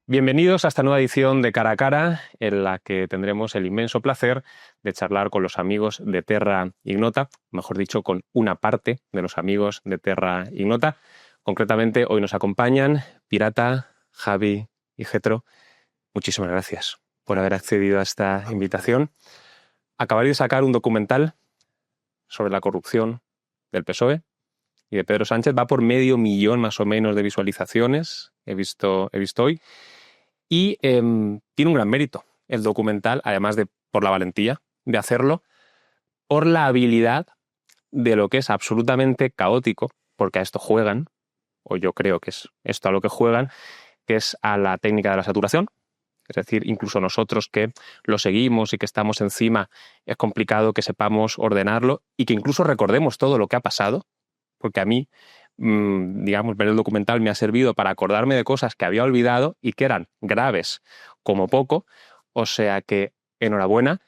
Bienvenidos a esta nueva edición de Cara a Cara, en la que tendremos el inmenso placer de charlar con los amigos de Terra Ignota, mejor dicho, con una parte de los amigos de Terra Ignota. Concretamente, hoy nos acompañan Pirata, Javi y Getro. Muchísimas gracias por haber accedido a esta invitación. Acabáis de sacar un documental sobre la corrupción del PSOE y de Pedro Sánchez. Va por 500.000 más o menos de visualizaciones, he visto hoy. Y tiene un gran mérito el documental, además de por la valentía de hacerlo, por la habilidad de lo que es absolutamente caótico, porque a esto juegan, o yo creo que es esto a lo que juegan, que es a la técnica de la saturación. Es decir, incluso nosotros que lo seguimos y que estamos encima, es complicado que sepamos ordenarlo y que incluso recordemos todo lo que ha pasado, porque a mí, digamos, ver el documental me ha servido para acordarme de cosas que había olvidado y que eran graves como poco. O sea que, enhorabuena.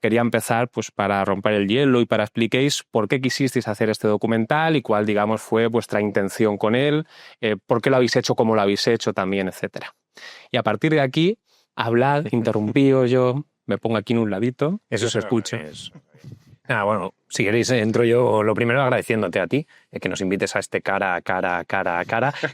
Quería empezar pues para romper el hielo y para expliquéis por qué quisisteis hacer este documental y cuál, digamos, fue vuestra intención con él, por qué lo habéis hecho como lo habéis hecho también, etcétera. Y a partir de aquí, hablad, interrumpíos, yo me pongo aquí en un ladito, eso se escucha. Bueno, si queréis entro yo lo primero agradeciéndote a ti que nos invites a este cara a cara,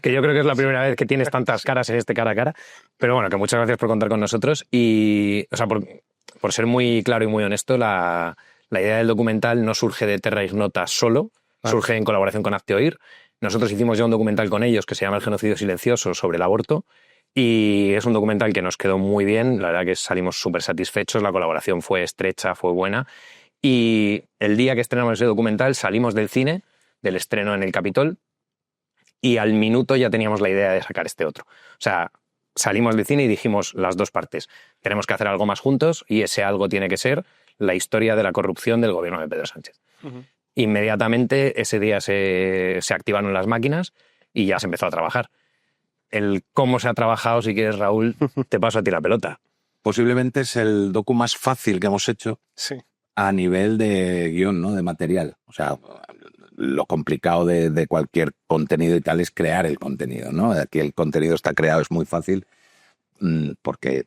que yo creo que es la primera vez que tienes tantas caras en este cara a cara, pero bueno, que muchas gracias por contar con nosotros y, o sea, por ser muy claro y muy honesto, la idea del documental no surge de Terra Ignota solo, surge en colaboración con Hazte Oír. Nosotros hicimos ya un documental con ellos que se llama El genocidio silencioso sobre el aborto y es un documental que nos quedó muy bien, la verdad que salimos súper satisfechos, la colaboración fue estrecha, fue buena. Y el día que estrenamos ese documental salimos del cine, del estreno en el Capitol, y al minuto ya teníamos la idea de sacar este otro. O sea, salimos del cine y dijimos las dos partes, tenemos que hacer algo más juntos y ese algo tiene que ser la historia de la corrupción del gobierno de Pedro Sánchez. Inmediatamente ese día se activaron las máquinas y ya se empezó a trabajar. El cómo se ha trabajado, si quieres, Raúl, te paso a ti la pelota. Posiblemente es el docu más fácil que hemos hecho. Sí. A nivel de guión, ¿no? De material. O sea, lo complicado de cualquier contenido y tal es crear el contenido, ¿no? Aquí el contenido está creado, es muy fácil, porque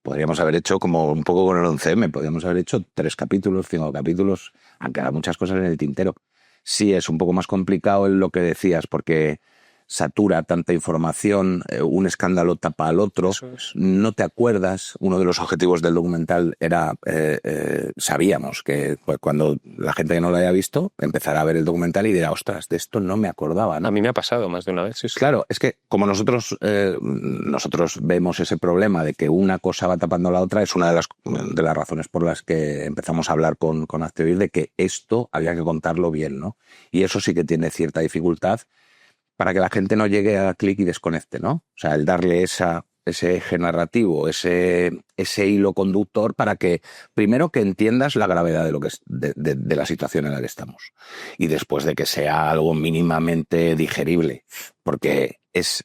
podríamos haber hecho como un poco con el 11M, podríamos haber hecho 3 capítulos, 5 capítulos, han quedado muchas cosas en el tintero. Sí, es un poco más complicado en lo que decías, porque satura tanta información, un escándalo tapa al otro, no te acuerdas. Uno de los objetivos del documental era, sabíamos que pues, cuando la gente que no lo haya visto empezará a ver el documental y dirá, ostras, de esto no me acordaba, ¿no? A mí me ha pasado más de una vez. Sí. Claro, es que como nosotros vemos ese problema de que una cosa va tapando a la otra, es una de las razones por las que empezamos a hablar con Hazte Oír de que esto había que contarlo bien, ¿no? Y eso sí que tiene cierta dificultad para que la gente no llegue a clic y desconecte, ¿no? O sea, el darle ese eje narrativo, ese hilo conductor para que, primero, que entiendas la gravedad de lo que es de la situación en la que estamos. Y después de que sea algo mínimamente digerible, porque es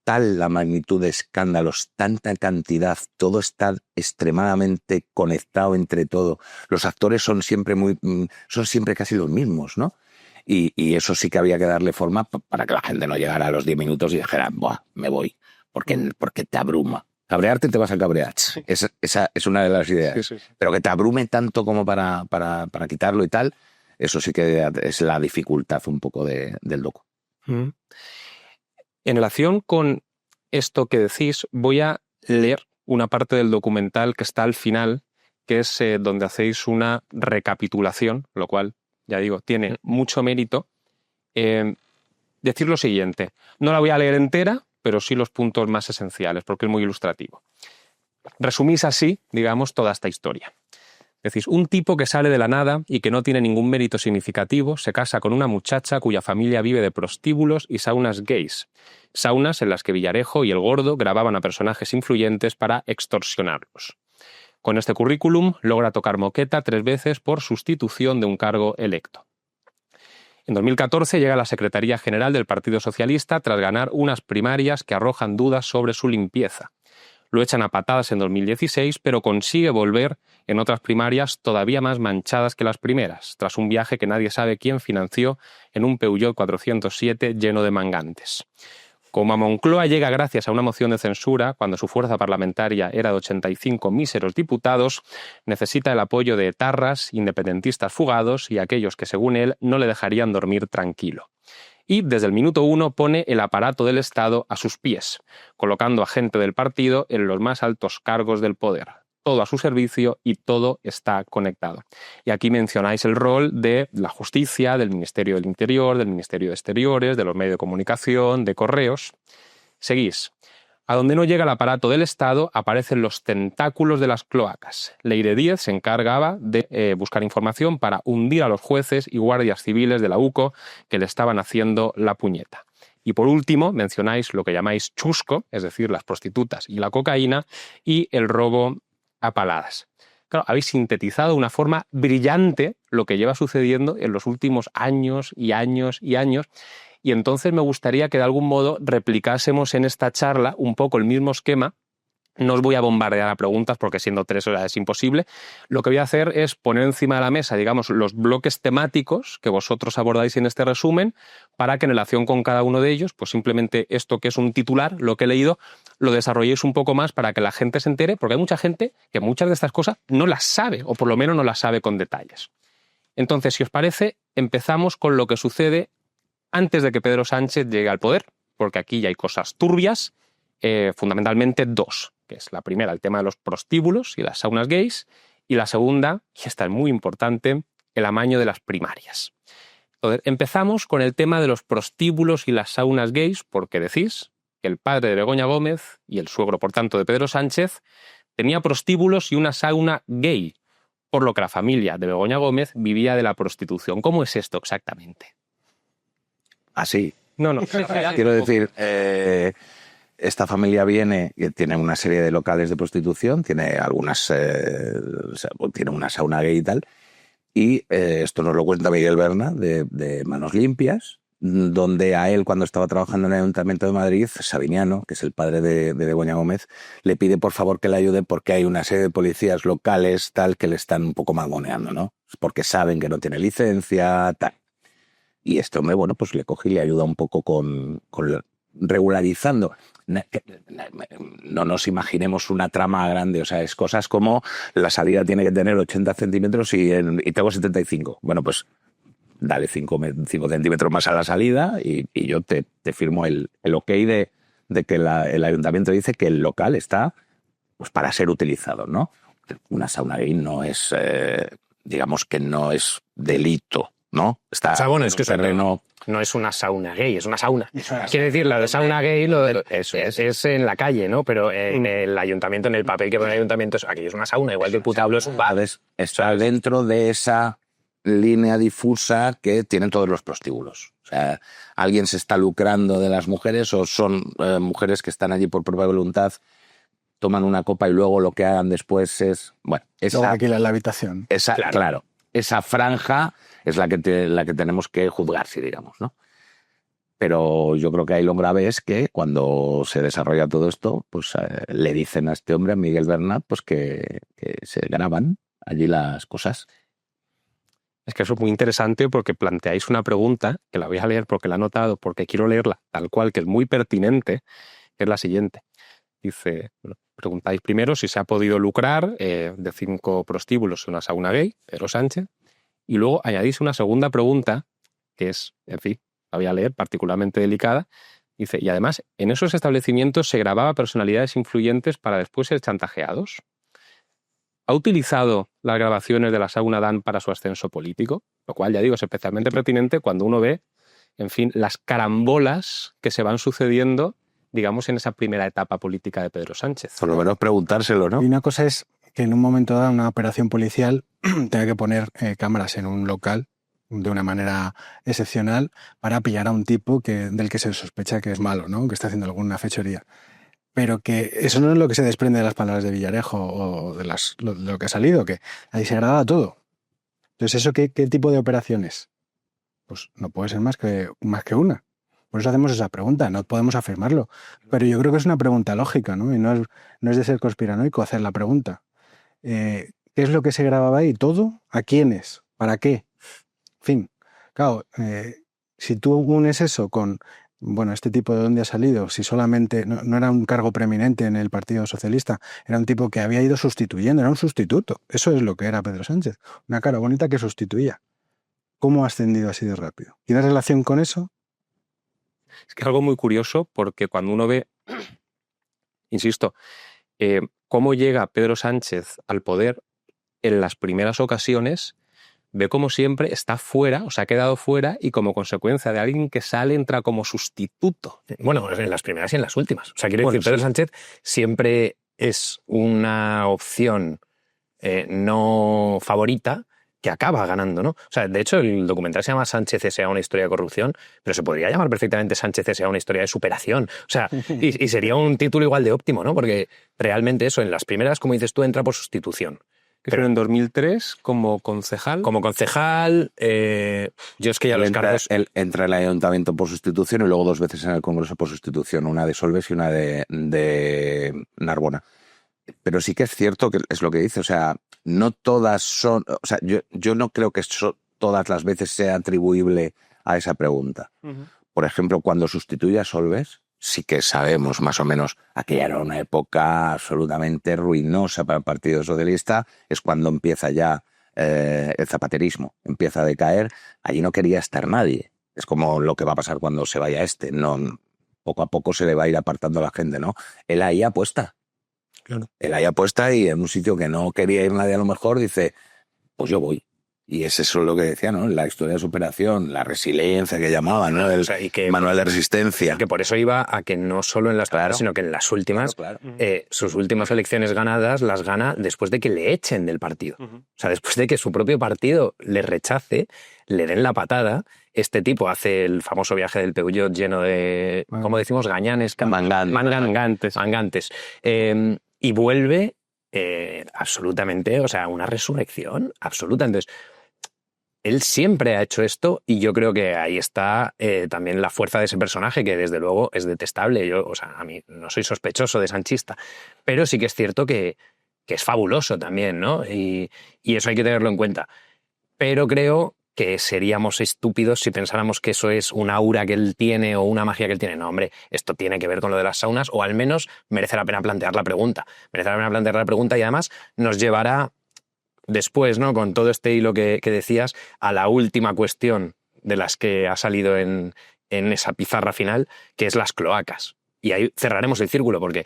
tal la magnitud de escándalos, tanta cantidad, todo está extremadamente conectado entre todo. Los actores son siempre casi los mismos, ¿no? Y eso sí que había que darle forma para que la gente no llegara a los 10 minutos y dijera, ¡buah, me voy! Porque te abruma. Cabrearte te vas a cabrear. Sí. Esa es una de las ideas. Sí. Pero que te abrume tanto como para quitarlo y tal, eso sí que es la dificultad un poco del docu. En relación con esto que decís, voy a leer una parte del documental que está al final, que es donde hacéis una recapitulación, lo cual, ya digo, tiene mucho mérito. Decir lo siguiente, no la voy a leer entera, pero sí los puntos más esenciales, porque es muy ilustrativo. Resumís así, digamos, toda esta historia. Decís, un tipo que sale de la nada y que no tiene ningún mérito significativo se casa con una muchacha cuya familia vive de prostíbulos y saunas gays. Saunas en las que Villarejo y el Gordo grababan a personajes influyentes para extorsionarlos. Con este currículum logra tocar moqueta 3 veces por sustitución de un cargo electo. En 2014 llega a la Secretaría General del Partido Socialista tras ganar unas primarias que arrojan dudas sobre su limpieza. Lo echan a patadas en 2016, pero consigue volver en otras primarias todavía más manchadas que las primeras, tras un viaje que nadie sabe quién financió en un Peugeot 407 lleno de mangantes. Como a Moncloa llega gracias a una moción de censura, cuando su fuerza parlamentaria era de 85 míseros diputados, necesita el apoyo de etarras, independentistas fugados y aquellos que, según él, no le dejarían dormir tranquilo. Y desde el minuto 1 pone el aparato del Estado a sus pies, colocando a gente del partido en los más altos cargos del poder. Todo a su servicio y todo está conectado. Y aquí mencionáis el rol de la justicia, del Ministerio del Interior, del Ministerio de Exteriores, de los medios de comunicación, de correos. Seguís. A donde no llega el aparato del Estado aparecen los tentáculos de las cloacas. Leire Díez se encargaba de buscar información para hundir a los jueces y guardias civiles de la UCO que le estaban haciendo la puñeta. Y por último, mencionáis lo que llamáis chusco, es decir, las prostitutas y la cocaína, y el robo a paladas. Claro, habéis sintetizado de una forma brillante lo que lleva sucediendo en los últimos años y años y años, y entonces me gustaría que de algún modo replicásemos en esta charla un poco el mismo esquema. No os voy a bombardear a preguntas porque siendo 3 horas es imposible. Lo que voy a hacer es poner encima de la mesa, digamos, los bloques temáticos que vosotros abordáis en este resumen para que en relación con cada uno de ellos, pues simplemente esto que es un titular, lo que he leído, lo desarrolléis un poco más para que la gente se entere, porque hay mucha gente que muchas de estas cosas no las sabe, o por lo menos no las sabe con detalles. Entonces, si os parece, empezamos con lo que sucede antes de que Pedro Sánchez llegue al poder, porque aquí ya hay cosas turbias, fundamentalmente 2, que es la primera, el tema de los prostíbulos y las saunas gays, y la segunda, y esta es muy importante, el amaño de las primarias. Entonces, empezamos con el tema de los prostíbulos y las saunas gays, porque decís que el padre de Begoña Gómez, y el suegro, por tanto, de Pedro Sánchez, tenía prostíbulos y una sauna gay, por lo que la familia de Begoña Gómez vivía de la prostitución. ¿Cómo es esto exactamente? Así. No. Quiero decir, esta familia tiene una serie de locales de prostitución, tiene tiene una sauna gay y tal, y esto nos lo cuenta Miguel Berna de Manos Limpias, donde a él, cuando estaba trabajando en el Ayuntamiento de Madrid, Sabiniano, que es el padre de Begoña Gómez, le pide por favor que le ayude porque hay una serie de policías locales tal que le están un poco mangoneando, ¿no? Porque saben que no tiene licencia, tal. Y este hombre, bueno, pues le coge y le ayuda un poco con regularizando. No nos imaginemos una trama grande, o sea, es cosas como la salida tiene que tener 80 centímetros y tengo 75. Bueno, pues dale 5 centímetros más a la salida y yo te firmo el ok de que el ayuntamiento dice que el local está pues para ser utilizado, ¿no? Una sauna gay no es, digamos que no es delito, ¿no? Está, o sea, bueno, es que terreno... no es una sauna gay, es una sauna. Quiere decir, la de sauna gay eso es en la calle, ¿no? Pero en el ayuntamiento, en el papel que pone el ayuntamiento, aquello es una sauna, igual que el putablo es un bar. Está dentro de esa línea difusa que tienen todos los prostíbulos. O sea, alguien se está lucrando de las mujeres o son mujeres que están allí por propia voluntad, toman una copa y luego lo que hagan después es... Bueno, luego alquilan la habitación. Claro, esa franja es la que tenemos que juzgar, si digamos, ¿no? Pero yo creo que ahí lo grave es que cuando se desarrolla todo esto, pues le dicen a este hombre, a Miguel Bernat, pues que se graban allí las cosas. Es que eso es muy interesante porque planteáis una pregunta, que la voy a leer porque la he anotado, porque quiero leerla tal cual, que es muy pertinente, que es la siguiente. Dice, preguntáis primero si se ha podido lucrar de 5 prostíbulos en una sauna gay, Pedro Sánchez, y luego añadís una segunda pregunta, que es, en fin, la voy a leer, particularmente delicada. Dice, y además, en esos establecimientos se grababa personalidades influyentes para después ser chantajeados. ¿Ha utilizado las grabaciones de la sauna Dan para su ascenso político? Lo cual, ya digo, es especialmente pertinente cuando uno ve, en fin, las carambolas que se van sucediendo, digamos, en esa primera etapa política de Pedro Sánchez. Por lo menos preguntárselo, ¿no? Y una cosa es que en un momento dado una operación policial tenga que poner cámaras en un local de una manera excepcional para pillar a un tipo del que se sospecha que es malo, ¿no? Que está haciendo alguna fechoría. Pero que eso no es lo que se desprende de las palabras de Villarejo o de lo que ha salido, que ahí se graba todo. Entonces, ¿eso qué tipo de operaciones? Pues no puede ser más que una. Por eso hacemos esa pregunta, no podemos afirmarlo. Pero yo creo que es una pregunta lógica, ¿no? Y no es de ser conspiranoico hacer la pregunta. ¿Qué es lo que se grababa ahí? ¿Todo? ¿A quiénes? ¿Para qué? En fin, claro, si tú unes eso con bueno, este tipo de dónde ha salido, si solamente no era un cargo preeminente en el Partido Socialista, era un tipo que había ido sustituyendo, era un sustituto. Eso es lo que era Pedro Sánchez, una cara bonita que sustituía. ¿Cómo ha ascendido así de rápido? ¿Tiene relación con eso? Es que es algo muy curioso porque cuando uno ve, insisto, cómo llega Pedro Sánchez al poder en las primeras ocasiones, ve como siempre está fuera, o sea, ha quedado fuera y como consecuencia de alguien que sale entra como sustituto. Bueno, en las primeras y en las últimas. O sea, quiero decir, Pedro Sánchez siempre es una opción no favorita que acaba ganando, ¿no? O sea, de hecho, el documental se llama Sánchez S.A. una historia de corrupción, pero se podría llamar perfectamente Sánchez S.A. una historia de superación. O sea, y sería un título igual de óptimo, ¿no? Porque realmente eso, en las primeras, como dices tú, entra por sustitución. Pero en 2003, como concejal... Como concejal, yo es que ya los cargos... Él entra en el ayuntamiento por sustitución y luego 2 veces en el Congreso por sustitución, una de Solbes y una de Narbona. Pero sí que es cierto que es lo que dice, o sea, no todas son... O sea, yo no creo que todas las veces sea atribuible a esa pregunta. Uh-huh. Por ejemplo, cuando sustituye a Solbes, sí que sabemos más o menos, aquella era una época absolutamente ruinosa para el Partido Socialista, es cuando empieza ya el zapaterismo, empieza a decaer, allí no quería estar nadie. Es como lo que va a pasar cuando se vaya no, poco a poco se le va a ir apartando a la gente, ¿no? Él ahí apuesta. Claro. Él ahí apuesta y en un sitio que no quería ir nadie a lo mejor dice, pues yo voy. Y es eso lo que decía, ¿no? La historia de superación, la resiliencia que llamaban, ¿no? El manual de resistencia. Que por eso iba a que no solo en las primeras, sino que en las últimas, sus últimas elecciones ganadas las gana después de que le echen del partido. O sea, después de que su propio partido le rechace, le den la patada. Este tipo hace el famoso viaje del Peugeot lleno de, ¿cómo decimos? Gañanes. Mangantes. Y vuelve absolutamente, o sea, una resurrección absoluta. Entonces, él siempre ha hecho esto y yo creo que ahí está también la fuerza de ese personaje, que desde luego es detestable. Yo, o sea, a mí no soy sospechoso de sanchista, pero sí que es cierto que es fabuloso también, ¿no? Y eso hay que tenerlo en cuenta. Pero creo que seríamos estúpidos si pensáramos que eso es un aura que él tiene o una magia que él tiene. No, hombre, esto tiene que ver con lo de las saunas, o al menos merece la pena plantear la pregunta. Merece la pena plantear la pregunta y además nos llevará después, ¿no? Con todo este hilo que decías, a la última cuestión de las que ha salido en esa pizarra final, que es las cloacas. Y ahí cerraremos el círculo, porque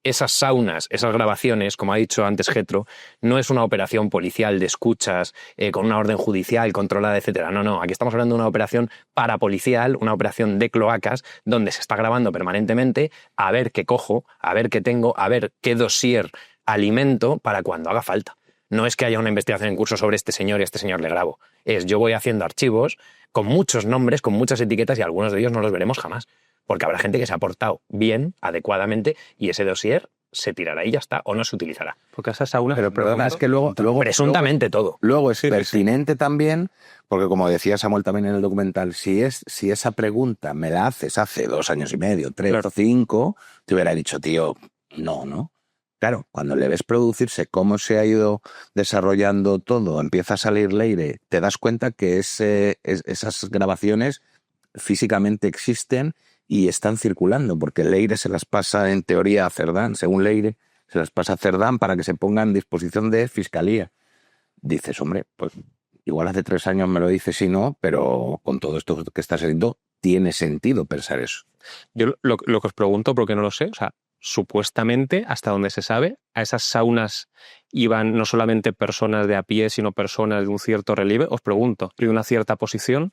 esas saunas, esas grabaciones, como ha dicho antes Getro, no es una operación policial de escuchas con una orden judicial controlada, etcétera. No. Aquí estamos hablando de una operación parapolicial, una operación de cloacas, donde se está grabando permanentemente a ver qué cojo, a ver qué tengo, a ver qué dossier alimento para cuando haga falta. No es que haya una investigación en curso sobre este señor y a este señor le grabo. Yo voy haciendo archivos con muchos nombres, con muchas etiquetas y algunos de ellos no los veremos jamás. Porque habrá gente que se ha portado bien, adecuadamente, y ese dossier se tirará y ya está, o no se utilizará. Porque esas saunas... Pero perdona, es que luego presuntamente todo. Luego es pertinente también, porque como decía Samuel también en el documental, si esa pregunta me la haces hace 2 años y medio, 3 o 5, te hubiera dicho, tío, no. Claro, cuando le ves producirse cómo se ha ido desarrollando todo, empieza a salir Leire, te das cuenta que esas grabaciones físicamente existen y están circulando, porque Leire se las pasa en teoría a Cerdán, según Leire, se las pasa a Cerdán para que se ponga en disposición de fiscalía. Dices, hombre, pues igual hace 3 años me lo dices y no, pero con todo esto que estás haciendo, tiene sentido pensar eso. Yo lo que os pregunto, porque no lo sé, o sea, supuestamente, hasta donde se sabe, a esas saunas iban no solamente personas de a pie, sino personas de un cierto relieve. Os pregunto, ¿de una cierta posición?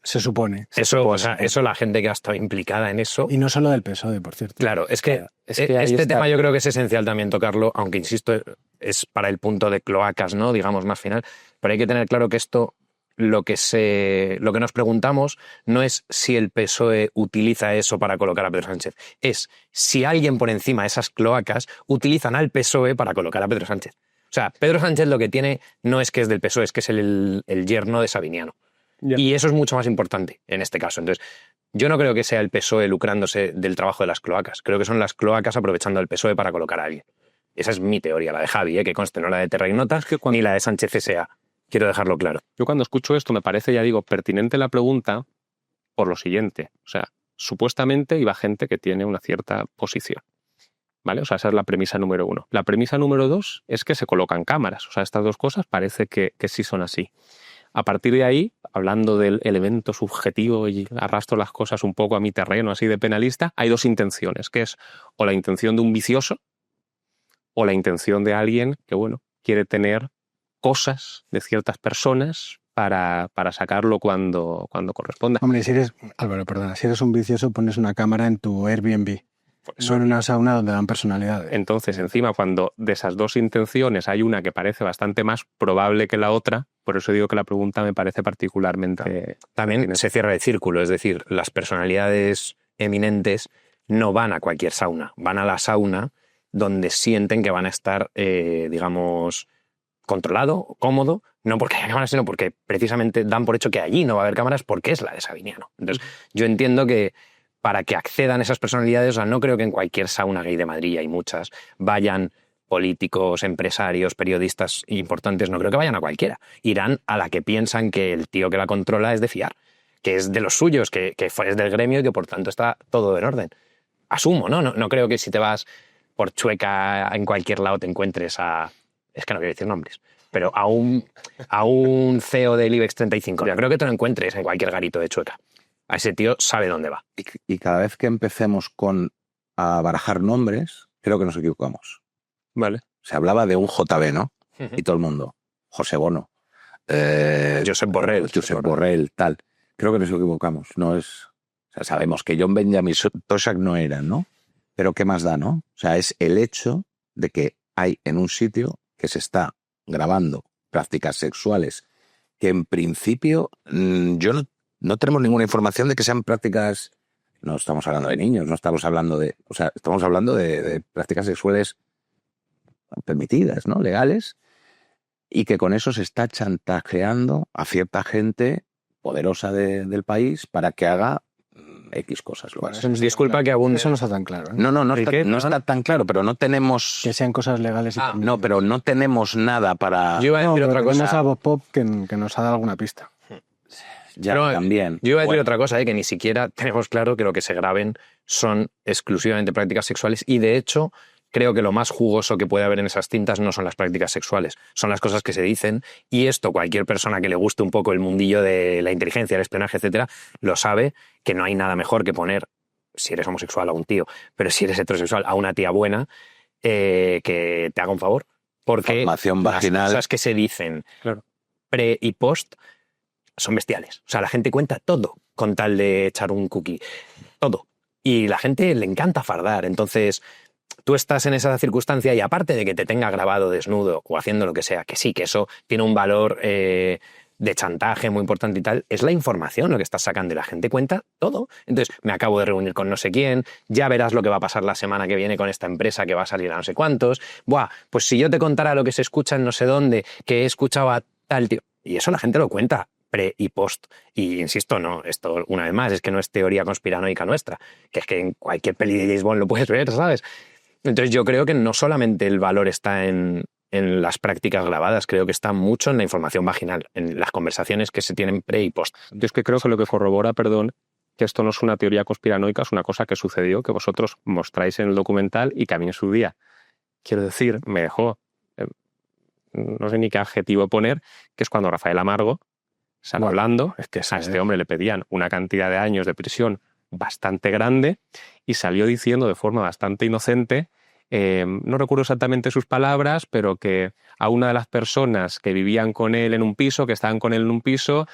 Se supone. Eso la gente que ha estado implicada en eso... Y no solo del PSOE, por cierto. Claro, es que este tema yo creo que es esencial también tocarlo, aunque insisto, es para el punto de cloacas, ¿no? Digamos, más final. Pero hay que tener claro que esto, lo que nos preguntamos no es si el PSOE utiliza eso para colocar a Pedro Sánchez, es si alguien por encima de esas cloacas utilizan al PSOE para colocar a Pedro Sánchez. O sea, Pedro Sánchez lo que tiene no es que es del PSOE, es que es el yerno de Sabiniano. Yeah. Y eso es mucho más importante en este caso. Entonces, yo no creo que sea el PSOE lucrándose del trabajo de las cloacas. Creo que son las cloacas aprovechando al PSOE para colocar a alguien. Esa es mi teoría, la de Javi, que conste, no la de Terra Ignota, ni la de Sánchez S.A. Quiero dejarlo claro. Yo cuando escucho esto me parece, ya digo, pertinente la pregunta por lo siguiente. O sea, supuestamente iba gente que tiene una cierta posición. ¿Vale? O sea, esa es la premisa número 1. La premisa número 2 es que se colocan cámaras. O sea, estas dos cosas parece que sí son así. A partir de ahí, hablando del elemento subjetivo y arrastro las cosas un poco a mi terreno así de penalista, hay dos intenciones, que es o la intención de un vicioso o la intención de alguien que, bueno, quiere tener cosas de ciertas personas para sacarlo cuando corresponda. Hombre, Álvaro, perdona, si eres un vicioso pones una cámara en tu Airbnb. Eso. No en una sauna donde dan personalidades. Entonces, encima, cuando de esas dos intenciones hay una que parece bastante más probable que la otra, por eso digo que la pregunta me parece particularmente... También se cierra el círculo, es decir, las personalidades eminentes no van a cualquier sauna, van a la sauna donde sienten que van a estar, digamos, controlado, cómodo, no porque haya cámaras, sino porque precisamente dan por hecho que allí no va a haber cámaras porque es la de Sabiniano. Entonces, yo entiendo que para que accedan esas personalidades, o sea, no creo que en cualquier sauna gay de Madrid, hay muchas, vayan políticos, empresarios, periodistas importantes, no creo que vayan a cualquiera. Irán a la que piensan que el tío que la controla es de fiar, que es de los suyos, que es del gremio y que por tanto está todo en orden. Asumo, ¿no? No creo que si te vas por Chueca en cualquier lado te encuentres a... Es que no quiero decir nombres, pero a un CEO del IBEX 35. Yo creo que te lo encuentres en cualquier garito de Chueca. A ese tío sabe dónde va. Y cada vez que empecemos a barajar nombres, creo que nos equivocamos. Vale. Se hablaba de un JB, ¿no? Y todo el mundo. José Bono. Josep Borrell. Josep Borrell, tal. Creo que nos equivocamos. No es... O sea, sabemos que John Benjamin Toshak no era, ¿no? Pero ¿qué más da, no? O sea, es el hecho de que hay en un sitio que se está grabando prácticas sexuales que en principio no tenemos ninguna información de que sean prácticas... No estamos hablando de niños, no estamos hablando de... O sea, estamos hablando de prácticas sexuales permitidas, ¿no? Legales, y que con eso se está chantajeando a cierta gente poderosa del país para que haga X cosas. Bueno, disculpa que abunde. Eso no está tan claro, ¿eh? No está tan claro, pero no tenemos... Que sean cosas legales. No, pero no tenemos nada para... Yo iba a decir otra cosa. Tenemos a Bob Pop que nos ha dado alguna pista. Ya, pero, también. Yo iba a decir otra cosa, que ni siquiera tenemos claro que lo que se graben son exclusivamente prácticas sexuales y, de hecho, creo que lo más jugoso que puede haber en esas cintas no son las prácticas sexuales, son las cosas que se dicen, y esto cualquier persona que le guste un poco el mundillo de la inteligencia, el espionaje, etcétera, lo sabe, que no hay nada mejor que poner, si eres homosexual, a un tío, pero si eres heterosexual, a una tía buena, que te haga un favor, porque Formación vaginal. Las cosas que se dicen pre y post son bestiales. O sea, la gente cuenta todo con tal de echar un cookie. Todo. Y la gente le encanta fardar. Entonces, tú estás en esa circunstancia y aparte de que te tenga grabado desnudo o haciendo lo que sea, que sí, que eso tiene un valor de chantaje muy importante y tal, es la información lo que estás sacando y la gente cuenta todo. Entonces, me acabo de reunir con no sé quién, ya verás lo que va a pasar la semana que viene con esta empresa que va a salir a no sé cuántos. Buah, pues si yo te contara lo que se escucha en no sé dónde, que he escuchado a tal tío... Y eso la gente lo cuenta pre y post. Y insisto, no, esto una vez más, es que no es teoría conspiranoica nuestra, que es que en cualquier peli de James Bond lo puedes ver, ¿sabes? Entonces yo creo que no solamente el valor está en las prácticas grabadas, creo que está mucho en la información vaginal, en las conversaciones que se tienen pre y post. Yo es que creo que lo que corrobora, que esto no es una teoría conspiranoica, es una cosa que sucedió, que vosotros mostráis en el documental y que a mí en su día, quiero decir, me dejó, no sé ni qué adjetivo poner, que es cuando Rafael Amargo sale hablando, es que a este hombre le pedían una cantidad de años de prisión bastante grande y salió diciendo de forma bastante inocente, no recuerdo exactamente sus palabras, pero que a una de las personas que vivían con él en un piso, que estaban con él en un piso,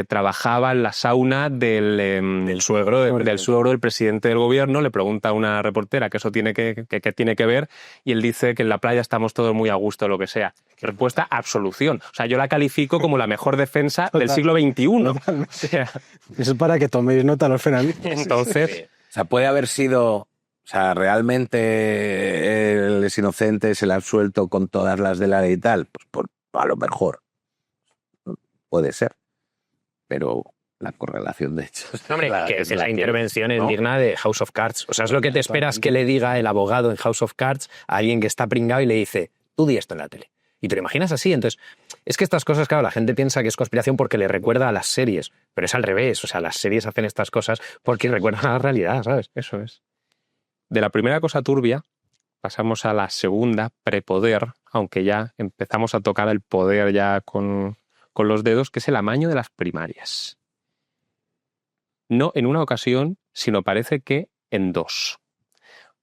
trabajaba en la sauna del suegro del presidente del gobierno. Le pregunta a una reportera que eso tiene que tiene que ver y él dice que en la playa estamos todos muy a gusto, lo que sea. Respuesta, absolución. O sea, yo la califico como la mejor defensa del siglo XXI. O sea, eso es para que toméis nota los fenómenos. Entonces, o sea, puede haber sido... O sea, ¿realmente él es inocente, se le ha absuelto con todas las de la ley y tal? Pues a lo mejor. Puede ser. Pero la correlación de hechos... Hombre, que la intervención es digna de House of Cards. O sea, es lo que te esperas que le diga el abogado en House of Cards a alguien que está pringado y le dice, tú di esto en la tele. Y te lo imaginas así. Entonces, es que estas cosas, claro, la gente piensa que es conspiración porque le recuerda a las series, pero es al revés. O sea, las series hacen estas cosas porque recuerdan a la realidad, ¿sabes? Eso es. De la primera cosa turbia pasamos a la segunda, prepoder, aunque ya empezamos a tocar el poder ya con los dedos, que es el amaño de las primarias. No en una ocasión, sino parece que en dos.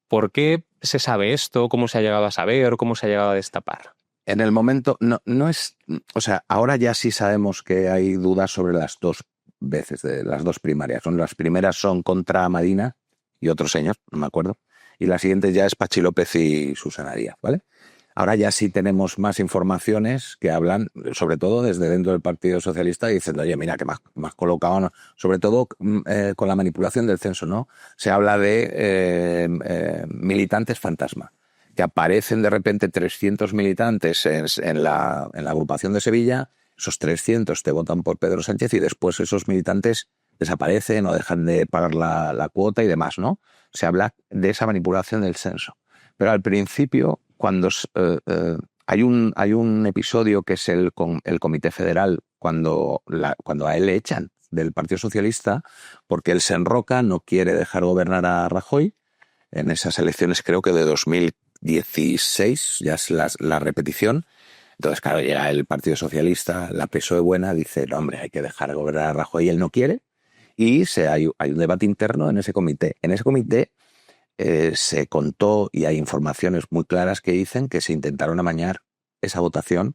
¿Por qué se sabe esto? ¿Cómo se ha llegado a saber? ¿Cómo se ha llegado a destapar? En el momento, no es... O sea, ahora ya sí sabemos que hay dudas sobre las dos veces, de las dos primarias. Las primeras son contra Madina y otro señor, no me acuerdo. Y la siguiente ya es Pachi López y Susana Díaz, ¿vale? Ahora ya sí tenemos más informaciones que hablan, sobre todo desde dentro del Partido Socialista, diciendo, oye, mira, que más colocado, ¿no? Sobre todo con la manipulación del censo, ¿no? Se habla de militantes fantasma, que aparecen de repente 300 militantes en la agrupación de Sevilla, esos 300 te votan por Pedro Sánchez y después esos militantes desaparecen o dejan de pagar la cuota y demás, ¿no? Se habla de esa manipulación del censo. Pero al principio, cuando hay un episodio que es el Comité Federal, cuando a él le echan del Partido Socialista, porque él se enroca, no quiere dejar gobernar a Rajoy, en esas elecciones creo que de 2016, ya es la repetición. Entonces, claro, llega el Partido Socialista, la PSOE buena, dice, no, hombre, hay que dejar gobernar a Rajoy, y él no quiere, y hay un debate interno en ese comité. En ese comité se contó, y hay informaciones muy claras que dicen que se intentaron amañar esa votación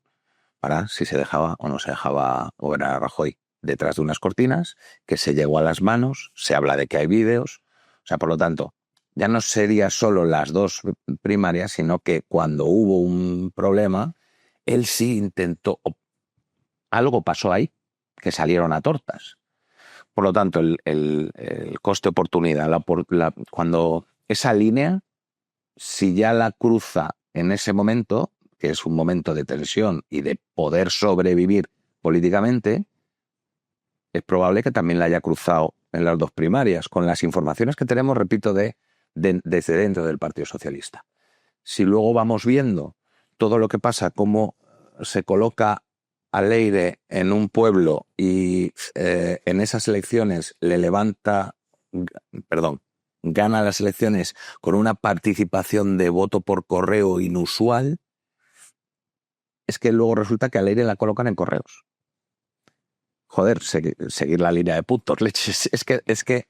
para si se dejaba o no se dejaba gobernar a Rajoy detrás de unas cortinas, que se llegó a las manos, se habla de que hay vídeos, o sea, por lo tanto, ya no sería solo las dos primarias, sino que cuando hubo un problema, él sí intentó, algo pasó ahí, que salieron a tortas. Por lo tanto, el coste-oportunidad, cuando esa línea, si ya la cruza en ese momento, que es un momento de tensión y de poder sobrevivir políticamente, es probable que también la haya cruzado en las dos primarias, con las informaciones que tenemos, repito, desde dentro del Partido Socialista. Si luego vamos viendo todo lo que pasa, cómo se coloca a Leire en un pueblo y en esas elecciones gana las elecciones con una participación de voto por correo inusual, es que luego resulta que a Leire la colocan en correos. Joder, seguir la línea de puntos, leches. Es que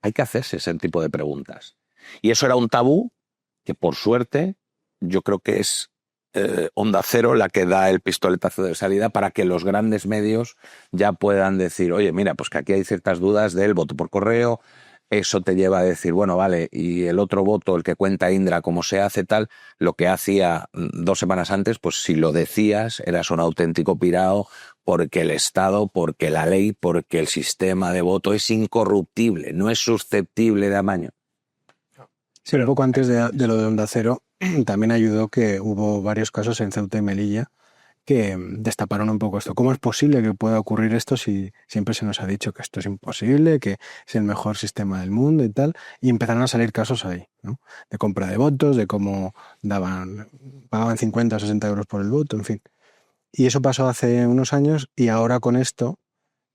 hay que hacerse ese tipo de preguntas. Y eso era un tabú que, por suerte, yo creo que es Onda Cero la que da el pistoletazo de salida para que los grandes medios ya puedan decir, oye, mira, pues que aquí hay ciertas dudas del voto por correo, eso te lleva a decir, bueno, vale, y el otro voto, el que cuenta Indra, cómo se hace tal, lo que hacía 2 semanas antes, pues si lo decías, eras un auténtico pirao, porque el Estado, porque la ley, porque el sistema de voto es incorruptible, no es susceptible de amaño. Sí, un poco antes de lo de Onda Cero, también ayudó que hubo varios casos en Ceuta y Melilla que destaparon un poco esto. ¿Cómo es posible que pueda ocurrir esto si siempre se nos ha dicho que esto es imposible, que es el mejor sistema del mundo y tal? Y empezaron a salir casos ahí, ¿no? De compra de votos, de cómo pagaban 50 o 60 euros por el voto, en fin. Y eso pasó hace unos años y ahora con esto,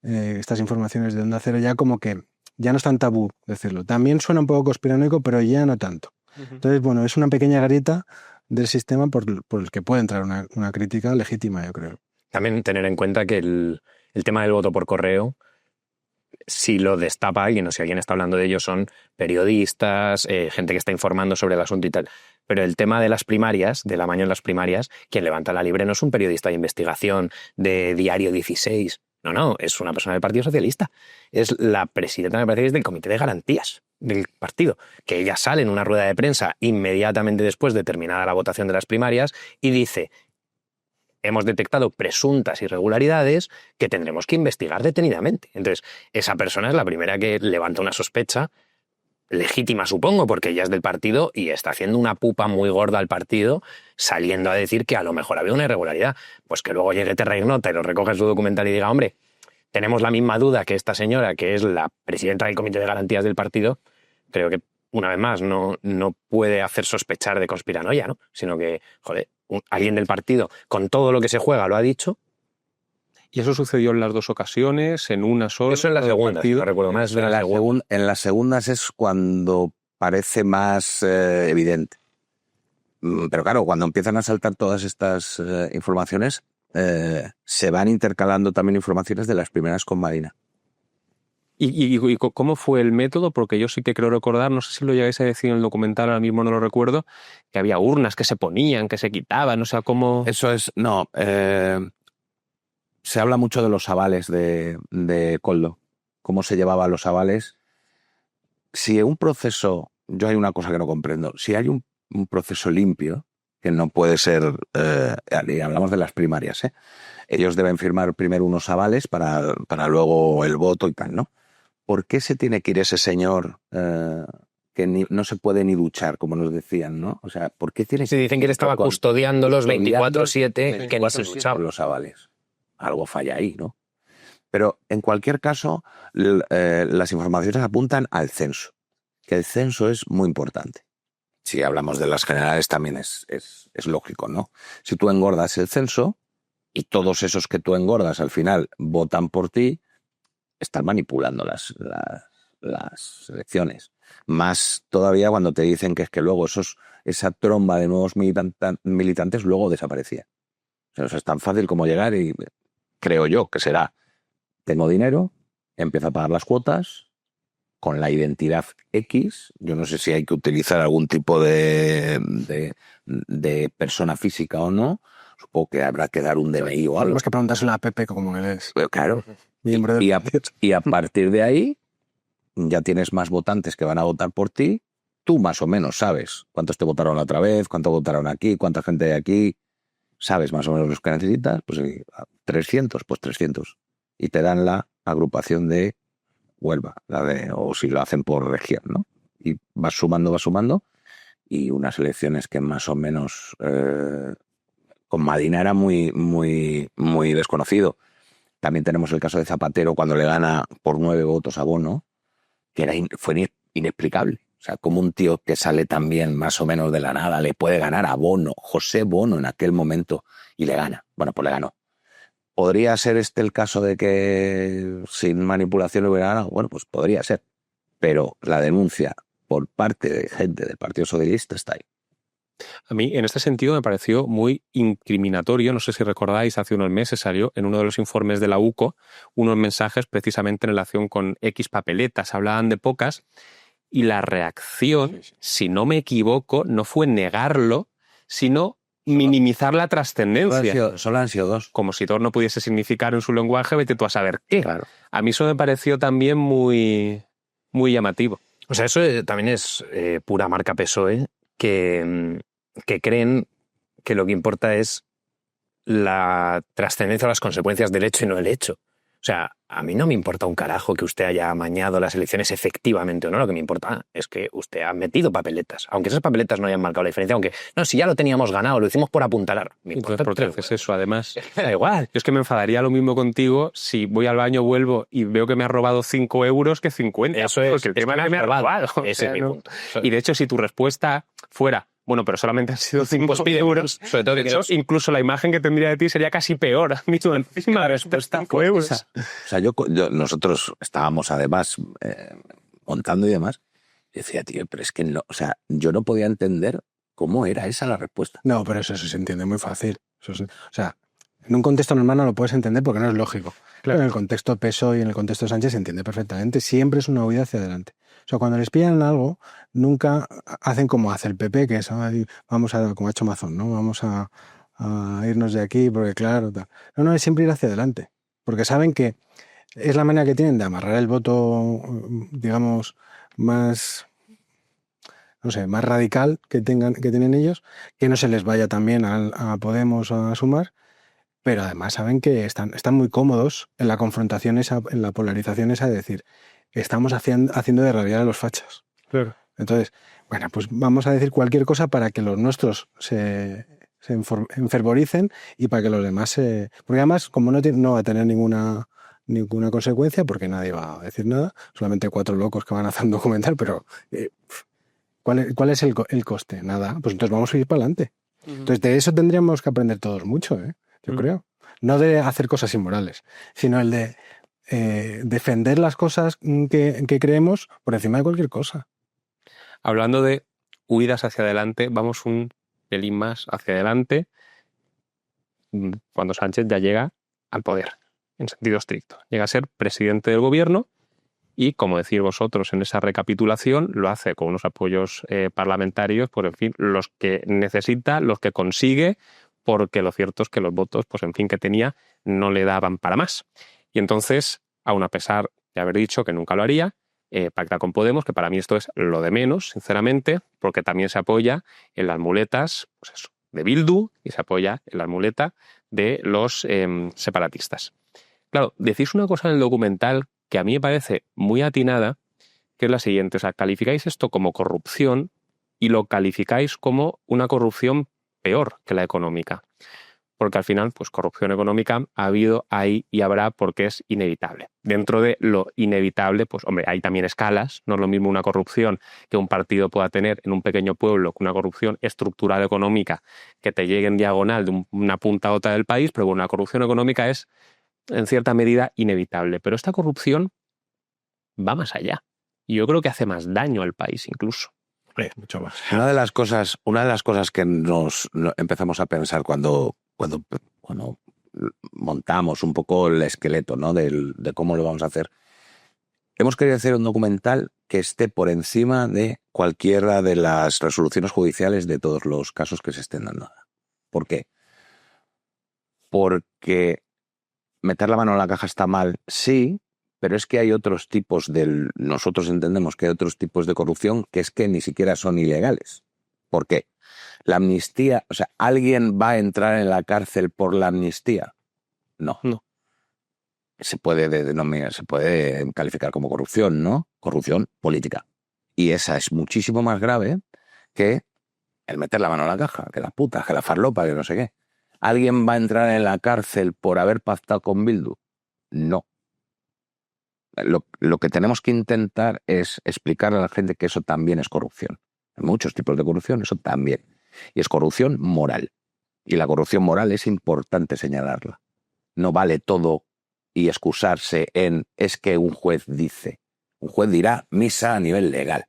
estas informaciones de Onda Cero ya como que ya no es tan tabú decirlo. También suena un poco conspiranoico, pero ya no tanto. Entonces, bueno, es una pequeña grieta del sistema por el que puede entrar una crítica legítima, yo creo. También tener en cuenta que el tema del voto por correo, si lo destapa alguien o si alguien está hablando de ello, son periodistas, gente que está informando sobre el asunto y tal. Pero el tema de las primarias, del amaño en las primarias, quien levanta la libre no es un periodista de investigación de Diario 16. No, es una persona del Partido Socialista. Es la presidenta, me parece, del Comité de Garantías del partido, que ella sale en una rueda de prensa inmediatamente después de terminada la votación de las primarias y dice: hemos detectado presuntas irregularidades que tendremos que investigar detenidamente. Entonces, esa persona es la primera que levanta una sospecha legítima, supongo, porque ella es del partido y está haciendo una pupa muy gorda al partido, saliendo a decir que a lo mejor había una irregularidad. Pues que luego llegue Terra Ignota y lo recoja en su documental y diga, hombre, tenemos la misma duda que esta señora, que es la presidenta del Comité de Garantías del partido. Creo que, una vez más, no puede hacer sospechar de conspiranoia, ¿no? Sino que, joder, alguien del partido, con todo lo que se juega, lo ha dicho. ¿Y eso sucedió en las dos ocasiones, en una sola? Eso en la segunda, si no recuerdo más. En las segundas es cuando parece más evidente. Pero claro, cuando empiezan a saltar todas estas informaciones, se van intercalando también informaciones de las primeras con Marina. ¿Y cómo fue el método? Porque yo sí que creo recordar, no sé si lo llegáis a decir en el documental, ahora mismo no lo recuerdo, que había urnas que se ponían, que se quitaban, o sea, cómo... Eso es, no, se habla mucho de los avales de Koldo, cómo se llevaban los avales. Si un proceso, yo hay una cosa que no comprendo, si hay un proceso limpio, que no puede ser, hablamos de las primarias, ellos deben firmar primero unos avales para luego el voto y tal, ¿no? ¿Por qué se tiene que ir ese señor que no se puede ni duchar, como nos decían, ¿no? O sea, ¿por qué tiene que... Se dicen que él estaba custodiando los 24/7, que ni se duchaba. Los avales. Algo falla ahí, ¿no? Pero en cualquier caso, las informaciones apuntan al censo, que el censo es muy importante. Si hablamos de las generales también es lógico, ¿no? Si tú engordas el censo y todos esos que tú engordas al final votan por ti, están manipulando las elecciones. Más todavía cuando te dicen que es que luego esa tromba de nuevos militantes luego desaparecía. O sea, es tan fácil como llegar y creo yo que será, tengo dinero, empiezo a pagar las cuotas, con la identidad X, yo no sé si hay que utilizar algún tipo de persona física o no, supongo que habrá que dar un DNI o algo. Tenemos que preguntárselo a Pepe como él es. Pero claro, Miembro y a partir de ahí ya tienes más votantes que van a votar por ti, tú más o menos sabes cuántos te votaron la otra vez, cuántos votaron aquí, cuánta gente hay aquí, sabes más o menos los que necesitas, pues 300, pues 300. Y te dan la agrupación de Huelva, o si lo hacen por región, ¿no? Y vas sumando, y unas elecciones que más o menos con Madina era muy, muy, muy desconocido. También tenemos el caso de Zapatero cuando le gana por 9 votos a Bono, que fue inexplicable. O sea, como un tío que sale también más o menos de la nada le puede ganar a Bono, José Bono en aquel momento, y le gana. Bueno, pues le ganó. ¿Podría ser este el caso de que sin manipulación le hubiera ganado? Bueno, pues podría ser. Pero la denuncia por parte de gente del Partido Socialista está ahí. A mí, en este sentido, me pareció muy incriminatorio. No sé si recordáis, hace unos meses salió en uno de los informes de la UCO unos mensajes precisamente en relación con X papeletas. Hablaban de pocas y la reacción, si no me equivoco, no fue negarlo, sino minimizar la trascendencia. Solo han sido 2. Como si 2 no pudiese significar en su lenguaje, vete tú a saber qué. Claro. A mí eso me pareció también muy, muy llamativo. O sea, eso también es pura marca PSOE, que creen que lo que importa es la trascendencia o las consecuencias del hecho y no el hecho. O sea, a mí no me importa un carajo que usted haya amañado las elecciones efectivamente o no. Lo que me importa es que usted ha metido papeletas. Aunque esas papeletas no hayan marcado la diferencia, aunque no, si ya lo teníamos ganado, lo hicimos por apuntalar. Entonces, ¿por qué haces eso? Además, da igual. Yo es que me enfadaría lo mismo contigo si voy al baño, vuelvo y veo que me has robado 5 euros que 50. Eso es. Porque el tema es que me has robado. Ese es mi punto. Y de hecho, si tu respuesta fuera, bueno, pero solamente han sido 5 euros, sobre todo que eso, incluso la imagen que tendría de ti sería casi peor. Encima la respuesta fue esa. O sea, nosotros estábamos además montando y demás. Y decía, tío, pero es que no, o sea, yo no podía entender cómo era esa la respuesta. No, pero eso se entiende muy fácil. O sea, en un contexto normal no lo puedes entender porque no es lógico. Claro. En el contexto PSOE y en el contexto Sánchez se entiende perfectamente. Siempre es una huida hacia adelante. O sea, cuando les pillan algo, nunca hacen como hace el PP, que es, vamos a, como ha hecho Mazón, ¿no? Vamos a irnos de aquí porque claro, tal. No, es siempre ir hacia adelante. Porque saben que es la manera que tienen de amarrar el voto, digamos, más, no sé, más radical que tienen ellos, que no se les vaya también a Podemos a Sumar, pero además saben que están muy cómodos en la confrontación esa, en la polarización esa de decir, estamos haciendo de rabiar a los fachas. Claro. Entonces, bueno, pues vamos a decir cualquier cosa para que los nuestros se enfervoricen y para que los demás porque además, como no va a tener ninguna consecuencia, porque nadie va a decir nada, solamente 4 locos que van a hacer un documental, pero ¿cuál es el coste? Nada, pues entonces vamos a ir para adelante. Entonces, de eso tendríamos que aprender todos mucho, yo creo. No de hacer cosas inmorales, sino el de defender las cosas que creemos por encima de cualquier cosa. Hablando de huidas hacia adelante, vamos un pelín más hacia adelante cuando Sánchez ya llega al poder, en sentido estricto. Llega a ser presidente del gobierno y, como decís vosotros en esa recapitulación, lo hace con unos apoyos parlamentarios, pues en fin, los que necesita, los que consigue, porque lo cierto es que los votos, pues en fin, que tenía, no le daban para más. Y entonces, aun a pesar de haber dicho que nunca lo haría, pacta con Podemos, que para mí esto es lo de menos, sinceramente, porque también se apoya en las muletas, pues eso, de Bildu, y se apoya en la muleta de los separatistas. Claro, decís una cosa en el documental que a mí me parece muy atinada, que es la siguiente. O sea, calificáis esto como corrupción y lo calificáis como una corrupción peor que la económica. Porque al final, pues corrupción económica ha habido, hay y habrá porque es inevitable. Dentro de lo inevitable, pues hombre, hay también escalas. No es lo mismo una corrupción que un partido pueda tener en un pequeño pueblo que una corrupción estructural económica que te llegue en diagonal de una punta a otra del país, pero bueno, una corrupción económica es en cierta medida inevitable. Pero esta corrupción va más allá. Y yo creo que hace más daño al país incluso. Mucho más. Una de las cosas que nos empezamos a pensar cuando montamos un poco el esqueleto, ¿no? de cómo lo vamos a hacer, hemos querido hacer un documental que esté por encima de cualquiera de las resoluciones judiciales de todos los casos que se estén dando. ¿Por qué? Porque meter la mano en la caja está mal, sí, pero es que hay otros tipos nosotros entendemos que hay otros tipos de corrupción que es que ni siquiera son ilegales. ¿Por qué? La amnistía, o sea, ¿alguien va a entrar en la cárcel por la amnistía? No. Se puede calificar como corrupción, ¿no? Corrupción política. Y esa es muchísimo más grave que el meter la mano en la caja, que la puta, que la farlopa, que no sé qué. ¿Alguien va a entrar en la cárcel por haber pactado con Bildu? No. Lo que tenemos que intentar es explicar a la gente que eso también es corrupción. Hay muchos tipos de corrupción, eso también. Y es corrupción moral. Y la corrupción moral es importante señalarla. No vale todo y excusarse en es que un juez dice. Un juez dirá misa a nivel legal.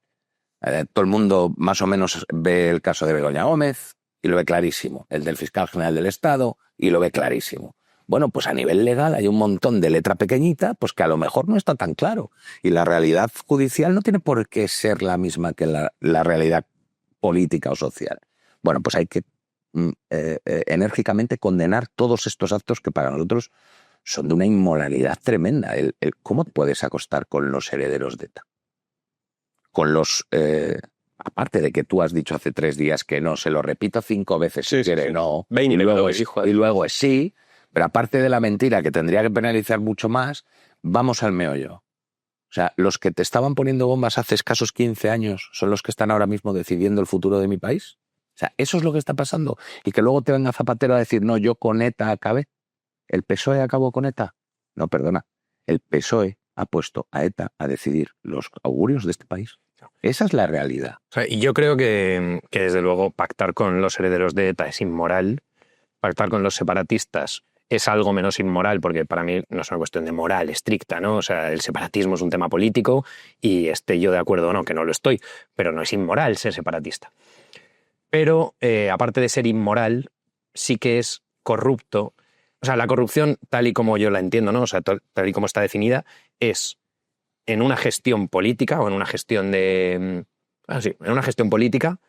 Todo el mundo más o menos ve el caso de Begoña Gómez y lo ve clarísimo. El del fiscal general del Estado y lo ve clarísimo. Bueno, pues a nivel legal hay un montón de letra pequeñita, pues que a lo mejor no está tan claro. Y la realidad judicial no tiene por qué ser la misma que la realidad política o social. Bueno, pues hay que enérgicamente condenar todos estos actos que para nosotros son de una inmoralidad tremenda. ¿Cómo te puedes acostar con los herederos de ETA? Con los... aparte de que tú has dicho hace 3 días que no, se lo repito 5 veces si quiere, no. 20, y luego es sí. Pero aparte de la mentira, que tendría que penalizar mucho más, vamos al meollo. O sea, los que te estaban poniendo bombas hace escasos 15 años son los que están ahora mismo decidiendo el futuro de mi país. O sea, eso es lo que está pasando. Y que luego te venga Zapatero a decir, no, yo con ETA acabé. ¿El PSOE acabó con ETA? No, perdona. El PSOE ha puesto a ETA a decidir los augurios de este país. Esa es la realidad. O sea, y yo creo que desde luego pactar con los herederos de ETA es inmoral. Pactar con los separatistas es algo menos inmoral, porque para mí no es una cuestión de moral estricta, ¿no? O sea, el separatismo es un tema político y esté yo de acuerdo o no, que no lo estoy, pero no es inmoral ser separatista. Pero, aparte de ser inmoral, sí que es corrupto. O sea, la corrupción, tal y como yo la entiendo, ¿no? O sea, tal y como está definida, es en una gestión política o en una gestión en una gestión política,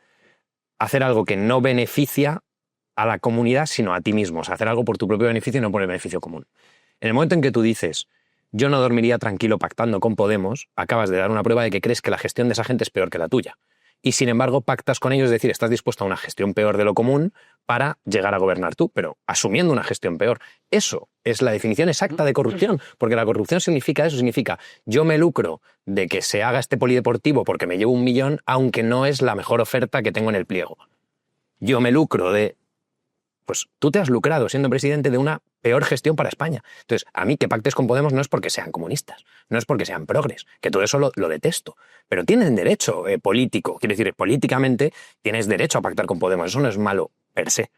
hacer algo que no beneficia a la comunidad, sino a ti mismo. O sea, hacer algo por tu propio beneficio y no por el beneficio común. En el momento en que tú dices, yo no dormiría tranquilo pactando con Podemos, acabas de dar una prueba de que crees que la gestión de esa gente es peor que la tuya. Y sin embargo pactas con ellos, es decir, estás dispuesto a una gestión peor de lo común para llegar a gobernar tú, pero asumiendo una gestión peor. Eso es la definición exacta de corrupción, porque la corrupción significa eso, significa yo me lucro de que se haga este polideportivo porque me llevo 1 millón, aunque no es la mejor oferta que tengo en el pliego. Yo me lucro de pues tú te has lucrado siendo presidente de una peor gestión para España. Entonces, a mí que pactes con Podemos no es porque sean comunistas, no es porque sean progres, que todo eso lo detesto, pero tienen derecho político, quiero decir, políticamente tienes derecho a pactar con Podemos, eso no es malo per se,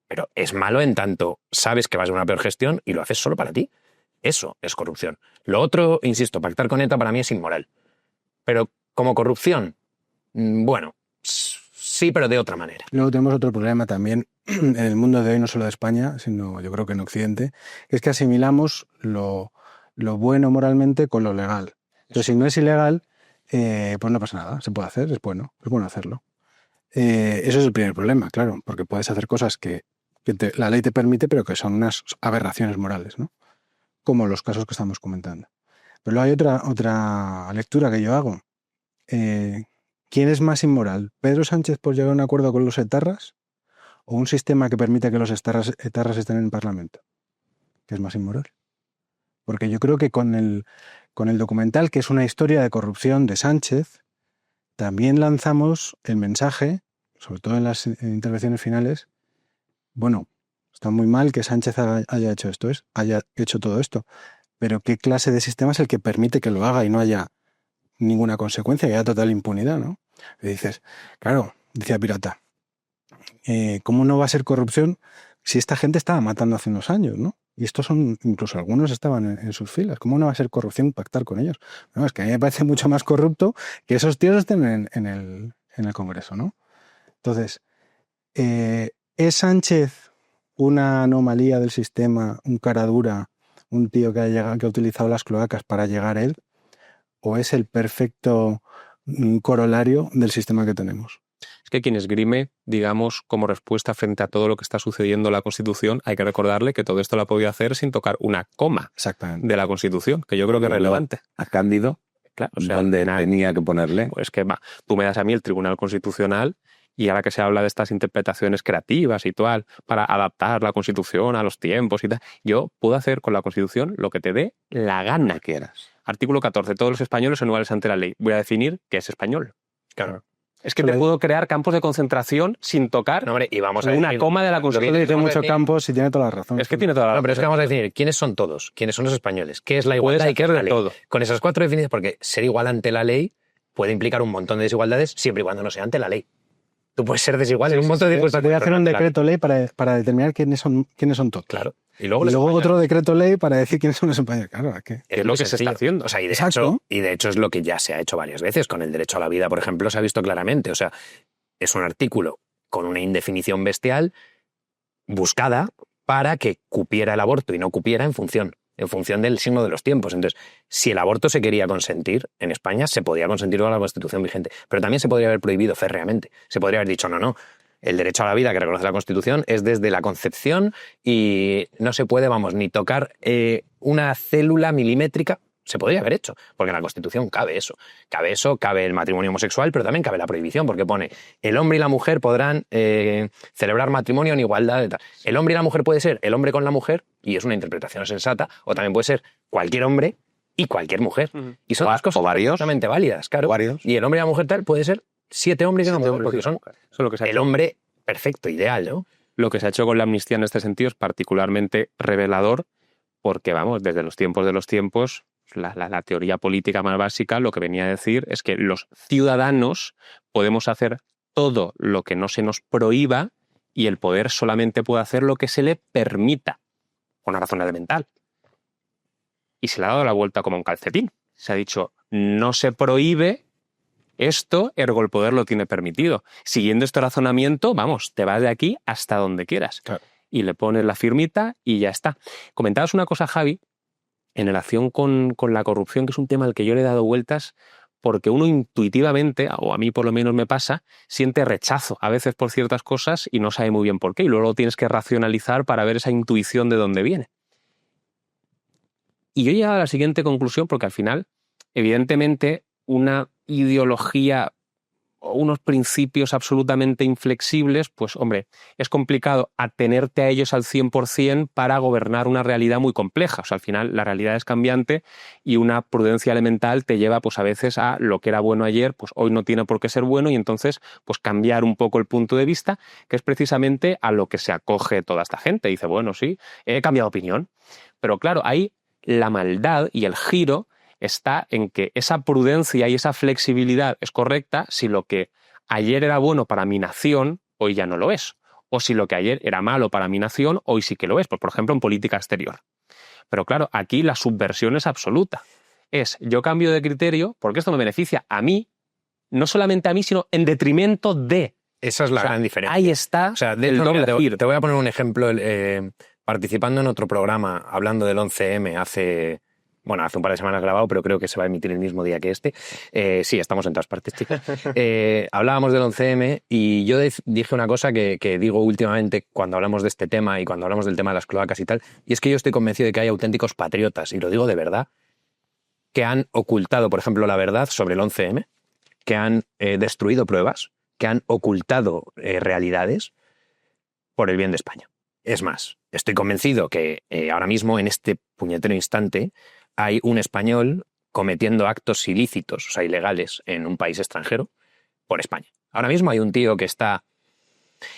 pero es malo en tanto sabes que vas a una peor gestión y lo haces solo para ti. Eso es corrupción. Lo otro, insisto, pactar con ETA para mí es inmoral. Pero como corrupción, bueno, sí, pero de otra manera. Luego tenemos otro problema también en el mundo de hoy, no solo de España, sino yo creo que en Occidente, que es que asimilamos lo bueno moralmente con lo legal. Entonces, si no es ilegal, pues no pasa nada, se puede hacer, es bueno hacerlo. Eso es el primer problema, claro, porque puedes hacer cosas que la ley te permite, pero que son unas aberraciones morales, ¿no? Como los casos que estamos comentando. Pero luego hay otra lectura que yo hago. ¿Quién es más inmoral? ¿Pedro Sánchez por llegar a un acuerdo con los etarras o un sistema que permite que los etarras estén en el Parlamento? ¿Qué es más inmoral? Porque yo creo que con el documental, que es una historia de corrupción de Sánchez, también lanzamos el mensaje, sobre todo en las intervenciones finales, bueno, está muy mal que Sánchez haya hecho haya hecho todo esto, pero ¿qué clase de sistema es el que permite que lo haga y no haya ninguna consecuencia, que haya total impunidad, ¿no? Y dices, claro, decía Pirata, ¿cómo no va a ser corrupción si esta gente estaba matando hace unos años, ¿no? Y estos son, incluso algunos estaban en sus filas. ¿Cómo no va a ser corrupción pactar con ellos? No, es que a mí me parece mucho más corrupto que esos tíos estén en el Congreso, ¿no? Entonces, ¿es Sánchez una anomalía del sistema, un cara dura, un tío que ha utilizado las cloacas para llegar a él? ¿O es el perfecto corolario del sistema que tenemos? Es que quien esgrime, digamos, como respuesta frente a todo lo que está sucediendo en la Constitución, hay que recordarle que todo esto lo ha podido hacer sin tocar una coma de la Constitución, que yo creo que es relevante. A Cándido, claro, o sea, donde tenía que ponerle. Pues que tú me das a mí el Tribunal Constitucional y ahora que se habla de estas interpretaciones creativas y tal, para adaptar la Constitución a los tiempos y tal, yo puedo hacer con la Constitución lo que te dé la gana. Que quieras. Artículo 14. Todos los españoles son iguales ante la ley. Voy a definir qué es español. Claro. Es que te puedo crear campos de concentración sin tocar y vamos a una decir, coma de la Constitución. Tiene muchos campos y tiene toda la razón. Es que tiene toda la razón. Pero es que vamos a definir quiénes son todos, quiénes son los españoles, qué es la igualdad Puedes y qué es la hacer ley. todo. Con esas 4 definiciones, porque ser igual ante la ley puede implicar un montón de desigualdades siempre y cuando no sea ante la ley. Tú puedes ser desigual en un montón de circunstancias. Voy a hacer un decreto ley para determinar quiénes son todos. Claro. Y luego otro decreto ley para decir quiénes son los españoles. Claro, es lo que se está haciendo. O sea, y de hecho es lo que ya se ha hecho varias veces. Con el derecho a la vida, por ejemplo, se ha visto claramente. O sea, es un artículo con una indefinición bestial buscada para que cupiera el aborto y no cupiera en función del signo de los tiempos. Entonces, si el aborto se quería consentir en España, se podía consentir con la Constitución vigente, pero también se podría haber prohibido férreamente. Se podría haber dicho, no, el derecho a la vida que reconoce la Constitución es desde la concepción y no se puede, ni tocar una célula milimétrica. Se podría haber hecho, porque en la Constitución cabe eso, cabe el matrimonio homosexual, pero también cabe la prohibición, porque pone el hombre y la mujer podrán celebrar matrimonio en igualdad de tal. El hombre y la mujer puede ser el hombre con la mujer, y es una interpretación sensata, o también puede ser cualquier hombre y cualquier mujer. Y son dos cosas absolutamente válidas, claro. Varios. Y el hombre y la mujer tal puede ser 7 hombres y una mujer, porque son lo que se ha el hecho. hombre perfecto, ideal, ¿no? Lo que se ha hecho con la amnistía en este sentido es particularmente revelador, porque, desde los tiempos de los tiempos, la teoría política más básica lo que venía a decir es que los ciudadanos podemos hacer todo lo que no se nos prohíba y el poder solamente puede hacer lo que se le permita, por una razón elemental. Y se le ha dado la vuelta como un calcetín. Se ha dicho, no se prohíbe esto, ergo el poder lo tiene permitido. Siguiendo este razonamiento, te vas de aquí hasta donde quieras. Claro. Y le pones la firmita y ya está. Comentabas una cosa, Javi, en relación con la corrupción, que es un tema al que yo le he dado vueltas, porque uno intuitivamente, o a mí por lo menos me pasa, siente rechazo a veces por ciertas cosas y no sabe muy bien por qué, y luego tienes que racionalizar para ver esa intuición de dónde viene. Y yo he llegado a la siguiente conclusión, porque al final, evidentemente, una ideología unos principios absolutamente inflexibles, pues hombre, es complicado atenerte a ellos al 100% para gobernar una realidad muy compleja. O sea, al final la realidad es cambiante y una prudencia elemental te lleva pues a veces a lo que era bueno ayer, pues hoy no tiene por qué ser bueno y entonces pues cambiar un poco el punto de vista, que es precisamente a lo que se acoge toda esta gente. Dice, bueno, sí, he cambiado de opinión. Pero claro, ahí la maldad y el giro está en que esa prudencia y esa flexibilidad es correcta si lo que ayer era bueno para mi nación, hoy ya no lo es. O si lo que ayer era malo para mi nación, hoy sí que lo es. Pues, por ejemplo, en política exterior. Pero claro, aquí la subversión es absoluta. Es, yo cambio de criterio porque esto me beneficia a mí, no solamente a mí, sino en detrimento de... Esa es la gran diferencia. Ahí está O sea, de el hecho, doble mira, giro. te voy a poner un ejemplo. Participando en otro programa, hablando del 11M hace un par de semanas grabado, pero creo que se va a emitir el mismo día que este. Sí, estamos en todas partes, chicos. Hablábamos del 11M y yo dije una cosa que digo últimamente cuando hablamos de este tema y cuando hablamos del tema de las cloacas y tal, y es que yo estoy convencido de que hay auténticos patriotas, y lo digo de verdad, que han ocultado, por ejemplo, la verdad sobre el 11M, que han destruido pruebas, que han ocultado realidades por el bien de España. Es más, estoy convencido que ahora mismo, en este puñetero instante, hay un español cometiendo actos ilícitos, o sea, ilegales, en un país extranjero por España. Ahora mismo hay un tío que está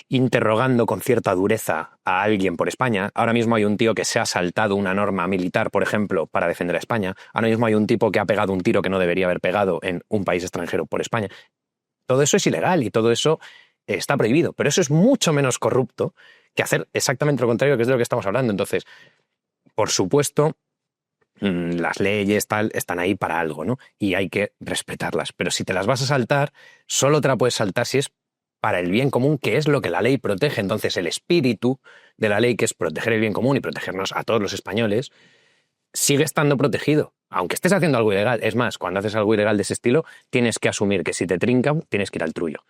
interrogando con cierta dureza a alguien por España. Ahora mismo hay un tío que se ha saltado una norma militar, por ejemplo, para defender a España. Ahora mismo hay un tipo que ha pegado un tiro que no debería haber pegado en un país extranjero por España. Todo eso es ilegal y todo eso está prohibido, pero eso es mucho menos corrupto que hacer exactamente lo contrario, que es de lo que estamos hablando. Entonces, por supuesto, las leyes tal están ahí para algo, ¿no? Y hay que respetarlas. Pero si te las vas a saltar, solo te la puedes saltar si es para el bien común, que es lo que la ley protege. Entonces, el espíritu de la ley, que es proteger el bien común y protegernos a todos los españoles, sigue estando protegido, aunque estés haciendo algo ilegal. Es más, cuando haces algo ilegal de ese estilo, tienes que asumir que si te trincan, tienes que ir al trullo.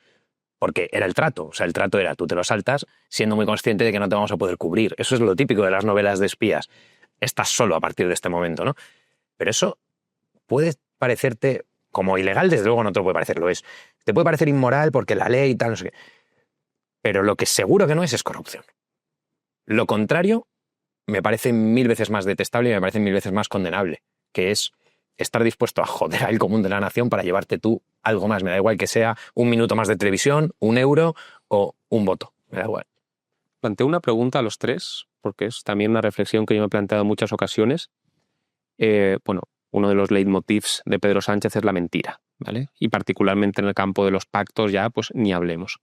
Porque era el trato. O sea, el trato era, tú te lo saltas siendo muy consciente de que no te vamos a poder cubrir. Eso es lo típico de las novelas de espías. Estás solo a partir de este momento, ¿no? Pero eso puede parecerte como ilegal, desde luego no te lo puede parecer, lo es. Te puede parecer inmoral porque la ley y tal, no sé qué. Pero lo que seguro que no es corrupción. Lo contrario me parece 1000 veces más detestable y me parece 1000 veces más condenable, que es estar dispuesto a joder al común de la nación para llevarte tú algo más. Me da igual que sea 1 minuto más de televisión, 1 euro o 1 voto. Me da igual. Planteo una pregunta a los tres, porque es también una reflexión que yo me he planteado en muchas ocasiones. Uno de los leitmotivs de Pedro Sánchez es la mentira, ¿vale? Y particularmente en el campo de los pactos ya, pues ni hablemos.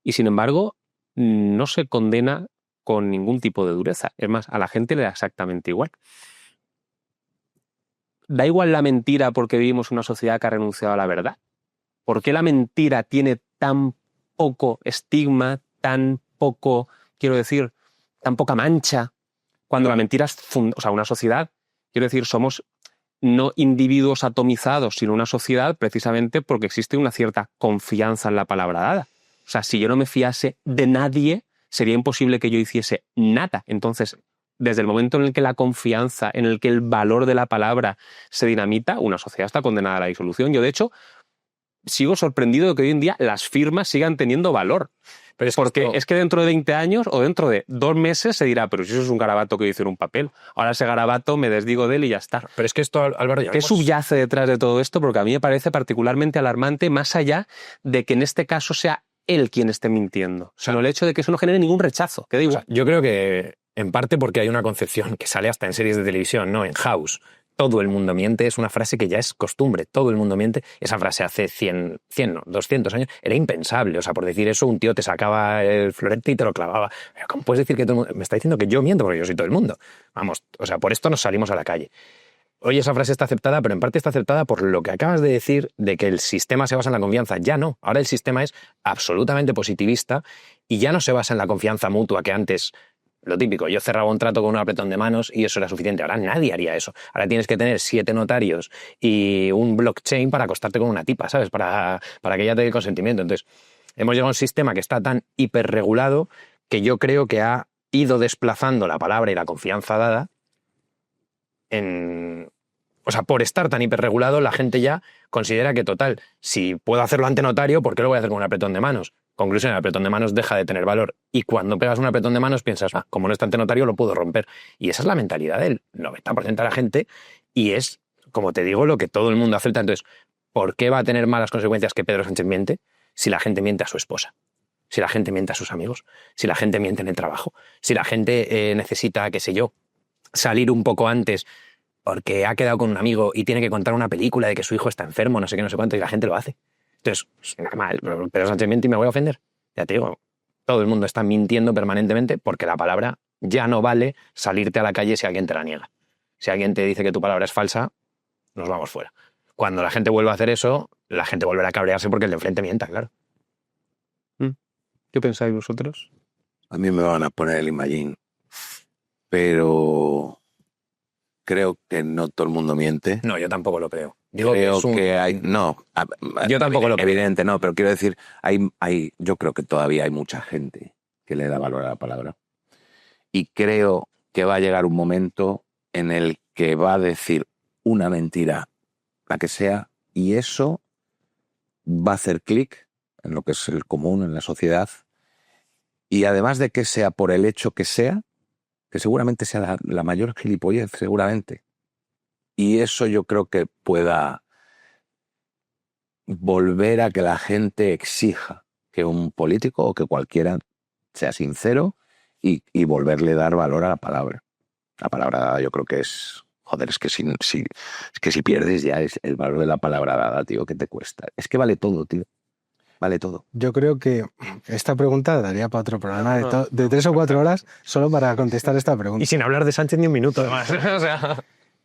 Y sin embargo, no se condena con ningún tipo de dureza. Es más, a la gente le da exactamente igual. ¿Da igual la mentira porque vivimos una sociedad que ha renunciado a la verdad? ¿Por qué la mentira tiene tan poco estigma, tan poco, quiero decir, tan poca mancha? Cuando la mentira es una sociedad, quiero decir, somos no individuos atomizados, sino una sociedad precisamente porque existe una cierta confianza en la palabra dada. O sea, si yo no me fiase de nadie, sería imposible que yo hiciese nada. Entonces, desde el momento en el que la confianza, en el que el valor de la palabra se dinamita, una sociedad está condenada a la disolución. Yo, de hecho, sigo sorprendido de que hoy en día las firmas sigan teniendo valor. Pero es que dentro de 20 años o dentro de 2 meses se dirá, pero si eso es un garabato que hice en un papel. Ahora ese garabato me desdigo de él y ya está. Pero es que esto, Álvaro, ya ¿Qué subyace detrás de todo esto? Porque a mí me parece particularmente alarmante, más allá de que en este caso sea él quien esté mintiendo, sino el hecho de que eso no genere ningún rechazo. Que da igual. Yo creo que en parte porque hay una concepción que sale hasta en series de televisión, ¿no? En House. Todo el mundo miente, es una frase que ya es costumbre, todo el mundo miente. Esa frase hace 200 años era impensable. O sea, por decir eso, un tío te sacaba el florete y te lo clavaba. Pero ¿cómo puedes decir que todo el mundo? Me está diciendo que yo miento porque yo soy todo el mundo. Vamos, o sea, por esto nos salimos a la calle. Hoy esa frase está aceptada, pero en parte está aceptada por lo que acabas de decir de que el sistema se basa en la confianza. Ya no, ahora el sistema es absolutamente positivista y ya no se basa en la confianza mutua que antes... Lo típico, yo cerraba un trato con un apretón de manos y eso era suficiente. Ahora nadie haría eso. Ahora tienes que tener 7 notarios y un blockchain para acostarte con una tipa, ¿sabes? Para que ella te dé el consentimiento. Entonces, hemos llegado a un sistema que está tan hiperregulado que yo creo que ha ido desplazando la palabra y la confianza dada O sea, por estar tan hiperregulado, la gente ya considera que, total, si puedo hacerlo ante notario, ¿por qué lo voy a hacer con un apretón de manos? Conclusión, el apretón de manos deja de tener valor. Y cuando pegas un apretón de manos piensas, como no está ante notario, lo puedo romper. Y esa es la mentalidad del 90% de la gente y es, como te digo, lo que todo el mundo acepta. Entonces, ¿por qué va a tener malas consecuencias que Pedro Sánchez miente si la gente miente a su esposa? Si la gente miente a sus amigos, si la gente miente en el trabajo, si la gente necesita, qué sé yo, salir un poco antes porque ha quedado con un amigo y tiene que contar una película de que su hijo está enfermo, no sé qué, no sé cuánto, y la gente lo hace. Entonces, es normal, pero Sánchez miente y me voy a ofender. Ya te digo, todo el mundo está mintiendo permanentemente porque la palabra ya no vale salirte a la calle si alguien te la niega. Si alguien te dice que tu palabra es falsa, nos vamos fuera. Cuando la gente vuelva a hacer eso, la gente volverá a cabrearse porque el de enfrente mienta, claro. ¿Qué pensáis vosotros? A mí me van a poner el Imagine, pero creo que no todo el mundo miente. No, yo tampoco lo creo. Digo Creo que, que hay... No, yo tampoco lo creo. evidente no, pero quiero decir, yo creo que todavía hay mucha gente que le da valor a la palabra. Y creo que va a llegar un momento en el que va a decir una mentira, la que sea, y eso va a hacer clic en lo que es el común, en la sociedad. Y además de que sea por el hecho que sea, que seguramente sea la mayor gilipollez, seguramente. Y eso yo creo que pueda volver a que la gente exija que un político o que cualquiera sea sincero y volverle a dar valor a la palabra. La palabra dada yo creo que es... Joder, es que si pierdes ya es el valor de la palabra dada, tío, ¿qué te cuesta? Es que vale todo, tío. Vale todo. Yo creo que esta pregunta daría para otro programa de 3 o 4 horas solo para contestar esta pregunta. Y sin hablar de Sánchez ni un minuto, además. O sea...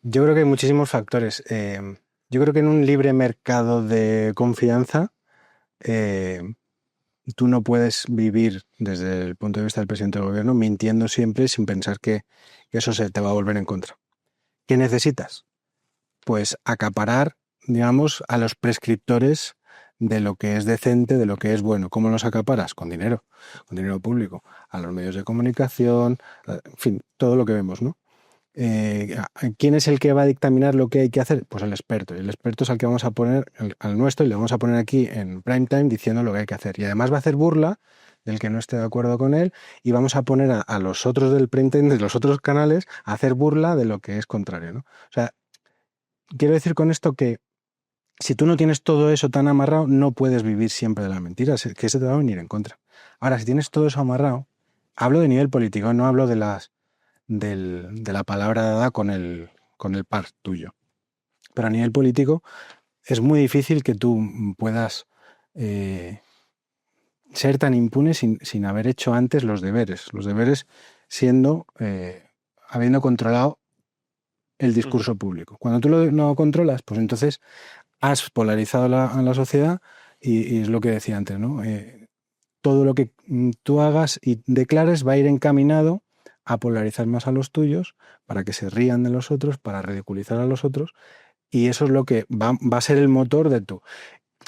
Yo creo que hay muchísimos factores. Yo creo que en un libre mercado de confianza tú no puedes vivir desde el punto de vista del presidente del gobierno mintiendo siempre sin pensar que eso se te va a volver en contra. ¿Qué necesitas? Pues acaparar, digamos, a los prescriptores de lo que es decente, de lo que es bueno. ¿Cómo los acaparas? Con dinero público, a los medios de comunicación, en fin, todo lo que vemos, ¿no? ¿Quién es el que va a dictaminar lo que hay que hacer? Pues el experto. Y el experto es al que vamos a poner, al nuestro, y le vamos a poner aquí en prime time diciendo lo que hay que hacer. Y además va a hacer burla del que no esté de acuerdo con él, y vamos a poner a los otros del prime time, de los otros canales, a hacer burla de lo que es contrario, ¿no? O sea, quiero decir con esto que si tú no tienes todo eso tan amarrado, no puedes vivir siempre de la mentira, que se te va a venir en contra. Ahora, si tienes todo eso amarrado, hablo de nivel político, no hablo de la palabra dada con el par tuyo. Pero a nivel político es muy difícil que tú puedas ser tan impune sin haber hecho antes los deberes. Los deberes siendo, habiendo controlado el discurso público. Cuando tú no controlas, pues entonces has polarizado a la sociedad y es lo que decía antes, ¿no? Todo lo que tú hagas y declares va a ir encaminado a polarizar más a los tuyos, para que se rían de los otros, para ridiculizar a los otros, y eso es lo que va a ser el motor de tú.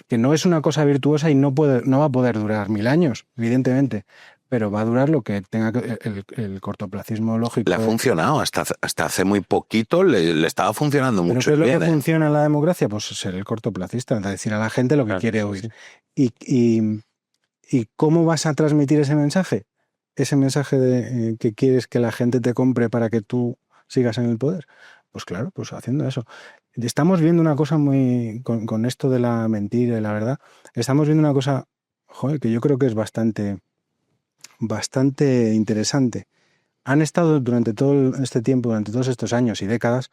Que no es una cosa virtuosa y no va a poder durar 1000 años, evidentemente, pero va a durar lo que tenga el cortoplacismo lógico. Le ha funcionado, hasta hace muy poquito le estaba funcionando mucho. ¿Pero qué es lo que funciona en la democracia? Pues ser el cortoplacista, decir a la gente lo que quiere oír. Sí. ¿Y cómo vas a transmitir ese mensaje? Ese mensaje de que quieres que la gente te compre para que tú sigas en el poder. Pues claro, pues haciendo eso. Estamos viendo una cosa con esto de la mentira y la verdad, estamos viendo una cosa, joder, que yo creo que es bastante interesante. Han estado durante todo este tiempo, durante todos estos años y décadas,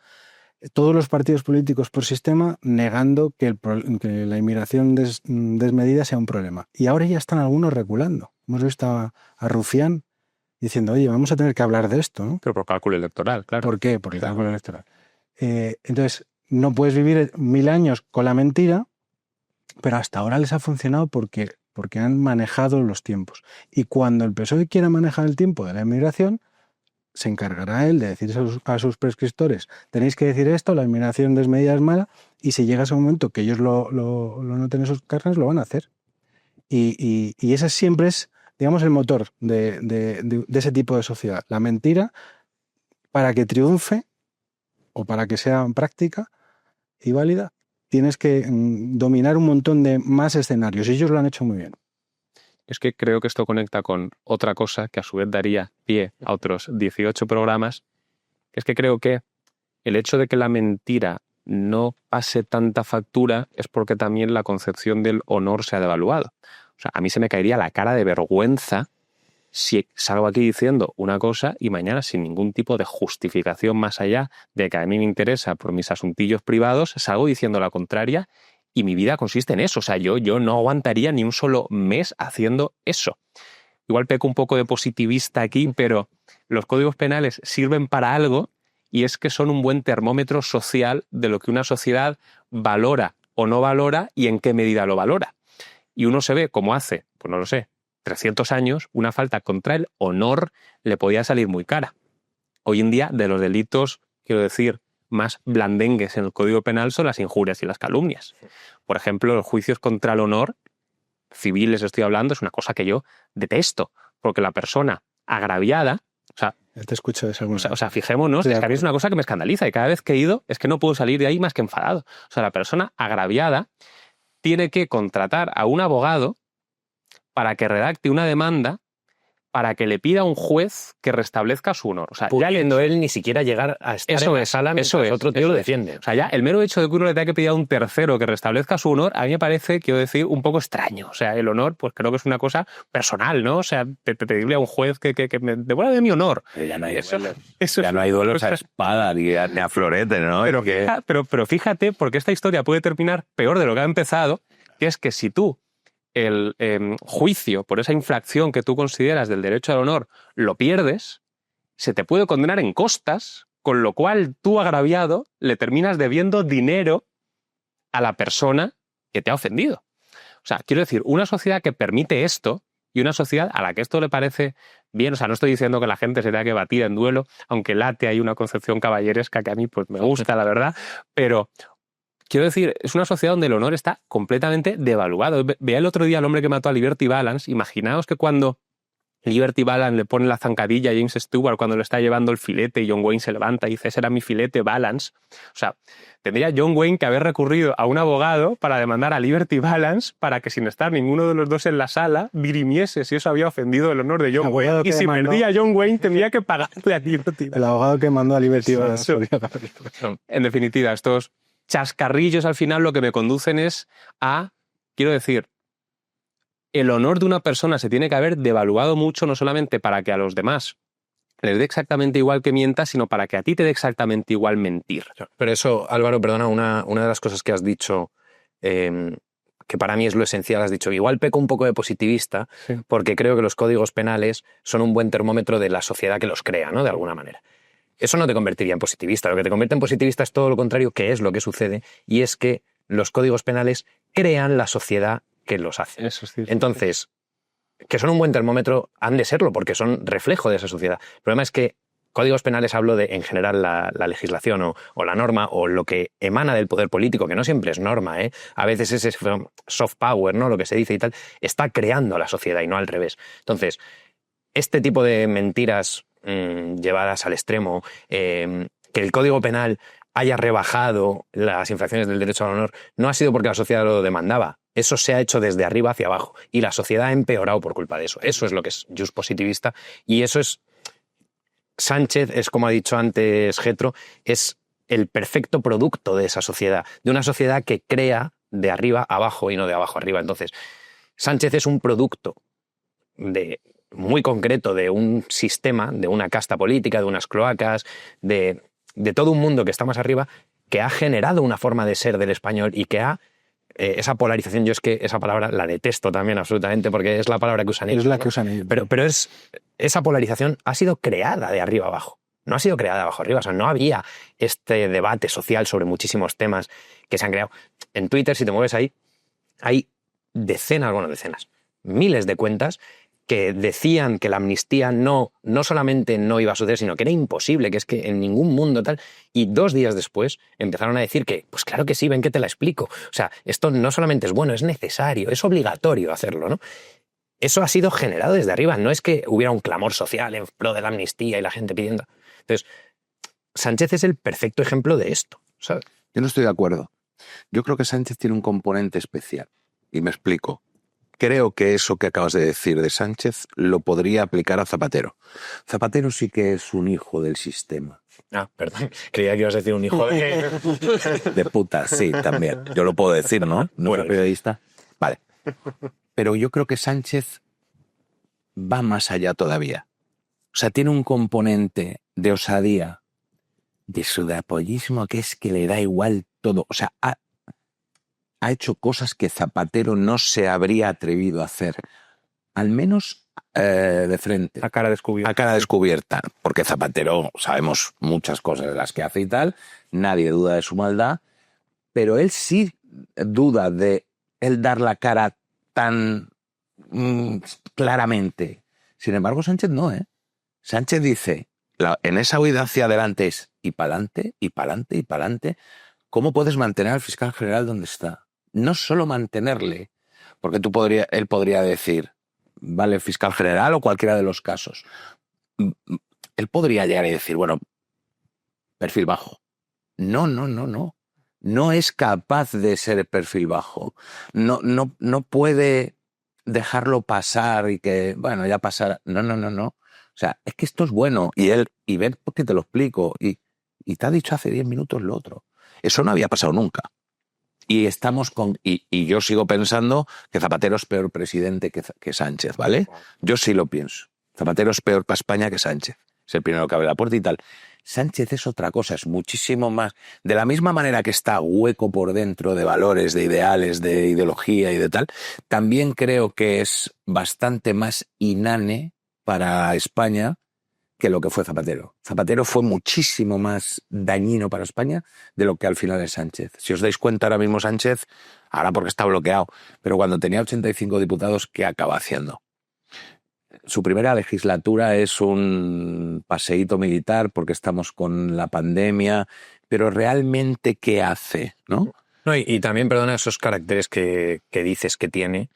todos los partidos políticos por sistema negando que la inmigración desmedida sea un problema. Y ahora ya están algunos reculando. Hemos visto a Rufián diciendo, oye, vamos a tener que hablar de esto, ¿no? Pero por cálculo electoral, claro. ¿Por qué? Por el cálculo electoral. Entonces, no puedes vivir 1000 años con la mentira, pero hasta ahora les ha funcionado porque han manejado los tiempos. Y cuando el PSOE quiera manejar el tiempo de la inmigración, se encargará él de decir a sus prescriptores, tenéis que decir esto, la inmigración desmedida es mala, y si llega ese momento que ellos lo noten en sus carnes, lo van a hacer. Y ese siempre es, digamos, el motor de ese tipo de sociedad. La mentira, para que triunfe o para que sea práctica, y válida, tienes que dominar un montón de más escenarios, y ellos lo han hecho muy bien. Es que creo que esto conecta con otra cosa que a su vez daría pie a otros 18 programas, que es que creo que el hecho de que la mentira no pase tanta factura es porque también la concepción del honor se ha devaluado. O sea, a mí se me caería la cara de vergüenza si salgo aquí diciendo una cosa y mañana, sin ningún tipo de justificación más allá de que a mí me interesa por mis asuntillos privados, salgo diciendo la contraria y mi vida consiste en eso. O sea, yo no aguantaría ni un solo mes haciendo eso. Igual peco un poco de positivista aquí, pero los códigos penales sirven para algo y es que son un buen termómetro social de lo que una sociedad valora o no valora y en qué medida lo valora. Y uno se ve como hace, pues no lo sé, 300 años, una falta contra el honor le podía salir muy cara. Hoy en día, de los delitos, quiero decir, más blandengues en el Código Penal son las injurias y las calumnias. Por ejemplo, los juicios contra el honor, civiles estoy hablando, es una cosa que yo detesto, porque la persona agraviada, o sea, Te escucho eso. o sea, fijémonos, es que a mí es una cosa que me escandaliza y cada vez que he ido es que no puedo salir de ahí más que enfadado. O sea, la persona agraviada tiene que contratar a un abogado para que redacte una demanda para que le pida a un juez que restablezca su honor. O sea, pudiendo él ni siquiera llegar a estar en la sala mientras otro tío lo defiende. O sea, ya el mero hecho de que uno le tenga que pedir a un tercero que restablezca su honor, a mí me parece, quiero decir, un poco extraño. O sea, el honor, pues creo que es una cosa personal, ¿no? O sea, pedirle a un juez que me devuelva de mi honor. Pero ya no hay Eso duelos. es Ya no hay duelos a cosa- espada ni a florete, ¿no? Pero, Es que- pero fíjate, porque esta historia puede terminar peor de lo que ha empezado, que es que si tú el juicio por esa infracción que tú consideras del derecho al honor lo pierdes, se te puede condenar en costas, con lo cual tú, agraviado, le terminas debiendo dinero a la persona que te ha ofendido. O sea, quiero decir, una sociedad que permite esto y una sociedad a la que esto le parece bien, o sea, no estoy diciendo que la gente se tenga que batir en duelo, aunque late hay una concepción caballeresca que a mí pues me gusta, la verdad, pero quiero decir, es una sociedad donde el honor está completamente devaluado. Veía el otro día al hombre que mató a Liberty Balance. Imaginaos que cuando Liberty Balance le pone la zancadilla a James Stewart cuando le está llevando el filete y John Wayne se levanta y dice, ese era mi filete Balance. O sea, tendría John Wayne que haber recurrido a un abogado para demandar a Liberty Balance para que sin estar ninguno de los dos en la sala dirimiese si eso había ofendido el honor de John Wayne. Y si perdía John Wayne tendría que pagarle a Liberty Balance. El abogado que mandó a Liberty Balance. En definitiva, estos chascarrillos al final lo que me conducen es a, quiero decir, el honor de una persona se tiene que haber devaluado mucho, no solamente para que a los demás les dé exactamente igual que mientas, sino para que a ti te dé exactamente igual mentir. Pero eso, Álvaro, perdona, una de las cosas que has dicho, que para mí es lo esencial, has dicho, igual peco un poco de positivista, Sí. porque creo que los códigos penales son un buen termómetro de la sociedad que los crea, ¿no? De alguna manera. Eso no te convertiría en positivista. Lo que te convierte en positivista es todo lo contrario, que es lo que sucede, y es que los códigos penales crean la sociedad que los hace. Eso es cierto. Entonces, que son un buen termómetro, han de serlo, porque son reflejo de esa sociedad. El problema es que códigos penales hablo de, en general, la legislación o la norma o lo que emana del poder político, que no siempre es norma, ¿eh? A veces ese soft power, ¿no? Lo que se dice y tal, está creando la sociedad y no al revés. Entonces, este tipo de mentiras llevadas al extremo, que el Código Penal haya rebajado las infracciones del derecho al honor, no ha sido porque la sociedad lo demandaba. Eso se ha hecho desde arriba hacia abajo y la sociedad ha empeorado por culpa de eso. Eso es lo que es just positivista y eso es... Sánchez es, como ha dicho antes Getro, es el perfecto producto de esa sociedad, de una sociedad que crea de arriba abajo y no de abajo arriba. Entonces, Sánchez es un producto muy concreto de un sistema, de una casta política, de unas cloacas, de todo un mundo que está más arriba, que ha generado una forma de ser del español y que ha esa polarización. Yo es que esa palabra la detesto también absolutamente porque es la palabra que usan ellos. Es la que usan ellos. Pero esa polarización ha sido creada de arriba abajo. No ha sido creada de abajo arriba. O sea, no había este debate social sobre muchísimos temas que se han creado. En Twitter, si te mueves ahí, hay decenas, miles de cuentas que decían que la amnistía no solamente no iba a suceder, sino que era imposible, que es que en ningún mundo tal. Y 2 días después empezaron a decir que, pues claro que sí, ven que te la explico. O sea, esto no solamente es bueno, es necesario, es obligatorio hacerlo, ¿no? Eso ha sido generado desde arriba. No es que hubiera un clamor social en pro de la amnistía y la gente pidiendo. Entonces, Sánchez es el perfecto ejemplo de esto, ¿sabes? Yo no estoy de acuerdo. Yo creo que Sánchez tiene un componente especial. Y me explico. Creo que eso que acabas de decir de Sánchez lo podría aplicar a Zapatero. Zapatero sí que es un hijo del sistema. Ah, perdón. Creía que ibas a decir un hijo de... De puta, sí, también. Yo lo puedo decir, ¿no? ¿No Bueno. soy periodista? Vale. Pero yo creo que Sánchez va más allá todavía. O sea, tiene un componente de osadía, de sudapollismo, que es que le da igual todo. O sea, ha hecho cosas que Zapatero no se habría atrevido a hacer. Al menos de frente. A cara descubierta. A cara descubierta. Porque Zapatero, sabemos muchas cosas de las que hace y tal, nadie duda de su maldad, pero él sí duda de él dar la cara tan claramente. Sin embargo, Sánchez no, ¿eh? Sánchez dice, en esa huida hacia adelante es y pa'lante, y pa'lante, y pa'lante. ¿Cómo puedes mantener al fiscal general donde está? No solo mantenerle, porque él podría decir, vale, fiscal general o cualquiera de los casos. Él podría llegar y decir, bueno, perfil bajo. No. No es capaz de ser perfil bajo. No puede dejarlo pasar y que, bueno, ya pasará. No. O sea, es que esto es bueno. Y ven porque te lo explico. Y te ha dicho hace 10 minutos lo otro. Eso no había pasado nunca. Y y yo sigo pensando que Zapatero es peor presidente que Sánchez, ¿vale? Yo sí lo pienso. Zapatero es peor para España que Sánchez. Es el primero que abre la puerta y tal. Sánchez es otra cosa, es muchísimo más. De la misma manera que está hueco por dentro de valores, de ideales, de ideología y de tal, también creo que es bastante más inane para España que lo que fue Zapatero. Zapatero fue muchísimo más dañino para España de lo que al final es Sánchez. Si os dais cuenta ahora mismo Sánchez, ahora porque está bloqueado, pero cuando tenía 85 diputados, ¿qué acaba haciendo? Su primera legislatura es un paseíto militar porque estamos con la pandemia, pero realmente ¿qué hace? ¿No? No, y también, perdona, esos caracteres que dices que tiene,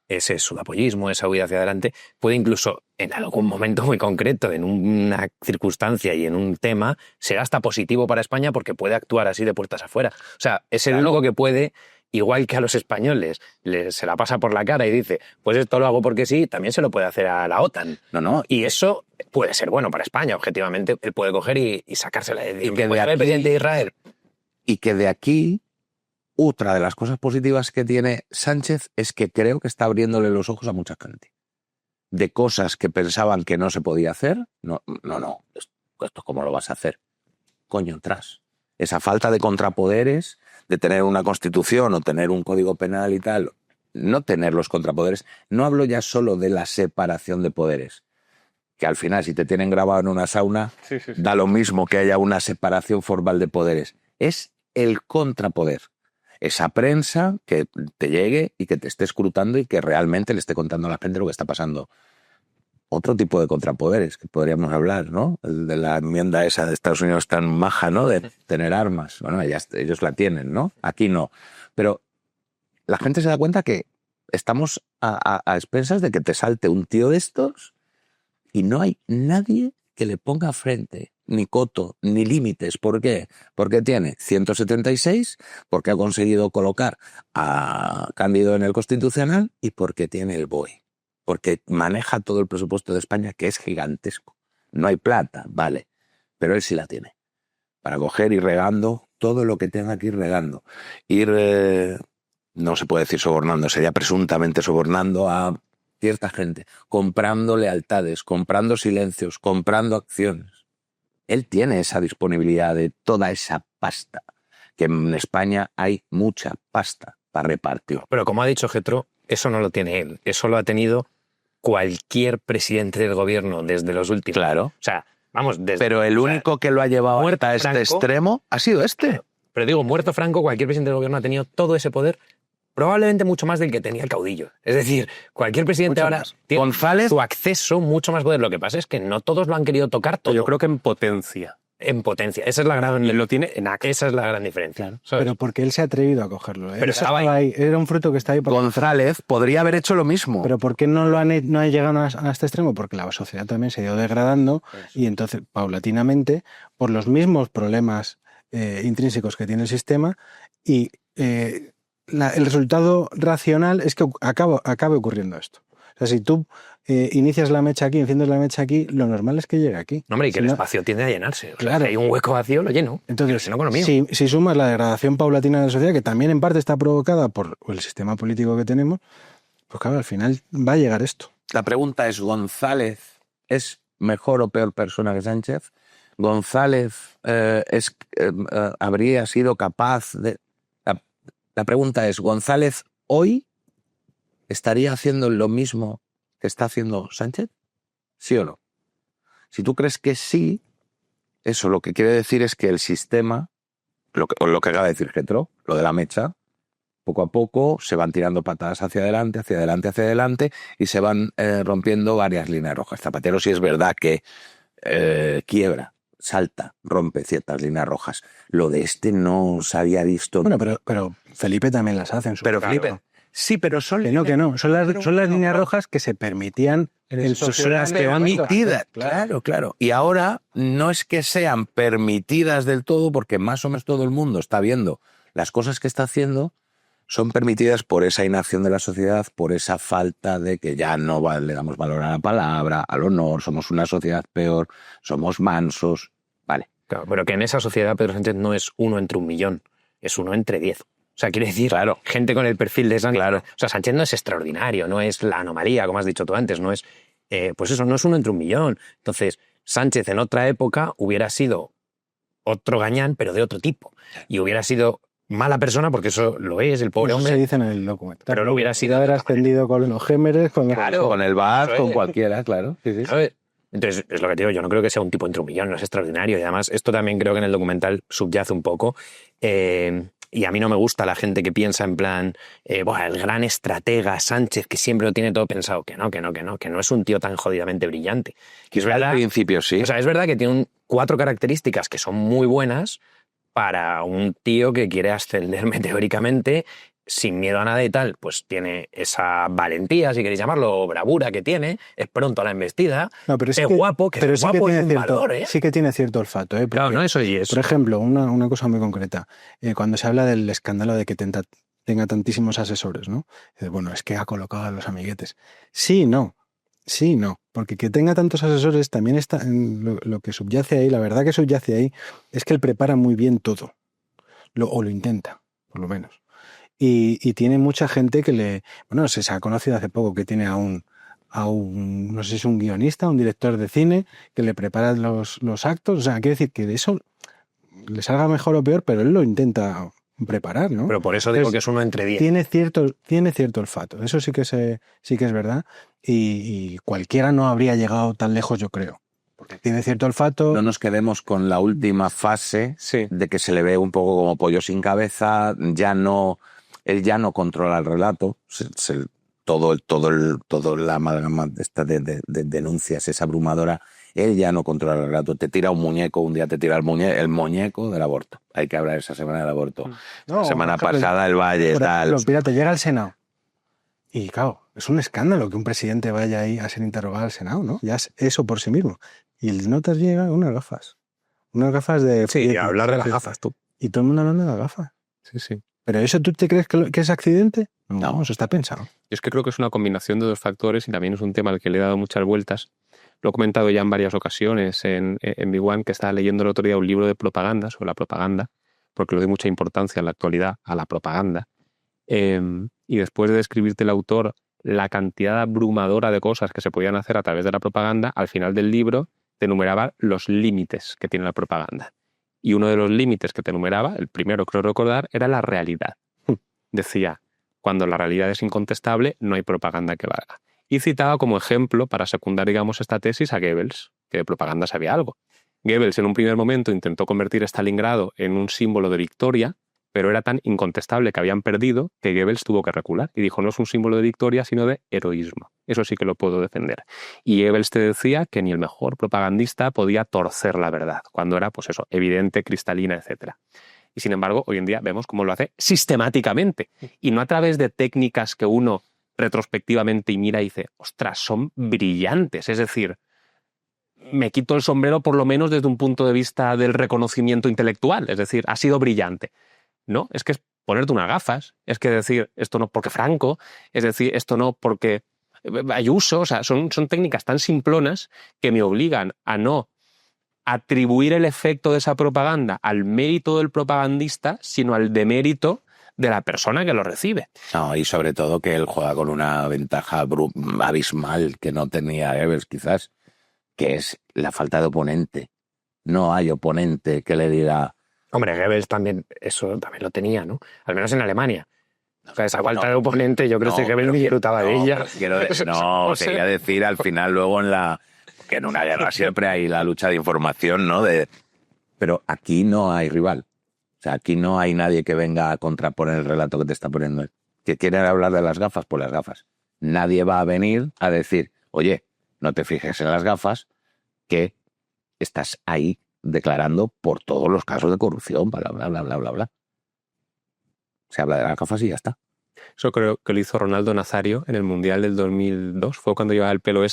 ese sudapollismo, esa huida hacia adelante, puede incluso en algún momento muy concreto, en una circunstancia y en un tema, ser hasta positivo para España porque puede actuar así de puertas afuera. O sea, es el único que puede, igual que a los españoles, se la pasa por la cara y dice, pues esto lo hago porque sí, también se lo puede hacer a la OTAN. No. Y eso puede ser bueno para España, objetivamente. Él puede coger y sacársela de Y que el presidente de Israel. Y que de aquí, otra de las cosas positivas que tiene Sánchez es que creo que está abriéndole los ojos a mucha gente. De cosas que pensaban que no se podía hacer. No. Esto ¿cómo lo vas a hacer? Coño, atrás. Esa falta de contrapoderes, de tener una constitución o tener un código penal y tal, no tener los contrapoderes. No hablo ya solo de la separación de poderes, que al final si te tienen grabado en una sauna, Sí. da lo mismo que haya una separación formal de poderes. Es el contrapoder. Esa prensa que te llegue y que te esté escrutando y que realmente le esté contando a la gente lo que está pasando. Otro tipo de contrapoderes que podríamos hablar, ¿no? El de la enmienda esa de Estados Unidos tan maja, ¿no? De tener armas. Bueno, ellos la tienen, ¿no? Aquí no. Pero la gente se da cuenta que estamos a expensas de que te salte un tío de estos y no hay nadie que le ponga frente, ni coto, ni límites. ¿Por qué? Porque tiene 176, porque ha conseguido colocar a Cándido en el Constitucional y porque tiene el BOE. Porque maneja todo el presupuesto de España, que es gigantesco. No hay plata, vale, pero él sí la tiene. Para coger y regando todo lo que tenga que ir regando. No se puede decir sobornando, sería presuntamente sobornando a cierta gente, comprando lealtades, comprando silencios, comprando acciones. Él tiene esa disponibilidad de toda esa pasta, que en España hay mucha pasta para repartir. Pero como ha dicho Getro, eso no lo tiene él, eso lo ha tenido cualquier presidente del gobierno desde los últimos. Claro. O sea, vamos, pero el único que lo ha llevado hasta este extremo ha sido este. Pero digo, muerto Franco, cualquier presidente del gobierno ha tenido todo ese poder, probablemente mucho más del que tenía el caudillo. Es decir, cualquier presidente Mucho ahora más. tiene González, su acceso mucho más poder. Lo que pasa es que no todos lo han querido tocar todo. Yo creo que en potencia. En potencia. Esa es la gran, Él lo tiene en acto. esa es la gran diferencia. Claro, ¿Sabes? pero porque él se ha atrevido a cogerlo. Pero Eso estaba estaba ahí. Era un fruto que está ahí. González podría haber hecho lo mismo. Pero ¿por qué no ha llegado a este extremo? Porque la sociedad también se ha ido degradando y entonces, paulatinamente, por los mismos problemas intrínsecos que tiene el sistema, y el resultado racional es que acabe ocurriendo esto. O sea, si tú inicias la mecha aquí, enciendes la mecha aquí, lo normal es que llegue aquí. No, hombre, y que Si el no- espacio tiende a llenarse. O sea, Claro. si hay un hueco vacío, lo lleno. Entonces, Si no, con lo mío. si sumas la degradación paulatina de la sociedad, que también en parte está provocada por el sistema político que tenemos, pues claro, al final va a llegar esto. La pregunta es, ¿González es mejor o peor persona que Sánchez? ¿González habría sido capaz de...? La pregunta es, ¿González hoy estaría haciendo lo mismo que está haciendo Sánchez? ¿Sí o no? Si tú crees que sí, eso lo que quiere decir es que el sistema, lo que acaba de decir Getro, lo de la mecha, poco a poco se van tirando patadas hacia adelante, hacia adelante, hacia adelante y se van rompiendo varias líneas rojas. Zapatero sí es verdad que quiebra, salta, rompe ciertas líneas rojas. Lo de este no se había visto. Bueno, pero Felipe también las hace en su Pero claro. Felipe, sí, pero son Que no. Son las líneas rojas que se permitían en sociedades que van permitidas. Claro. Y ahora no es que sean permitidas del todo, porque más o menos todo el mundo está viendo las cosas que está haciendo, son permitidas por esa inacción de la sociedad, por esa falta de que ya no le damos valor a la palabra, al honor, somos una sociedad peor, somos mansos. Vale. Claro, pero que en esa sociedad Pedro Sánchez no es 1 entre 1.000.000, es 1 entre 10. O sea, quiere decir, Claro. gente con el perfil de Sánchez. Claro. O sea, Sánchez no es extraordinario, no es la anomalía, como has dicho tú antes, no es, pues eso, no es 1 entre 1.000.000. Entonces, Sánchez en otra época hubiera sido otro gañán, pero de otro tipo. Y hubiera sido mala persona, porque eso lo es, el pobre Eso hombre. se dice en el documental. Pero no hubiera sido haber de otra ascendido con los Gémeres, con Claro. Con el VAR, Eso con es. cualquiera, claro. Sí. ¿Sabes? Entonces, es lo que te digo, yo no creo que sea un tipo entre 1.000.000, no es extraordinario. Y además, esto también creo que en el documental subyace un poco. Y a mí no me gusta la gente que piensa en plan, el gran estratega Sánchez, que siempre lo tiene todo pensado. Que no es un tío tan jodidamente brillante. Que es verdad, Al principio sí. o sea, es verdad que tiene 4 características que son muy buenas para un tío que quiere ascender meteóricamente sin miedo a nada y tal. Pues tiene esa valentía, si queréis llamarlo, o bravura que tiene, es pronto a la embestida, No, pero es guapo, que pero es guapo es un valor, ¿eh? sí que tiene cierto olfato. Porque, Claro, no, eso y eso. por ejemplo, una cosa muy concreta. Cuando se habla del escándalo de que tenga tantísimos asesores, ¿no? Dices, bueno, es que ha colocado a los amiguetes. Sí, no. Porque que tenga tantos asesores también está en lo que subyace ahí. La verdad que subyace ahí es que él prepara muy bien todo. O lo intenta, por lo menos. Y tiene mucha gente que se ha conocido hace poco que tiene a un, no sé si es un guionista, un director de cine, que le prepara los actos. O sea, quiere decir que de eso le salga mejor o peor, pero él lo intenta preparar, ¿no? Pero por eso digo Entonces, que es 1 entre 10. Tiene cierto olfato. Eso sí que es verdad. Y cualquiera no habría llegado tan lejos, yo creo. Porque tiene cierto olfato. No nos quedemos con la última fase Sí. de que se le ve un poco como pollo sin cabeza, él ya no controla el relato, todo la amalgama de denuncias es abrumadora, él ya no controla el relato, te tira un muñeco, un día te tira el muñeco del aborto, hay que hablar esa semana del aborto, No, la semana por ejemplo, pasada el Valle, por tal. ejemplo, fíjate, llega al Senado. Y claro, es un escándalo que un presidente vaya ahí a ser interrogado al Senado, ¿no? Ya es eso por sí mismo. Y el notas llega unas gafas. Unas gafas de... Sí, hablar de las gafas, tú. Y todo el mundo hablando de las gafas. Sí. ¿Pero eso tú te crees que es accidente? No. Eso está pensado. Yo es que creo que es una combinación de 2 factores y también es un tema al que le he dado muchas vueltas. Lo he comentado ya en varias ocasiones en Big One, que estaba leyendo el otro día un libro de propaganda sobre la propaganda, porque le doy mucha importancia en la actualidad a la propaganda. Y después de describirte el autor la cantidad abrumadora de cosas que se podían hacer a través de la propaganda, al final del libro te enumeraba los límites que tiene la propaganda. Y uno de los límites que te enumeraba, el primero creo recordar, era la realidad. Decía, cuando la realidad es incontestable, no hay propaganda que valga. Y citaba como ejemplo, para secundar, digamos, esta tesis, a Goebbels, que de propaganda sabía algo. Goebbels en un primer momento intentó convertir Stalingrado en un símbolo de victoria, pero era tan incontestable que habían perdido que Goebbels tuvo que recular. Y dijo, no es un símbolo de victoria, sino de heroísmo. Eso sí que lo puedo defender. Y Goebbels te decía que ni el mejor propagandista podía torcer la verdad, cuando era, pues eso, evidente, cristalina, etc. Y sin embargo, hoy en día vemos cómo lo hace sistemáticamente. Y no a través de técnicas que uno retrospectivamente y mira y dice, ostras, son brillantes. Es decir, me quito el sombrero por lo menos desde un punto de vista del reconocimiento intelectual. Es decir, ha sido brillante. No, es que es ponerte unas gafas, es que decir esto no porque Franco, es decir esto no porque Ayuso, o sea, son técnicas tan simplonas que me obligan a no atribuir el efecto de esa propaganda al mérito del propagandista, sino al demérito de la persona que lo recibe. No, y sobre todo que él juega con una ventaja abismal que no tenía Goebbels quizás, que es la falta de oponente. No hay oponente que le diga... Hombre, Goebbels también, eso también lo tenía, ¿no? Al menos en Alemania. O sea, esa falta de oponente, yo creo que Goebbels ni disfrutaba de ella. Quería decir al final luego que en una guerra siempre hay la lucha de información, ¿no? Pero aquí no hay rival. O sea, aquí no hay nadie que venga a contraponer el relato que te está poniendo. ¿Que quieren hablar de las gafas? Pues las gafas. Nadie va a venir a decir, oye, no te fijes en las gafas, que estás ahí declarando por todos los casos de corrupción, bla, bla, bla, bla, bla, bla. Se habla de las gafas y ya está. Eso creo que lo hizo Ronaldo Nazario en el Mundial del 2002, fue cuando llevaba el pelo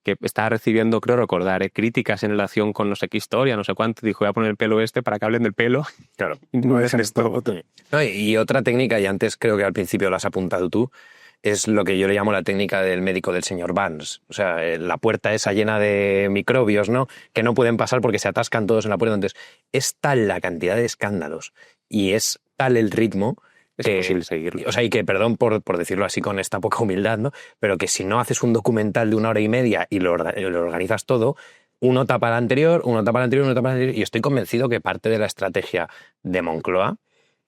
que estaba recibiendo, creo recordar, críticas en relación con no sé qué historia, no sé cuánto, dijo, voy a poner el pelo para que hablen del pelo. Claro. No es esto. No, y otra técnica, y antes creo que al principio lo has apuntado tú, es lo que yo le llamo la técnica del médico del señor Barnes. O sea, la puerta esa llena de microbios, ¿no? Que no pueden pasar porque se atascan todos en la puerta. Entonces, es tal la cantidad de escándalos y es tal el ritmo es imposible seguirlo. O sea, y que, perdón por decirlo así con esta poca humildad, ¿no? Pero que si no haces un documental de 1 hora y media y lo organizas todo, uno tapa el anterior, uno tapa el anterior, uno tapa el anterior, y estoy convencido que parte de la estrategia de Moncloa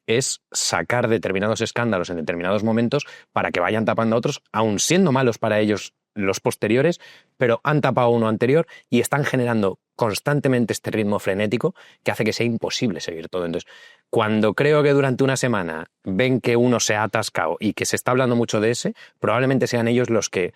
es sacar determinados escándalos en determinados momentos para que vayan tapando a otros, aun siendo malos para ellos los posteriores, pero han tapado uno anterior y están generando constantemente este ritmo frenético que hace que sea imposible seguir todo. Entonces, cuando creo que durante una semana ven que uno se ha atascado y que se está hablando mucho de ese, probablemente sean ellos los que,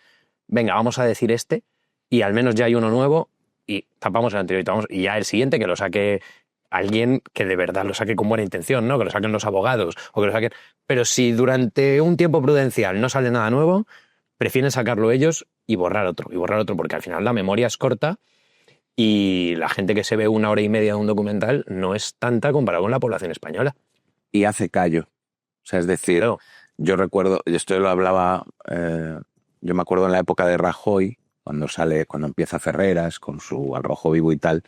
venga, vamos a decir este y al menos ya hay uno nuevo y tapamos el anterior y ya el siguiente que lo saque alguien que de verdad lo saque con buena intención, ¿no? Que lo saquen los abogados o que lo saquen... Pero si durante un tiempo prudencial no sale nada nuevo, prefieren sacarlo ellos y borrar otro, porque al final la memoria es corta y la gente que se ve 1 hora y media de un documental no es tanta comparado con la población española. Y hace callo. O sea, es decir, Claro. Yo recuerdo, y esto lo hablaba, yo me acuerdo en la época de Rajoy, cuando empieza Ferreras con su Al Rojo Vivo y tal,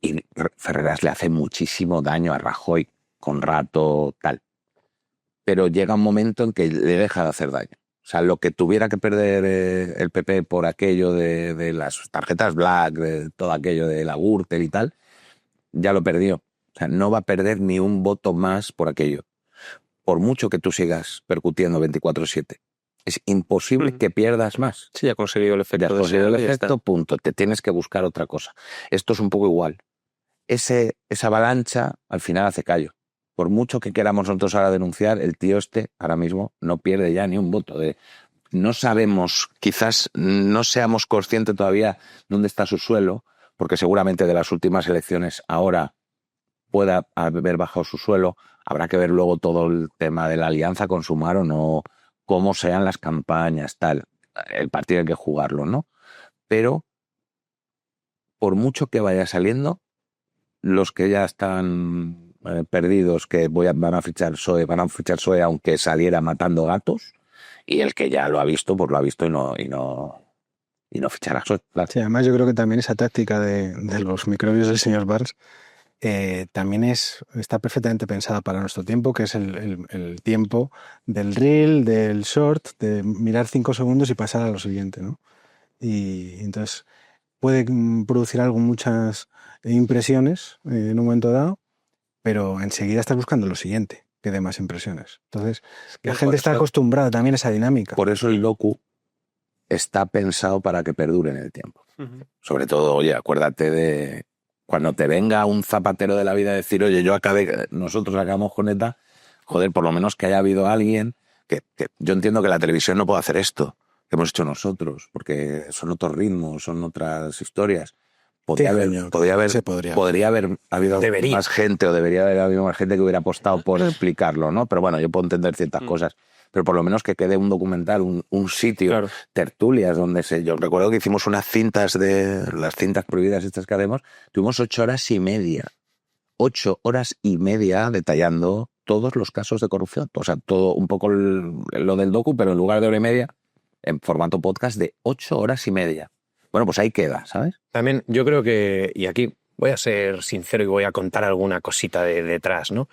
y Ferreras le hace muchísimo daño a Rajoy con Rato, tal. Pero llega un momento en que le deja de hacer daño. O sea, lo que tuviera que perder el PP por aquello de las tarjetas Black, de todo aquello de la Gürtel y tal, ya lo perdió. O sea, no va a perder ni un voto más por aquello. Por mucho que tú sigas percutiendo 24/7. Es imposible que pierdas más. Sí, ya ha conseguido el efecto. Ya has conseguido el efecto, punto. Te tienes que buscar otra cosa. Esto es un poco igual. Esa avalancha al final hace callo. Por mucho que queramos nosotros ahora denunciar, el tío ahora mismo no pierde ya ni un voto. No sabemos, quizás no seamos conscientes todavía dónde está su suelo, porque seguramente de las últimas elecciones ahora pueda haber bajado su suelo. Habrá que ver luego todo el tema de la alianza con Sumar o no, cómo sean las campañas, tal. El partido hay que jugarlo, ¿no? Pero por mucho que vaya saliendo, los que ya están perdidos, que van a fichar PSOE aunque saliera matando gatos, y el que ya lo ha visto, pues lo ha visto y no fichará PSOE. Claro. Sí, además yo creo que también esa táctica de los microbios del señor Barnes también está perfectamente pensada para nuestro tiempo, que es el tiempo del reel, del short, de mirar 5 segundos y pasar a lo siguiente, ¿no? Y entonces puede producir algo, muchas impresiones en un momento dado, pero enseguida estás buscando lo siguiente, que dé más impresiones. Entonces, la gente está acostumbrada también a esa dinámica. Por eso el docu está pensado para que perdure en el tiempo. Uh-huh. Sobre todo, oye, acuérdate de cuando te venga un zapatero de la vida a decir, oye, nosotros acabamos con ETA, joder, por lo menos que haya habido alguien que yo entiendo que la televisión no puede hacer esto que hemos hecho nosotros, porque son otros ritmos, son otras historias. Podría haber habido más gente, o debería haber habido más gente que hubiera apostado por explicarlo, ¿no? Pero bueno, yo puedo entender ciertas cosas. Pero por lo menos que quede un documental, un sitio, claro. Tertulias, donde yo recuerdo que hicimos unas cintas las cintas prohibidas estas que hacemos, tuvimos 8 horas y media. 8 horas y media detallando todos los casos de corrupción. O sea, todo un poco lo del docu, pero en lugar de 1 hora y media, en formato podcast de 8 horas y media. Bueno, pues ahí queda, ¿sabes? También yo creo que, y aquí voy a ser sincero y voy a contar alguna cosita de detrás, ¿no?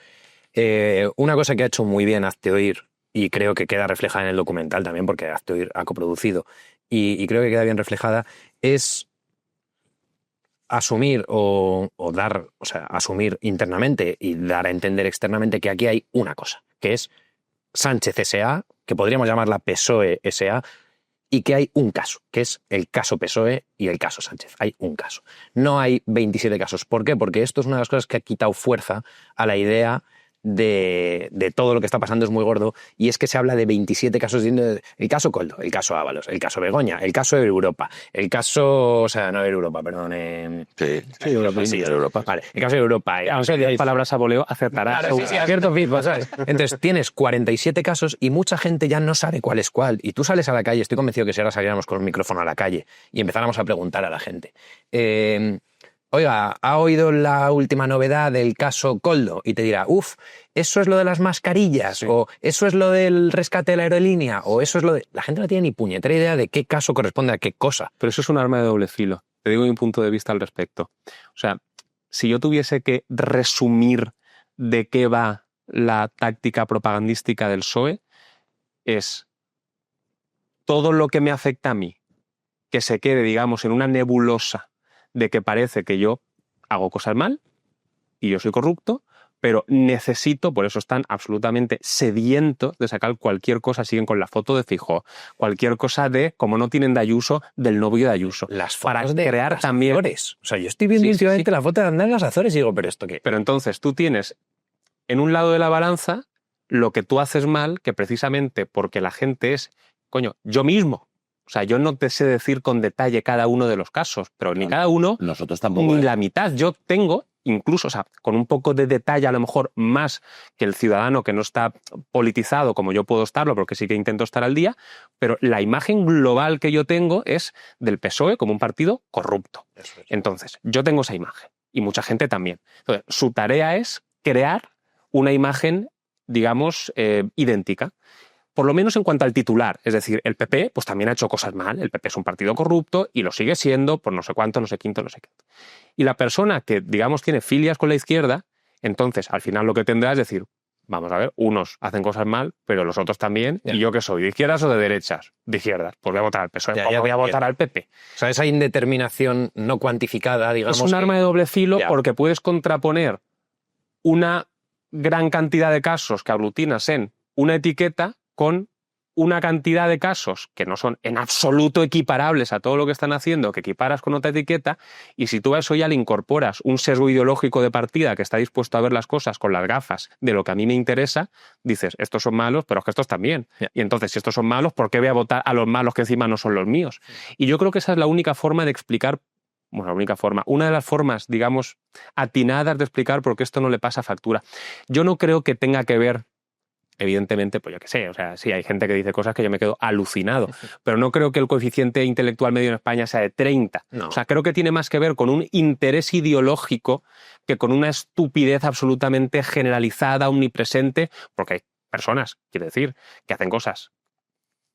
Una cosa que ha hecho muy bien Hazte Oír, y creo que queda reflejada en el documental también, porque Hazte Oír ha coproducido, y creo que queda bien reflejada, es asumir asumir internamente y dar a entender externamente que aquí hay una cosa, que es Sánchez S.A., que podríamos llamarla PSOE S.A., y que hay un caso, que es el caso PSOE y el caso Sánchez. Hay un caso. No hay 27 casos. ¿Por qué? Porque esto es una de las cosas que ha quitado fuerza a la idea de todo lo que está pasando es muy gordo, y es que se habla de 27 casos, el caso Koldo, el caso Ábalos, el caso Begoña, el caso Europa, el caso, o sea, no Europa, perdón. Sí, Europa, sí, Europa. Vale, el caso de Europa. Aunque 10 palabras a voleo, acertarás. Claro, sí, cierto feedback, ¿sabes? Entonces, tienes 47 casos y mucha gente ya no sabe cuál es cuál. Y tú sales a la calle, estoy convencido que si ahora saliéramos con un micrófono a la calle y empezáramos a preguntar a la gente, oiga, ¿ha oído la última novedad del caso Koldo? Y te dirá, eso es lo de las mascarillas, sí, o eso es lo del rescate de la aerolínea, o eso es lo de... La gente no tiene ni puñetera idea de qué caso corresponde a qué cosa. Pero eso es un arma de doble filo. Te digo mi punto de vista al respecto. O sea, si yo tuviese que resumir de qué va la táctica propagandística del PSOE, es todo lo que me afecta a mí, que se quede, digamos, en una nebulosa de que parece que yo hago cosas mal y yo soy corrupto, pero necesito, por eso están absolutamente sedientos de sacar cualquier cosa, siguen con la foto de Feijóo, cualquier cosa de, como no tienen de Ayuso, del novio de Ayuso. Las para fotos de crear las también... Azores. O sea, yo estoy viendo últimamente la foto de andar en las Azores y digo, ¿pero esto qué? Pero entonces tú tienes en un lado de la balanza lo que tú haces mal, que precisamente porque la gente es, coño, yo mismo. O sea, yo no te sé decir con detalle cada uno de los casos, pero ni cada uno, nosotros tampoco, ni la mitad. Yo tengo, incluso, o sea, con un poco de detalle, a lo mejor más que el ciudadano que no está politizado como yo puedo estarlo, porque sí que intento estar al día, pero la imagen global que yo tengo es del PSOE como un partido corrupto. Entonces, yo tengo esa imagen, y mucha gente también. Entonces, su tarea es crear una imagen, digamos, idéntica. Por lo menos en cuanto al titular, es decir, el PP pues también ha hecho cosas mal, el PP es un partido corrupto y lo sigue siendo por no sé cuánto, no sé quinto, no sé qué. Y la persona que, digamos, tiene filias con la izquierda, entonces al final lo que tendrá es decir, vamos a ver, unos hacen cosas mal, pero los otros también, y yo que soy, ¿de izquierdas o de derechas? De izquierdas, pues voy a votar al PSOE, voy a votar al PP. O sea, esa indeterminación no cuantificada, digamos... Es un arma de doble filo porque puedes contraponer una gran cantidad de casos que aglutinas en una etiqueta con una cantidad de casos que no son en absoluto equiparables a todo lo que están haciendo, que equiparas con otra etiqueta, y si tú a eso ya le incorporas un sesgo ideológico de partida que está dispuesto a ver las cosas con las gafas de lo que a mí me interesa, dices, estos son malos, pero es que estos también. Y entonces, si estos son malos, ¿por qué voy a votar a los malos que encima no son los míos? Y yo creo que esa es la única forma de explicar, bueno, la única forma, una de las formas, digamos, atinadas de explicar por qué esto no le pasa factura. Yo no creo que tenga que ver, evidentemente, pues yo qué sé, o sea, sí, hay gente que dice cosas que yo me quedo alucinado, pero no creo que el coeficiente intelectual medio en España sea de 30. No. O sea, creo que tiene más que ver con un interés ideológico que con una estupidez absolutamente generalizada, omnipresente, porque hay personas, quiero decir, que hacen cosas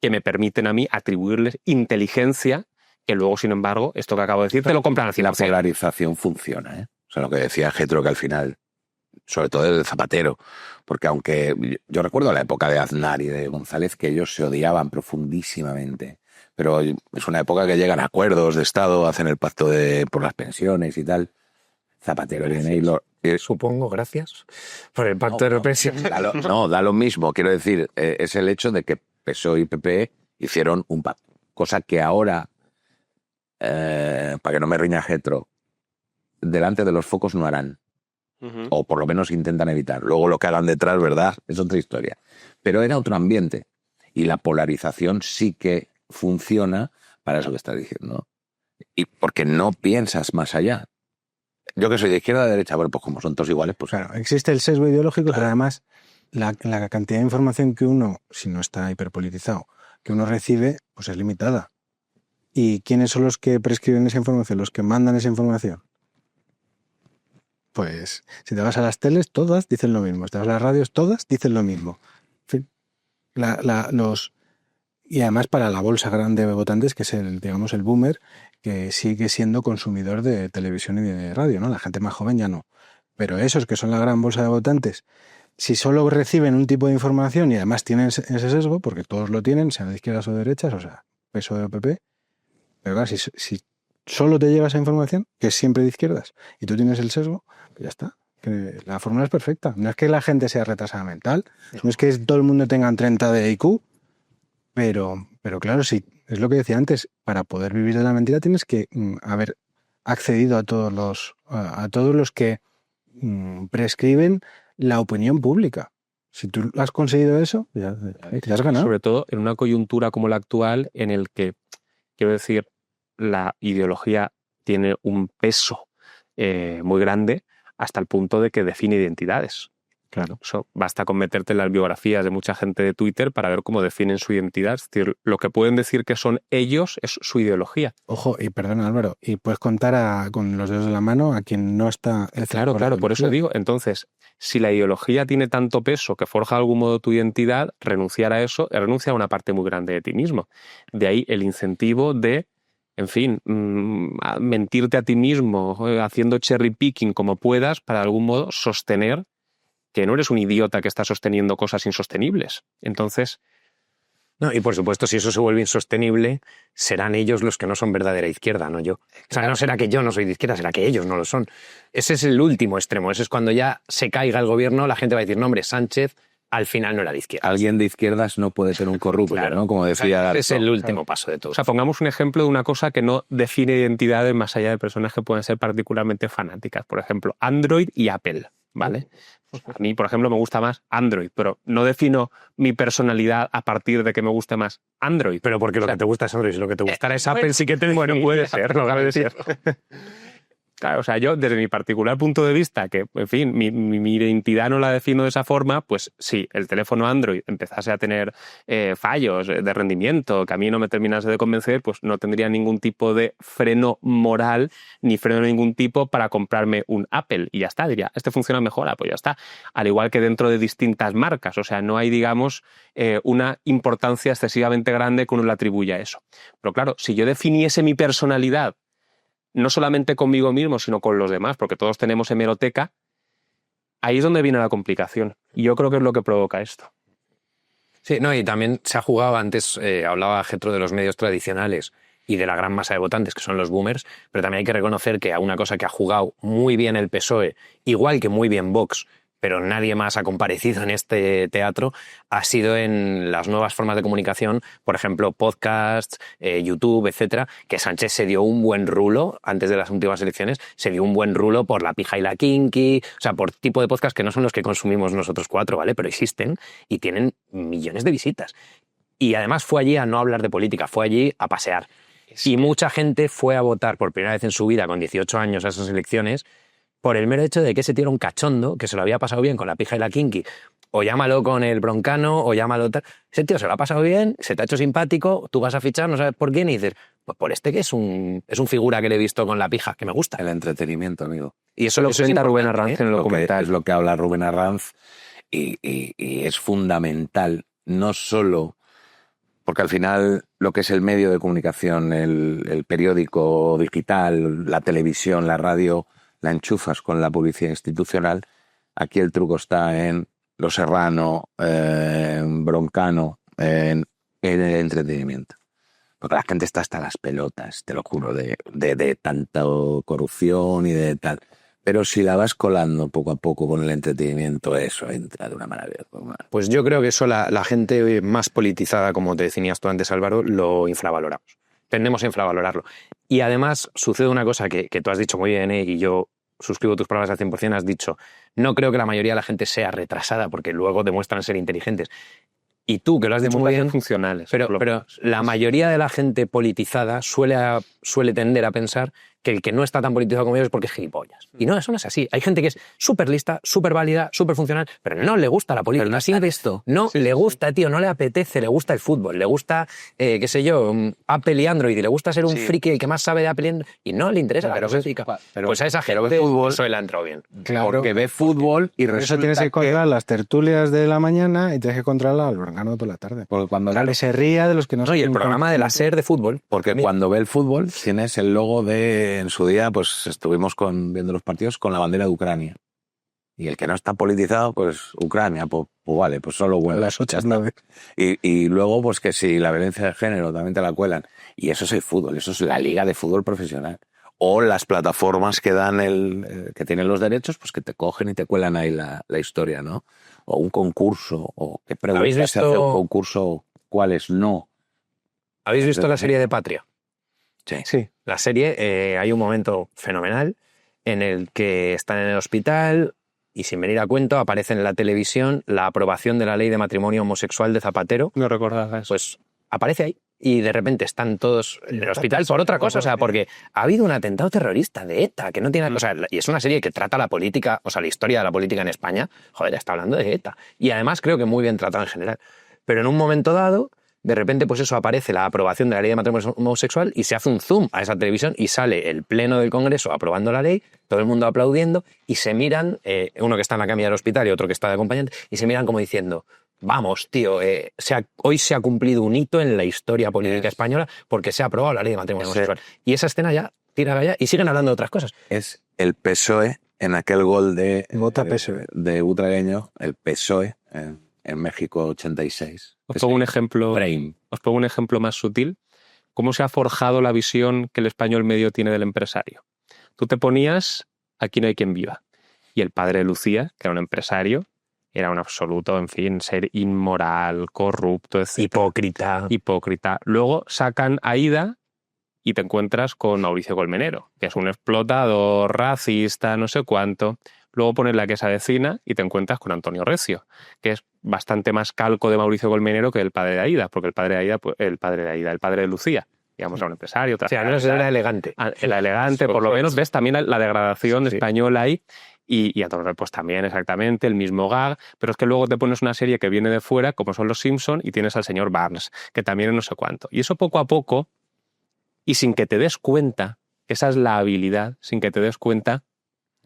que me permiten a mí atribuirles inteligencia, que luego, sin embargo, esto que acabo de decir, te lo compran al final. La polarización funciona, ¿eh? O sea, lo que decía Getro, que al final, sobre todo el Zapatero, porque aunque yo recuerdo la época de Aznar y de González, que ellos se odiaban profundísimamente, pero es una época que llegan a acuerdos de Estado, hacen el pacto por las pensiones y tal. Zapatero viene y lo... Supongo, gracias por el pacto de pensiones. Da lo mismo, quiero decir, es el hecho de que PSOE y PP hicieron un pacto, cosa que ahora, para que no me riña Getro, delante de los focos no harán. O por lo menos intentan evitar. Luego lo que hagan detrás, ¿verdad? Es otra historia. Pero era otro ambiente. Y la polarización sí que funciona para eso que estás diciendo. Y porque no piensas más allá. Yo que soy de izquierda a de derecha, bueno, pues como son todos iguales, pues... Claro, existe el sesgo ideológico, claro. Pero además la cantidad de información que uno, si no está hiperpolitizado, que uno recibe, pues es limitada. ¿Y quiénes son los que prescriben esa información? ¿Los que mandan esa información? Pues si te vas a las teles, todas dicen lo mismo. Si te vas a las radios, todas dicen lo mismo. En fin, y además para la bolsa grande de votantes, que es digamos, el boomer, que sigue siendo consumidor de televisión y de radio, ¿no? La gente más joven ya no. Pero esos que son la gran bolsa de votantes, si solo reciben un tipo de información y además tienen ese sesgo, porque todos lo tienen, sean de izquierdas o de derechas, o sea, PSOE o PP, pero claro, si solo te lleva esa información, que es siempre de izquierdas, y tú tienes el sesgo, pues ya está. Que la fórmula es perfecta. No es que la gente sea retrasada mental, no es que todo el mundo tenga 30 de IQ, pero claro, sí, es lo que decía antes, para poder vivir de la mentira tienes que haber accedido a todos los que prescriben la opinión pública. Si tú has conseguido eso, ya has ganado. Sobre todo en una coyuntura como la actual, en el que, quiero decir, la ideología tiene un peso muy grande hasta el punto de que define identidades. Claro. Eso, basta con meterte en las biografías de mucha gente de Twitter para ver cómo definen su identidad. Es decir, lo que pueden decir que son ellos es su ideología. Ojo, y perdona Álvaro, y puedes contar con los dedos de la mano a quien no está... Claro, por eso digo. Entonces, si la ideología tiene tanto peso que forja de algún modo tu identidad, renunciar a eso, renuncia a una parte muy grande de ti mismo. De ahí el incentivo de, en fin, mentirte a ti mismo, haciendo cherry picking como puedas para de algún modo sostener que no eres un idiota que está sosteniendo cosas insostenibles. Entonces... No, y por supuesto, si eso se vuelve insostenible, serán ellos los que no son verdadera izquierda, no yo. O sea, no será que yo no soy de izquierda, será que ellos no lo son. Ese es el último extremo. Ese es cuando ya se caiga el gobierno, la gente va a decir, no, hombre, Sánchez al final no era de izquierda. Alguien de izquierdas no puede tener un corrupto, claro, ¿no? Como decía Garzo. Ese es el último paso de todo. O sea, pongamos un ejemplo de una cosa que no define identidades más allá de personas que pueden ser particularmente fanáticas. Por ejemplo, Android y Apple, ¿vale? A mí, por ejemplo, me gusta más Android, pero no defino mi personalidad a partir de que me guste más Android. Pero porque lo que te gusta es Android y lo que te gustará es Apple, sí que te... Bueno, puede ser, no cabe decir. Claro, o sea, yo desde mi particular punto de vista, que, en fin, mi identidad no la defino de esa forma, pues sí, el teléfono Android empezase a tener fallos de rendimiento que a mí no me terminase de convencer, pues no tendría ningún tipo de freno moral ni freno de ningún tipo para comprarme un Apple y ya está, diría, este funciona mejor, pues ya está. Al igual que dentro de distintas marcas, o sea, no hay, digamos, una importancia excesivamente grande que uno le atribuya a eso. Pero claro, si yo definiese mi personalidad no solamente conmigo mismo, sino con los demás, porque todos tenemos hemeroteca, ahí es donde viene la complicación. Y yo creo que es lo que provoca esto. Sí, no, y también se ha jugado, antes hablaba Getro de los medios tradicionales y de la gran masa de votantes, que son los boomers, pero también hay que reconocer que a una cosa que ha jugado muy bien el PSOE, igual que muy bien Vox, pero nadie más ha comparecido en este teatro, ha sido en las nuevas formas de comunicación, por ejemplo, podcasts, YouTube, etcétera, que Sánchez se dio un buen rulo, antes de las últimas elecciones, se dio un buen rulo por La Pija y la Kinky, o sea, por tipo de podcast que no son los que consumimos nosotros cuatro, ¿vale? Pero existen y tienen millones de visitas. Y además fue allí a no hablar de política, fue allí a pasear. Y mucha gente fue a votar por primera vez en su vida, con 18 años, a esas elecciones, por el mero hecho de que ese tío era un cachondo, que se lo había pasado bien con La Pija y la Kinky, o llámalo con el broncano, o llámalo tal. Ese tío se lo ha pasado bien, se te ha hecho simpático, tú vas a fichar, no sabes por quién, y dices, pues por este que es un figura que le he visto con La Pija, que me gusta. El entretenimiento, amigo. Y eso lo cuenta Rubén Arranz en el documental. Es lo que habla Rubén Arranz y es fundamental, no solo porque al final lo que es el medio de comunicación, el periódico digital, la televisión, la radio, la enchufas con la publicidad institucional. Aquí el truco está en Lo Serrano, en Broncano, en el entretenimiento. Porque la gente está hasta las pelotas, te lo juro, de tanta corrupción y de tal. Pero si la vas colando poco a poco con el entretenimiento, eso entra de una manera. Pues yo creo que eso la gente más politizada, como te decías tú antes, Álvaro, lo infravaloramos. Tendemos a infravalorarlo. Y además sucede una cosa que tú has dicho muy bien, y yo suscribo tus palabras al 100%, has dicho, no creo que la mayoría de la gente sea retrasada, porque luego demuestran ser inteligentes. Y tú, que lo has dicho muy bien, funcionales. Pero la mayoría de la gente politizada suele tender a pensar que el que no está tan politizado como ellos es porque es gilipollas. Y no, eso no es así. Hay gente que es súper lista, súper válida, súper funcional, pero no le gusta la política. Pero no Así está esto. no le gusta, tío, no le apetece, le gusta el fútbol, le gusta, qué sé yo, Apple y Android, y le gusta ser un friki el que más sabe de Apple y Android, y no le interesa la música. Pues a esa gente ve fútbol, eso le ha entrado bien. Claro. porque ve fútbol y Por eso resulta tienes que controlar las tertulias de la mañana y tienes que controlar al Bergano por la tarde. porque cuando Que se ría de los que no No, y el saben programa de la SER de fútbol. Porque Mira. cuando ve el fútbol tienes el logo de, en su día, pues estuvimos viendo los partidos con la bandera de Ucrania. Y el que no está politizado, pues Ucrania, pues vale, pues solo bueno. Las 8:09. Y luego, pues que si la violencia de género también te la cuelan. Y eso es el fútbol, eso es la liga de fútbol profesional. O las plataformas que dan que tienen los derechos, pues que te cogen y te cuelan ahí la historia, ¿no? O un concurso, o qué ¿Habéis preguntas se hace visto- un concurso, cuáles no. ¿Habéis visto la serie de Patria? Sí. La serie, hay un momento fenomenal en el que están en el hospital y sin venir a cuento aparece en la televisión la aprobación de la ley de matrimonio homosexual de Zapatero. No recordaba eso. Pues aparece ahí y de repente están todos en el hospital por otra cosa, o sea, porque ha habido un atentado terrorista de ETA, que no tiene... O sea, y es una serie que trata la política, o sea, la historia de la política en España, joder, está hablando de ETA. Y además creo que muy bien tratado en general. Pero en un momento dado, de repente, pues eso, aparece la aprobación de la ley de matrimonio homosexual y se hace un zoom a esa televisión y sale el pleno del Congreso aprobando la ley, todo el mundo aplaudiendo y se miran, uno que está en la camilla del hospital y otro que está de acompañante, y se miran como diciendo... Vamos, tío, hoy se ha cumplido un hito en la historia política española porque se ha aprobado la ley de matrimonio homosexual. Y esa escena ya tira allá y siguen hablando de otras cosas. Es el PSOE en aquel gol Vota PSOE. de Butragueño, el PSOE en México 86. Os pongo un ejemplo. Frame. Os pongo un ejemplo más sutil. ¿Cómo se ha forjado la visión que el español medio tiene del empresario? Tú te ponías Aquí no hay quien viva. Y el padre de Lucía, que era un empresario, era un absoluto, en fin, ser inmoral, corrupto, etc. Hipócrita. Luego sacan Aída y te encuentras con Mauricio Colmenero, que es un explotador, racista, no sé cuánto. Luego pones La Quesada vecina y te encuentras con Antonio Recio, que es bastante más calco de Mauricio Colmenero que el padre de Aída, porque el padre de Lucía, digamos, era un empresario. O sea, al menos era elegante. Era elegante, por lo menos ves también la degradación española ahí. Y Antonio, pues también exactamente el mismo gag, pero es que luego te pones una serie que viene de fuera, como son Los Simpson, y tienes al señor Barnes, que también es no sé cuánto. Y eso poco a poco, y sin que te des cuenta, esa es la habilidad, sin que te des cuenta,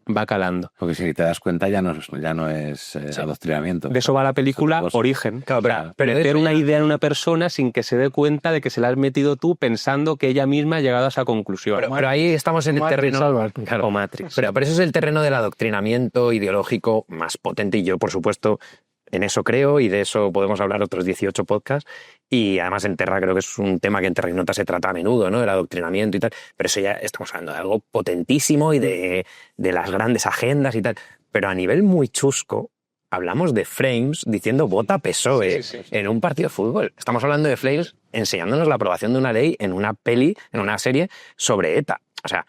va calando. Porque si te das cuenta ya no es adoctrinamiento. De eso va la película Origen. Claro, pero meter una idea en una persona sin que se dé cuenta de que se la has metido tú pensando que ella misma ha llegado a esa conclusión. Pero ahí estamos en el terreno... O Matrix. Pero eso es el terreno del adoctrinamiento ideológico más potente y yo, por supuesto, en eso creo y de eso podemos hablar otros 18 podcasts y además en Terra creo que es un tema que en Terra Ignota se trata a menudo, ¿no? El adoctrinamiento y tal, pero eso ya estamos hablando de algo potentísimo y de las grandes agendas y tal, pero a nivel muy chusco hablamos de Frames diciendo vota PSOE en un partido de fútbol. Estamos hablando de Frames enseñándonos la aprobación de una ley en una peli, en una serie sobre ETA. O sea,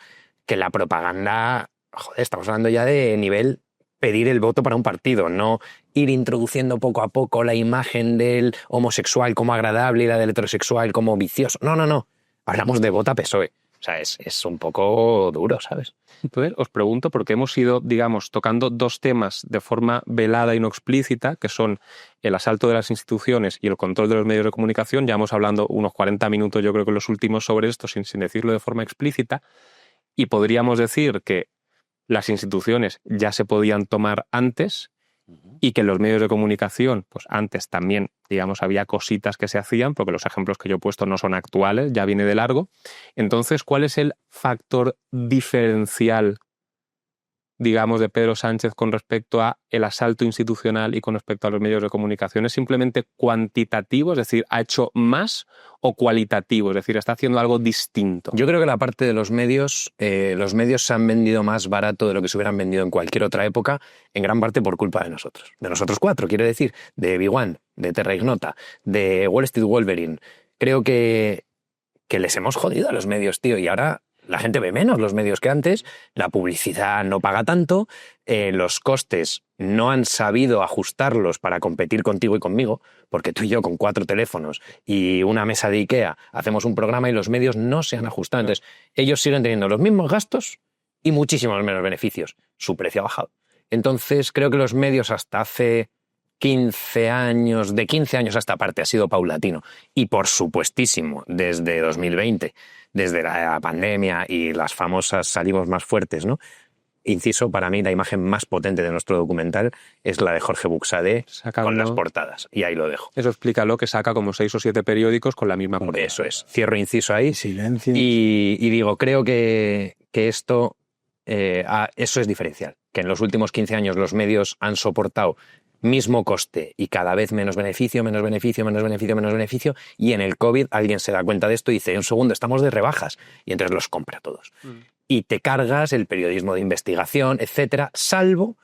que la propaganda, joder, estamos hablando ya de nivel pedir el voto para un partido, no ir introduciendo poco a poco la imagen del homosexual como agradable y la del heterosexual como vicioso. No. Hablamos de vota PSOE. O sea, es un poco duro, ¿sabes? Entonces, os pregunto, porque hemos ido, digamos, tocando dos temas de forma velada y no explícita, que son el asalto de las instituciones y el control de los medios de comunicación. Ya hemos hablado unos 40 minutos, yo creo que los últimos, sobre esto, sin decirlo de forma explícita. Y podríamos decir que las instituciones ya se podían tomar antes y que en los medios de comunicación, pues antes también, digamos, había cositas que se hacían, porque los ejemplos que yo he puesto no son actuales, ya viene de largo. Entonces, ¿cuál es el factor diferencial, digamos, de Pedro Sánchez con respecto a el asalto institucional y con respecto a los medios de comunicación? ¿Es simplemente cuantitativo, es decir, ha hecho más, o cualitativo, es decir, está haciendo algo distinto? Yo creo que la parte de los medios se han vendido más barato de lo que se hubieran vendido en cualquier otra época, en gran parte por culpa de nosotros cuatro, quiero decir, de Big One, de Terra Ignota, de Wall Street Wolverine. Creo que les hemos jodido a los medios, tío, y ahora la gente ve menos los medios que antes, la publicidad no paga tanto, los costes no han sabido ajustarlos para competir contigo y conmigo, porque tú y yo con 4 teléfonos y una mesa de IKEA hacemos un programa y los medios no se han ajustado. Entonces, ellos siguen teniendo los mismos gastos y muchísimos menos beneficios. Su precio ha bajado. Entonces, creo que los medios hasta hace 15 años, de 15 años a esta parte ha sido paulatino. Y por supuestísimo, desde 2020, desde la pandemia y las famosas salimos más fuertes, ¿no? Inciso, para mí la imagen más potente de nuestro documental es la de Jorge Buxadé con las portadas. Y ahí lo dejo. Eso explica lo que saca como 6 o 7 periódicos con la misma portada. Eso es. Cierro inciso ahí. Silencio. Y digo, creo que esto, eso es diferencial. Que en los últimos 15 años los medios han soportado mismo coste y cada vez menos beneficio, menos beneficio, menos beneficio, menos beneficio, y en el COVID alguien se da cuenta de esto y dice, un segundo, estamos de rebajas, y entonces los compra todos. Y te cargas el periodismo de investigación, etcétera, salvo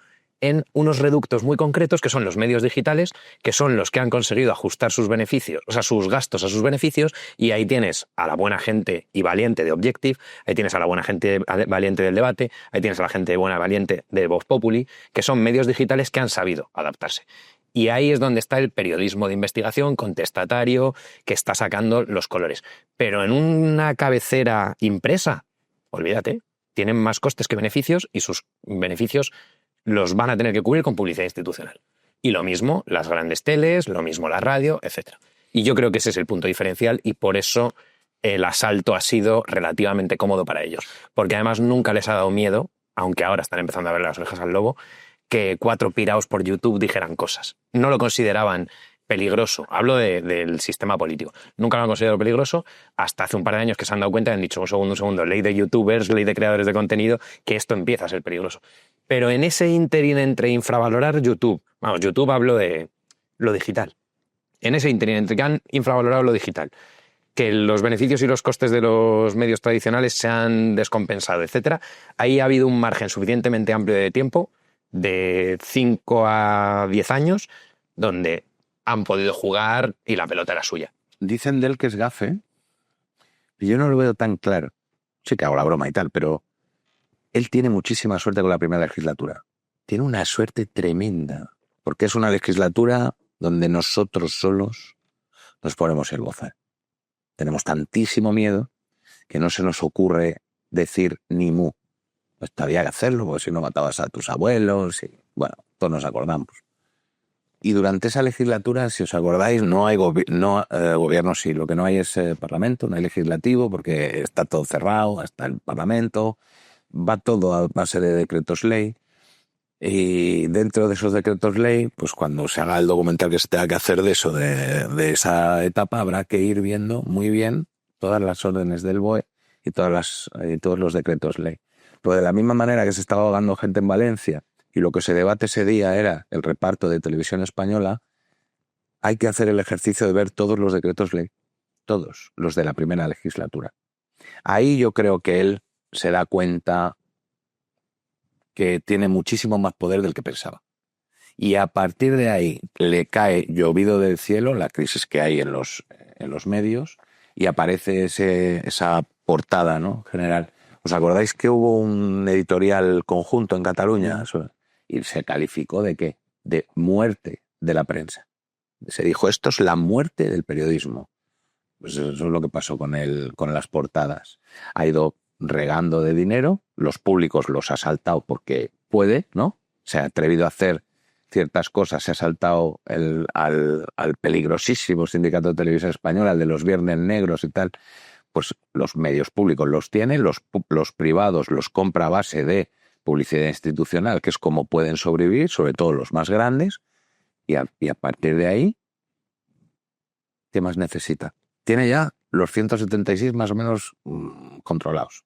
en unos reductos muy concretos que son los medios digitales, que son los que han conseguido ajustar sus beneficios, o sea, sus gastos a sus beneficios, y ahí tienes a la buena gente y valiente de Objective, ahí tienes a la buena gente valiente del Debate, ahí tienes a la gente buena valiente de Vox Populi, que son medios digitales que han sabido adaptarse. Y ahí es donde está el periodismo de investigación contestatario que está sacando los colores. Pero en una cabecera impresa, olvídate, tienen más costes que beneficios y sus beneficios los van a tener que cubrir con publicidad institucional. Y lo mismo las grandes teles, lo mismo la radio, etc. Y yo creo que ese es el punto diferencial y por eso el asalto ha sido relativamente cómodo para ellos. Porque además nunca les ha dado miedo, aunque ahora están empezando a ver las orejas al lobo, que 4 piraos por YouTube dijeran cosas. No lo consideraban peligroso. Hablo del sistema político. Nunca lo han considerado peligroso hasta hace un par de años que se han dado cuenta y han dicho, un segundo, ley de youtubers, ley de creadores de contenido, que esto empieza a ser peligroso. Pero en ese ínterin entre infravalorar YouTube, YouTube hablo de lo digital, en ese ínterin entre que han infravalorado lo digital, que los beneficios y los costes de los medios tradicionales se han descompensado, etcétera, ahí ha habido un margen suficientemente amplio de tiempo, de 5 a 10 años, donde han podido jugar y la pelota era suya. Dicen de él que es gafe, y yo no lo veo tan claro. Sí que hago la broma y tal, pero él tiene muchísima suerte con la primera legislatura. Tiene una suerte tremenda, porque es una legislatura donde nosotros solos nos ponemos el bozal. Tenemos tantísimo miedo que no se nos ocurre decir ni mu. Pues había que hacerlo, porque si no matabas a tus abuelos, y bueno, todos nos acordamos. Y durante esa legislatura, si os acordáis, no hay gobierno, sí, lo que no hay es parlamento, no hay legislativo, porque está todo cerrado, hasta el parlamento, va todo a base de decretos ley, y dentro de esos decretos ley, pues cuando se haga el documental que se tenga que hacer de eso, de esa etapa, habrá que ir viendo muy bien todas las órdenes del BOE y todos los decretos ley. Pero de la misma manera que se estaba ahogando gente en Valencia, y lo que se debate ese día era el reparto de Televisión Española, hay que hacer el ejercicio de ver todos los decretos ley, todos los de la primera legislatura. Ahí yo creo que él se da cuenta que tiene muchísimo más poder del que pensaba. Y a partir de ahí le cae llovido del cielo la crisis que hay en los medios y aparece esa portada, ¿no?, general. ¿Os acordáis que hubo un editorial conjunto en Cataluña? Y se calificó ¿de qué? De muerte de la prensa. Se dijo, esto es la muerte del periodismo. Pues eso es lo que pasó con las portadas. Ha ido regando de dinero, los públicos los ha saltado porque puede, ¿no? Se ha atrevido a hacer ciertas cosas, se ha saltado al peligrosísimo Sindicato de Televisión Española, al de los Viernes Negros y tal. Pues los medios públicos los tienen, los privados los compra a base de publicidad institucional, que es como pueden sobrevivir, sobre todo los más grandes, y a partir de ahí, ¿qué más necesita? Tiene ya los 176 más o menos controlados.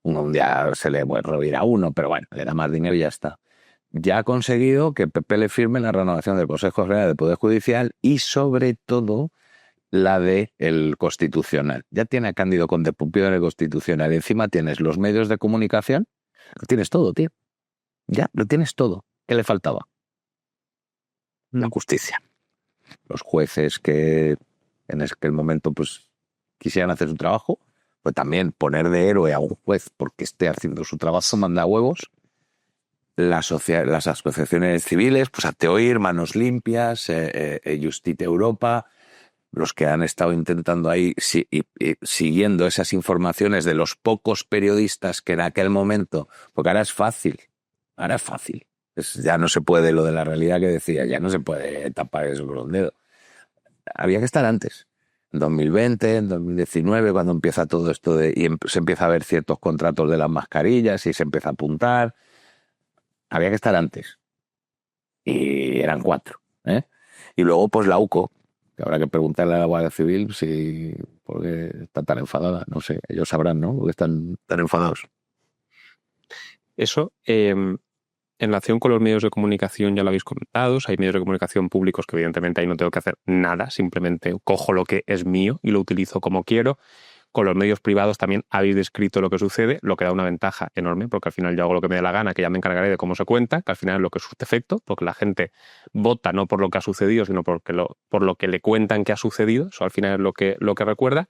Un día se le revirá uno, pero bueno, le da más dinero y ya está. Ya ha conseguido que PP le firme la renovación del Consejo General del Poder Judicial y sobre todo la del Constitucional. Ya tiene a Cándido Conde-Pumpido en el Constitucional. Y encima tienes los medios de comunicación. Lo tienes todo, tío. Ya, lo tienes todo. ¿Qué le faltaba? La justicia. Los jueces que en aquel momento pues quisieran hacer su trabajo, pues también poner de héroe a un juez porque esté haciendo su trabajo manda huevos. Las asociaciones civiles, pues Hazte Oír, Manos Limpias, Justite Europa, los que han estado intentando ahí siguiendo esas informaciones de los pocos periodistas que en aquel momento, porque ahora es fácil, ya no se puede lo de la realidad que decía, ya no se puede tapar eso con un dedo. Había que estar antes, en 2020, en 2019, cuando empieza todo esto se empieza a ver ciertos contratos de las mascarillas y se empieza a apuntar. Había que estar antes. Y eran 4. Y luego, pues la UCO, que habrá que preguntarle a la Guardia Civil por qué está tan enfadada. No sé, ellos sabrán, ¿no? Por qué están tan enfadados. Eso, en relación con los medios de comunicación ya lo habéis comentado. Hay medios de comunicación públicos que evidentemente ahí no tengo que hacer nada, simplemente cojo lo que es mío y lo utilizo como quiero. Con los medios privados también habéis descrito lo que sucede, lo que da una ventaja enorme, porque al final yo hago lo que me dé la gana, que ya me encargaré de cómo se cuenta, que al final es lo que surte efecto, porque la gente vota no por lo que ha sucedido, sino por lo que le cuentan que ha sucedido. Eso al final es lo que recuerda.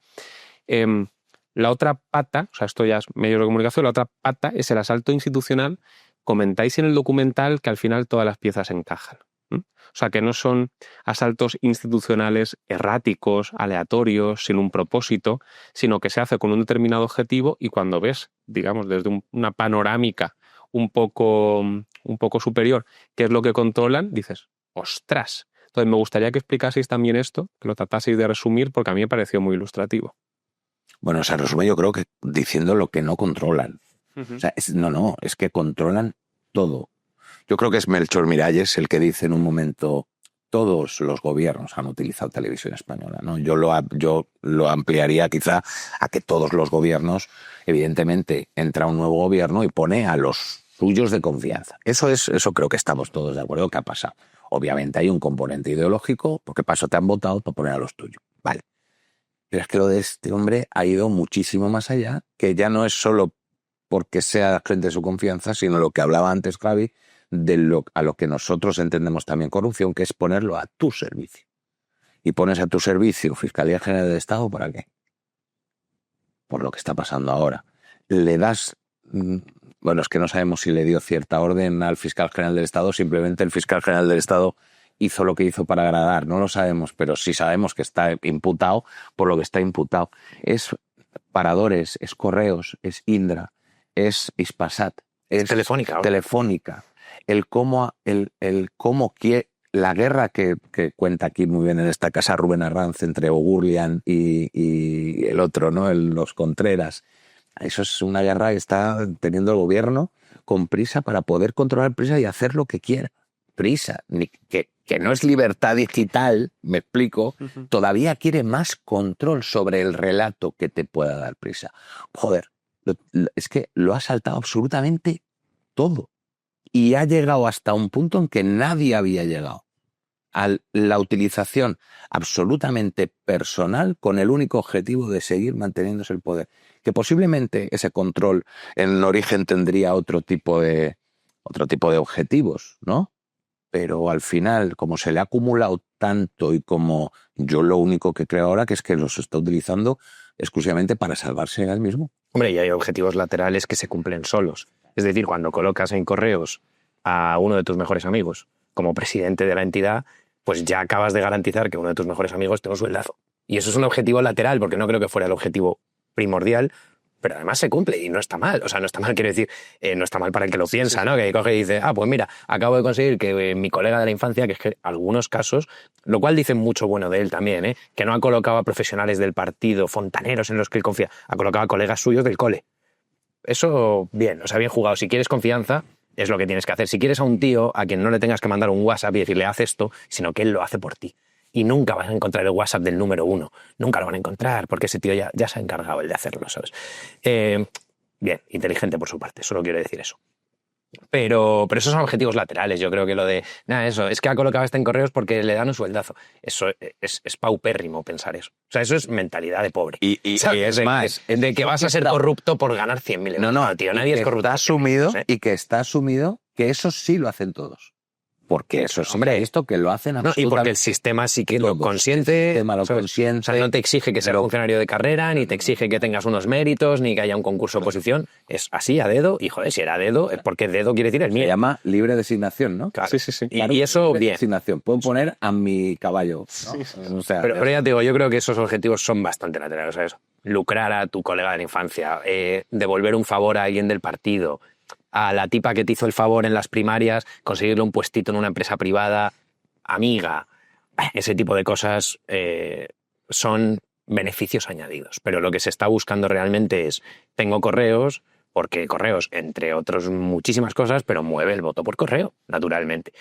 La otra pata, o sea, esto ya es medios de comunicación, la otra pata es el asalto institucional. Comentáis en el documental que al final todas las piezas encajan. O sea, que no son asaltos institucionales erráticos, aleatorios, sin un propósito, sino que se hace con un determinado objetivo y cuando ves, digamos, desde una panorámica un poco superior qué es lo que controlan, dices, ¡ostras! Entonces me gustaría que explicaseis también esto, que lo trataseis de resumir, porque a mí me pareció muy ilustrativo. Bueno, se resume yo creo que diciendo lo que no controlan. O sea, es que controlan todo. Yo creo que es Melchor Miralles el que dice en un momento, todos los gobiernos han utilizado televisión española, ¿no? Yo lo ampliaría quizá a que todos los gobiernos, evidentemente, entra un nuevo gobierno y pone a los suyos de confianza. Eso creo que estamos todos de acuerdo que ha pasado. Obviamente hay un componente ideológico, porque para eso te han votado para poner a los tuyos. Vale. Pero es que lo de este hombre ha ido muchísimo más allá, que ya no es solo porque sea gente de su confianza, sino lo que hablaba antes Javi, a lo que nosotros entendemos también corrupción, que es ponerlo a tu servicio. Y pones a tu servicio Fiscalía General del Estado, ¿para qué? Por lo que está pasando ahora. Le das... Bueno, es que no sabemos si le dio cierta orden al Fiscal General del Estado, simplemente el Fiscal General del Estado hizo lo que hizo para agradar, no lo sabemos, pero sí sabemos que está imputado por lo que está imputado. Es Paradores, es Correos, es Indra, es Hispasat, es Telefónica. La guerra que cuenta aquí muy bien en esta casa Rubén Arranz entre Ogurlian y el otro, ¿no? Los Contreras. Eso es una guerra que está teniendo el gobierno con prisa para poder controlar prisa y hacer lo que quiera. Prisa, que no es libertad digital, me explico, todavía quiere más control sobre el relato que te pueda dar prisa. Joder, es que lo ha saltado absolutamente todo. Y ha llegado hasta un punto en que nadie había llegado. A la utilización absolutamente personal con el único objetivo de seguir manteniéndose el poder. Que posiblemente ese control en origen tendría otro tipo de objetivos, ¿no? Pero al final, como se le ha acumulado tanto y como yo lo único que creo ahora que es que los está utilizando exclusivamente para salvarse a él mismo. Hombre, y hay objetivos laterales que se cumplen solos. Es decir, cuando colocas en Correos a uno de tus mejores amigos como presidente de la entidad, pues ya acabas de garantizar que uno de tus mejores amigos tenga un sueldazo. Y eso es un objetivo lateral, porque no creo que fuera el objetivo primordial, pero además se cumple y no está mal. O sea, no está mal, quiero decir, no está mal para el que lo piensa, ¿no? Que coge y dice, pues mira, acabo de conseguir que mi colega de la infancia, que es que algunos casos, lo cual dice mucho bueno de él también, que no ha colocado a profesionales del partido, fontaneros en los que él confía, ha colocado a colegas suyos del cole. Eso, bien, o sea, bien jugado. Si quieres confianza, es lo que tienes que hacer. Si quieres a un tío a quien no le tengas que mandar un WhatsApp y decirle, haz esto, sino que él lo hace por ti. Y nunca vas a encontrar el WhatsApp del número 1. Nunca lo van a encontrar, porque ese tío ya se ha encargado el de hacerlo, ¿sabes? Bien, inteligente por su parte, solo quiero decir eso. Pero esos son objetivos laterales. Yo creo que lo de, eso, es que ha colocado en Correos porque le dan un sueldazo. Eso es paupérrimo pensar eso. O sea, eso es mentalidad de pobre. Y es más, de que vas a ser corrupto por ganar 100.000 euros. No, tío, nadie es corrupto. Está asumido, y que está asumido que eso sí lo hacen todos. porque eso es Hombre, esto que lo hacen No, y absolutamente. porque el sistema sí que lo todo. consiente. El sistema lo ¿sabes? consiente. O sea, no te exige que seas funcionario de carrera, ni te exige que tengas unos méritos, ni que haya un concurso de oposición. Es así, a dedo. Y joder, si era a dedo, es porque dedo quiere decir el Se mío. llama libre designación, ¿no? Claro. Sí, sí, sí. Y eso, Libre bien. designación. Puedo poner a mi caballo, ¿no? O sea, Pero ya te digo, yo creo que esos objetivos son bastante laterales. ¿Sabes? Lucrar a tu colega de la infancia, devolver un favor a alguien del partido, a la tipa que te hizo el favor en las primarias, conseguirle un puestito en una empresa privada, amiga. Ese tipo de cosas son beneficios añadidos. Pero lo que se está buscando realmente es, tengo correos, porque correos, entre otras muchísimas cosas, pero mueve el voto por correo, naturalmente.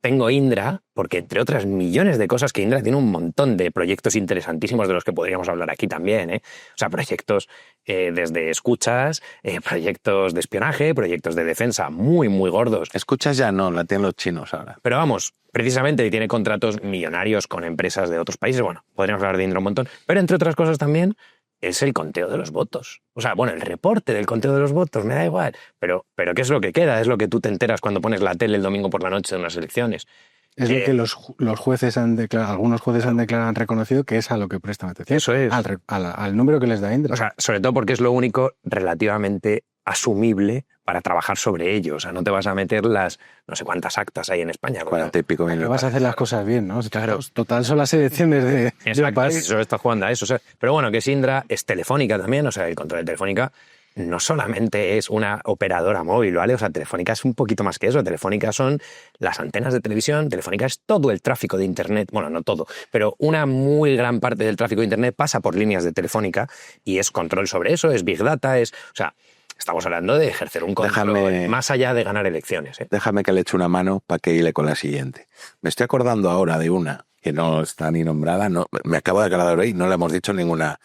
Tengo Indra, porque entre otras millones de cosas, que Indra tiene un montón de proyectos interesantísimos de los que podríamos hablar aquí también, ¿eh? O sea, proyectos desde escuchas, proyectos de espionaje, proyectos de defensa muy, muy gordos. escuchas ya no, la tienen los chinos ahora. Pero vamos, precisamente tiene contratos millonarios con empresas de otros países. Bueno, podríamos hablar de Indra un montón. Pero entre otras cosas también es el conteo de los votos. O sea, bueno, el reporte del conteo de los votos, me da igual. Pero ¿qué es lo que queda? Es lo que tú te enteras cuando pones la tele el domingo por la noche de unas elecciones. Es lo que los jueces han declarado, algunos jueces han reconocido que es a lo que prestan atención. Eso es. Al número que les da Indra. O sea, sobre todo porque es lo único relativamente asumible para trabajar sobre ello. O sea, no te vas a meter las no sé cuántas actas hay en España. 40 y pico mil. que vas a hacer las cosas bien, ¿no? Claro. Total, son las elecciones de un Exacto, país. eso está jugando a eso. O sea, pero bueno, que es Indra, es Telefónica también. O sea, el control de Telefónica no solamente es una operadora móvil, ¿vale? O sea, Telefónica es un poquito más que eso. Telefónica son las antenas de televisión, Telefónica es todo el tráfico de Internet. Bueno, no todo, pero una muy gran parte del tráfico de Internet pasa por líneas de Telefónica y es control sobre eso, es Big Data, es... O sea, estamos hablando de ejercer un control más allá de ganar elecciones, ¿eh? Déjame que le eche una mano para que hile con la siguiente. Me estoy acordando ahora de una que no está ni nombrada, no, me acabo de acordar hoy, no la hemos dicho ninguna.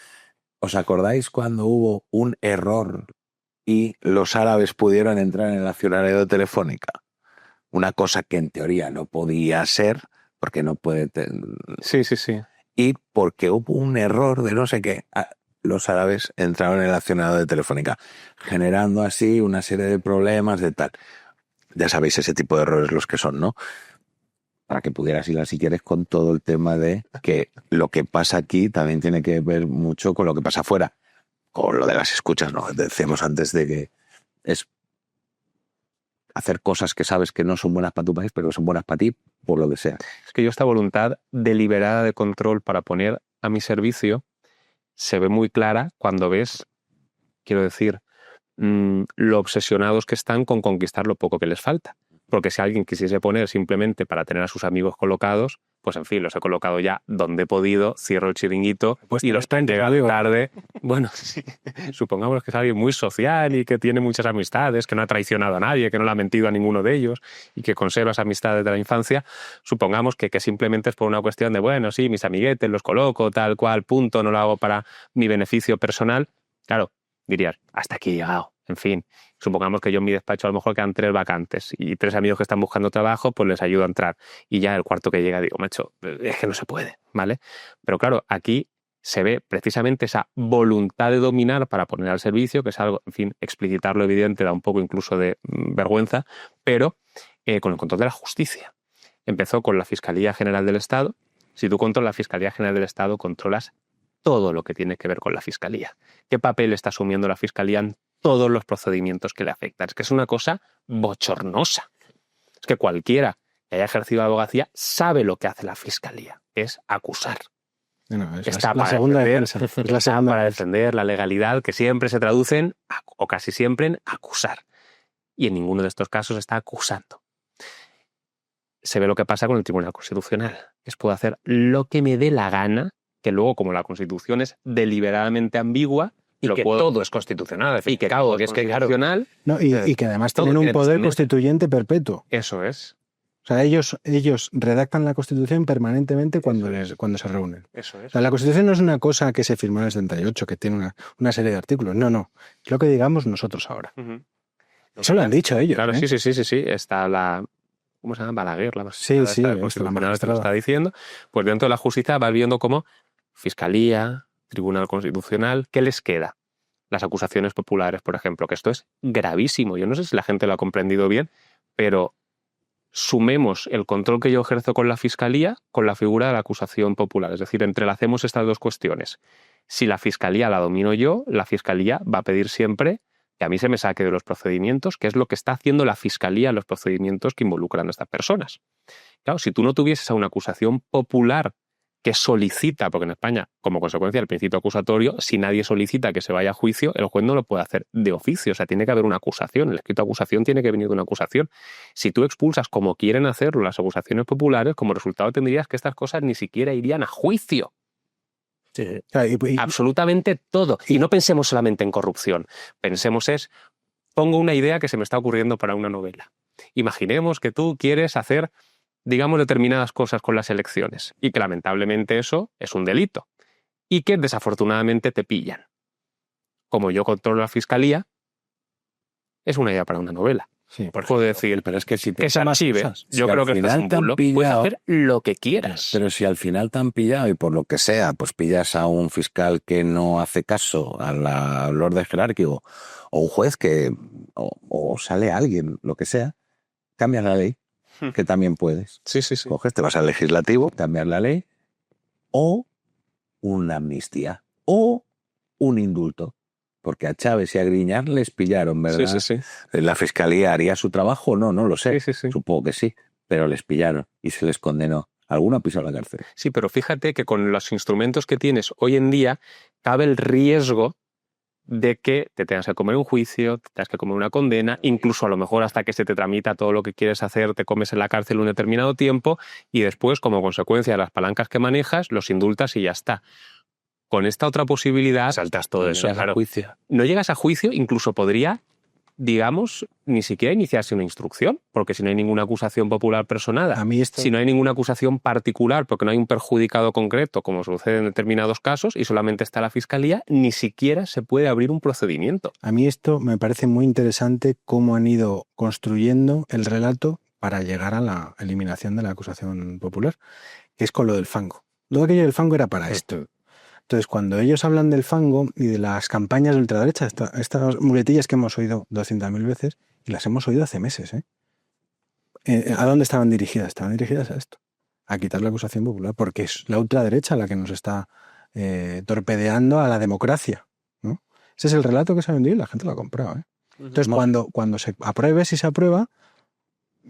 ¿Os acordáis cuando hubo un error y los árabes pudieron entrar en el accionariado de Telefónica? Una cosa que en teoría no podía ser, porque no puede... Sí, sí, sí. Y porque hubo un error de no sé qué, los árabes entraron en el accionariado de Telefónica, generando así una serie de problemas de tal. Ya sabéis ese tipo de errores los que son, ¿no? Para que pudieras ir, si quieres, con todo el tema de que lo que pasa aquí también tiene que ver mucho con lo que pasa afuera, con lo de las escuchas, ¿no? Decíamos antes de que es hacer cosas que sabes que no son buenas para tu país, pero que son buenas para ti, por lo que sea. Es que yo esta voluntad deliberada de control para poner a mi servicio se ve muy clara cuando ves, quiero decir, lo obsesionados que están con conquistar lo poco que les falta. Porque si alguien quisiese poner simplemente para tener a sus amigos colocados, pues en fin, los he colocado ya donde he podido, cierro el chiringuito Pues y los llega tarde. Bueno, sí, supongamos que es alguien muy social y que tiene muchas amistades, que no ha traicionado a nadie, que no le ha mentido a ninguno de ellos y que conserva esas amistades de la infancia. Supongamos que simplemente es por una cuestión de, bueno, sí, mis amiguetes los coloco, tal cual, punto, no lo hago para mi beneficio personal. Claro, dirías, hasta aquí he llegado. En fin, supongamos que yo en mi despacho a lo mejor quedan 3 vacantes y 3 amigos que están buscando trabajo, pues les ayudo a entrar. Y ya el cuarto que llega digo, macho, es que no se puede, ¿vale? Pero claro, aquí se ve precisamente esa voluntad de dominar para poner al servicio, que es algo, en fin, explicitarlo evidente da un poco incluso de vergüenza, pero con el control de la justicia. Empezó con la Fiscalía General del Estado. Si tú controlas la Fiscalía General del Estado, controlas todo lo que tiene que ver con la Fiscalía. ¿Qué papel está asumiendo la Fiscalía en todos los procedimientos que le afectan? Es que es una cosa bochornosa. Es que cualquiera que haya ejercido la abogacía sabe lo que hace la Fiscalía, es acusar. No, es Está la para segunda defender, defensa. Es la segunda para defensa. defender la legalidad, que siempre se traduce en, o casi siempre, en acusar. Y en ninguno de estos casos está acusando. Se ve lo que pasa con el Tribunal Constitucional. Es puedo hacer lo que me dé la gana, que luego, como la Constitución es deliberadamente ambigua, Y lo que puedo, todo es constitucional, al fin y y que al cabo, todo que es es que, claro, constitucional. No, y que además todo tienen un tiene poder trascendencia. constituyente perpetuo. Eso es. O sea, ellos redactan la Constitución permanentemente cuando se reúnen. Eso es. O sea, la Constitución no es una cosa que se firmó en el 78, que tiene una serie de artículos. No. Es lo que digamos nosotros ahora. Ujú. Eso lo han dicho ellos. Claro, ¿eh? sí. Está la... ¿Cómo se llama? Balaguer, la Sí, magistrada sí, esta la constitucional que lo magistrada. está diciendo. Pues dentro de la justicia vas viendo cómo Fiscalía, Tribunal Constitucional, ¿qué les queda? Las acusaciones populares, por ejemplo, que esto es gravísimo. Yo no sé si la gente lo ha comprendido bien, pero sumemos el control que yo ejerzo con la Fiscalía con la figura de la acusación popular. Es decir, entrelacemos estas dos cuestiones. Si la Fiscalía la domino yo, la Fiscalía va a pedir siempre que a mí se me saque de los procedimientos, que es lo que está haciendo la Fiscalía en los procedimientos que involucran a estas personas. Claro, si tú no tuvieses a una acusación popular que solicita, porque en España, como consecuencia del principio acusatorio, si nadie solicita que se vaya a juicio, el juez no lo puede hacer de oficio. O sea, tiene que haber una acusación. El escrito de acusación tiene que venir de una acusación. Si tú expulsas, como quieren hacerlo las acusaciones populares, como resultado tendrías que estas cosas ni siquiera irían a juicio. Sí. Absolutamente todo. Y no pensemos solamente en corrupción. Pensemos pongo una idea que se me está ocurriendo para una novela. Imaginemos que tú quieres hacer, digamos, determinadas cosas con las elecciones y que lamentablemente eso es un delito y que desafortunadamente te pillan. Como yo controlo la Fiscalía, es una idea para una novela. Sí, Puedo decir, Pero es que si te que se archive. Yo creo que esto es un bulo. Puedes hacer lo que quieras. Pero si al final te han pillado y por lo que sea, pues pillas a un fiscal que no hace caso al orden jerárquico o un juez o sale alguien, lo que sea, cambias la ley, que también puedes. Sí. Coges, te vas al legislativo, cambiar la ley o una amnistía o un indulto. Porque a Chávez y a Griñán les pillaron, ¿verdad? Sí. ¿La Fiscalía haría su trabajo? No lo sé. Sí. Supongo que sí, pero les pillaron y se les condenó. Alguno ha pisado la cárcel. Sí, pero fíjate que con los instrumentos que tienes hoy en día cabe el riesgo de que te tengas que comer un juicio, te tengas que comer una condena, incluso a lo mejor hasta que se te tramita todo lo que quieres hacer, te comes en la cárcel un determinado tiempo y después, como consecuencia de las palancas que manejas, los indultas y ya está. Con esta otra posibilidad, Saltas todo eso. Llegas a juicio. no llegas a juicio, incluso podría, digamos, ni siquiera iniciarse una instrucción, porque si no hay ninguna acusación popular personada, A mí esto... si no hay ninguna acusación particular, porque no hay un perjudicado concreto, como sucede en determinados casos, y solamente está la Fiscalía, ni siquiera se puede abrir un procedimiento. A mí esto me parece muy interesante cómo han ido construyendo el relato para llegar a la eliminación de la acusación popular, que es con lo del fango. Lo aquello del fango era para esto. Entonces, cuando ellos hablan del fango y de las campañas de ultraderecha, estas muletillas que hemos oído 200.000 veces, y las hemos oído hace meses, ¿a dónde estaban dirigidas? Estaban dirigidas a esto, a quitar la acusación popular, porque es la ultraderecha la que nos está torpedeando a la democracia, ¿no? Ese es el relato que se ha vendido y la gente lo ha comprado, Entonces, cuando se apruebe, si se aprueba,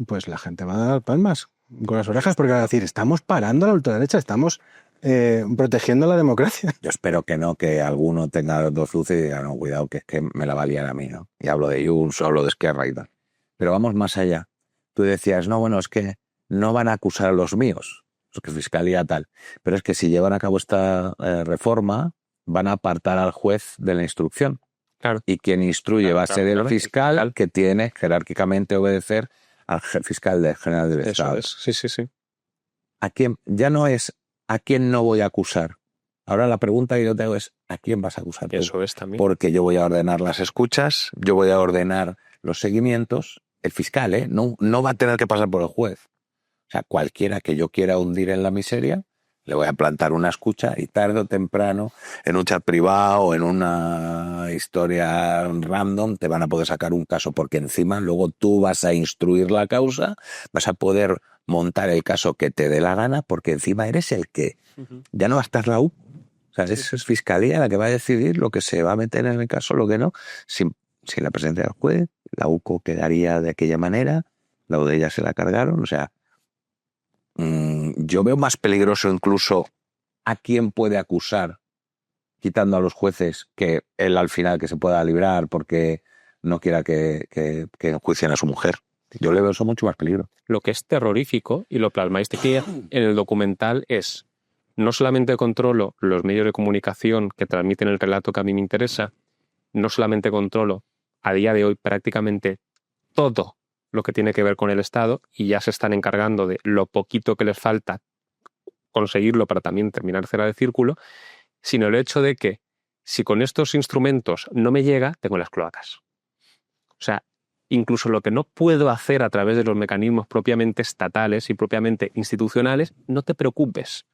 pues la gente va a dar palmas con las orejas, porque va a decir, estamos parando a la ultraderecha, estamos protegiendo la democracia. Yo espero que no, que alguno tenga dos luces y diga, no, cuidado, que es que me la va a liar a mí, ¿no? Y hablo de Junts, hablo de Esquerra y tal. Pero vamos más allá. Tú decías, no, bueno, es que no van a acusar a los míos, es que Fiscalía tal. Pero es que si llevan a cabo esta reforma, van a apartar al juez de la instrucción. Claro. Y quien instruye va a ser el fiscal que tiene jerárquicamente obedecer al fiscal general del Estado. Eso es, sí. ¿A quién? Ya no es ¿a quién no voy a acusar? Ahora la pregunta que yo tengo es ¿a quién vas a acusar tú? Eso es también. Porque yo voy a ordenar las escuchas, yo voy a ordenar los seguimientos. El fiscal, no va a tener que pasar por el juez. O sea, cualquiera que yo quiera hundir en la miseria, le voy a plantar una escucha y tarde o temprano, en un chat privado o en una historia random, te van a poder sacar un caso, porque encima luego tú vas a instruir la causa, vas a poder montar el caso que te dé la gana, porque encima eres el que ya no va a estar la U. O sea, es Fiscalía la que va a decidir lo que se va a meter en el caso, lo que no, sin la presencia del juez. La UCO quedaría de aquella manera, la UDELLA se la cargaron, o sea, yo veo más peligroso incluso a quién puede acusar quitando a los jueces que él al final que se pueda librar porque no quiera que enjuicien a su mujer. Yo le veo eso mucho más peligro. Lo que es terrorífico, y lo plasmáis aquí en el documental, es no solamente controlo los medios de comunicación que transmiten el relato que a mí me interesa, no solamente controlo a día de hoy prácticamente todo lo que tiene que ver con el Estado, y ya se están encargando de lo poquito que les falta conseguirlo para también terminar cerrar el círculo, sino el hecho de que si con estos instrumentos no me llega, tengo las cloacas. O sea, incluso lo que no puedo hacer a través de los mecanismos propiamente estatales y propiamente institucionales, no te preocupes,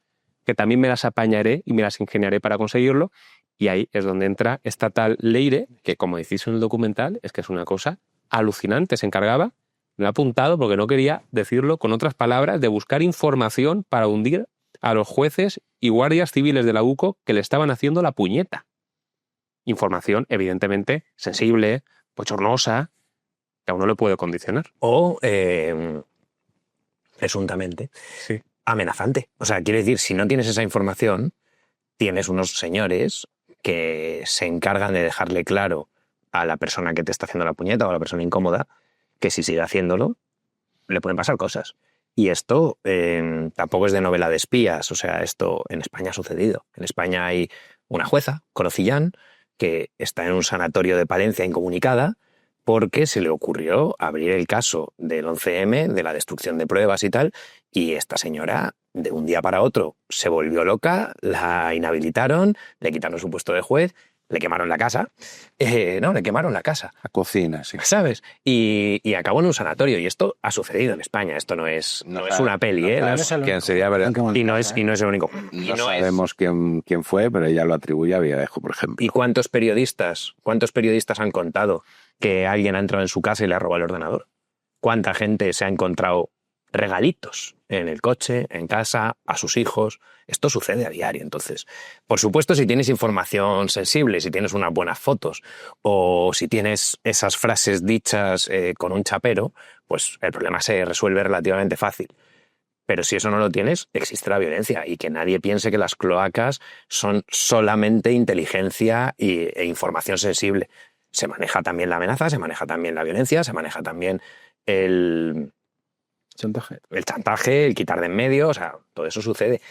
que también me las apañaré y me las ingeniaré para conseguirlo, y ahí es donde entra esta tal Leire, que como decís en el documental, es que es una cosa alucinante, se encargaba Me lo he apuntado porque no quería decirlo con otras palabras, de buscar información para hundir a los jueces y guardias civiles de la UCO que le estaban haciendo la puñeta. Información, evidentemente, sensible, bochornosa, que a uno le puede condicionar. O, presuntamente, Sí. amenazante. O sea, quiero decir, si no tienes esa información, tienes unos señores que se encargan de dejarle claro a la persona que te está haciendo la puñeta o a la persona incómoda que si sigue haciéndolo, le pueden pasar cosas. Y esto tampoco es de novela de espías. O sea, esto en España ha sucedido. En España hay una jueza, Corocillán, que está en un sanatorio de Palencia incomunicada porque se le ocurrió abrir el caso del 11M, de la destrucción de pruebas y tal, y esta señora, de un día para otro, se volvió loca, la inhabilitaron, le quitaron su puesto de juez, le quemaron la casa. No, le quemaron la casa. La cocina, sí. ¿Sabes? Y acabó en un sanatorio. Y esto ha sucedido en España. Esto no es una peli, ¿eh? ¿Quién sería? ¿Verdad? Y no es el único. No sabemos quién fue, pero ella lo atribuye a Villarejo, por ejemplo. ¿Y cuántos periodistas han contado que alguien ha entrado en su casa y le ha robado el ordenador? ¿Cuánta gente se ha encontrado regalitos en el coche, en casa, a sus hijos? Esto sucede a diario. Entonces, por supuesto, si tienes información sensible, si tienes unas buenas fotos o si tienes esas frases dichas con un chapero, pues el problema se resuelve relativamente fácil. Pero si eso no lo tienes, existe la violencia, y que nadie piense que las cloacas son solamente inteligencia e información sensible. Se maneja también la amenaza, se maneja también la violencia, se maneja también el chantaje, el quitar de en medio, o sea, todo eso sucede.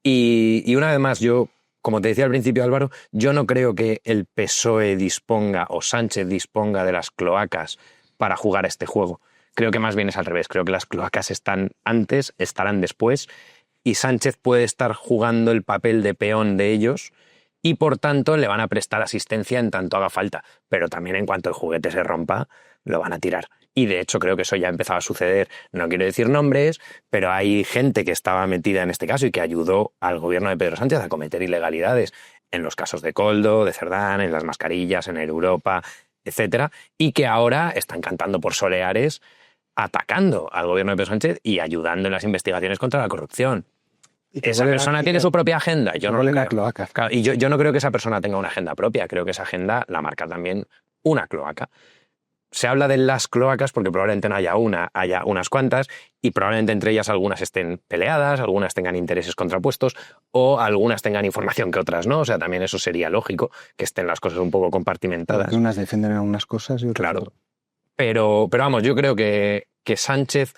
Y una vez más, yo, como te decía al principio, Álvaro, yo no creo que el PSOE disponga o Sánchez disponga de las cloacas para jugar a este juego. Creo que más bien es al revés. Creo que las cloacas están antes, estarán después, y Sánchez puede estar jugando el papel de peón de ellos y, por tanto, le van a prestar asistencia en tanto haga falta. Pero también, en cuanto el juguete se rompa, lo van a tirar. Y, de hecho, creo que eso ya ha empezado a suceder. No quiero decir nombres, pero hay gente que estaba metida en este caso y que ayudó al gobierno de Pedro Sánchez a cometer ilegalidades en los casos de Koldo, de Cerdán, en las mascarillas, en Europa, etcétera, y que ahora están cantando por soleares, atacando al gobierno de Pedro Sánchez y ayudando en las investigaciones contra la corrupción. ¿Esa persona tiene su propia agenda? Yo no lo creo. Claro, y yo no creo que esa persona tenga una agenda propia. Creo que esa agenda la marca también una cloaca. Se habla de las cloacas porque probablemente no haya una, haya unas cuantas, y probablemente entre ellas algunas estén peleadas, algunas tengan intereses contrapuestos o algunas tengan información que otras no. O sea, también eso sería lógico, que estén las cosas un poco compartimentadas. Porque unas defienden algunas cosas y otras Claro. otras. Pero vamos, yo creo que Sánchez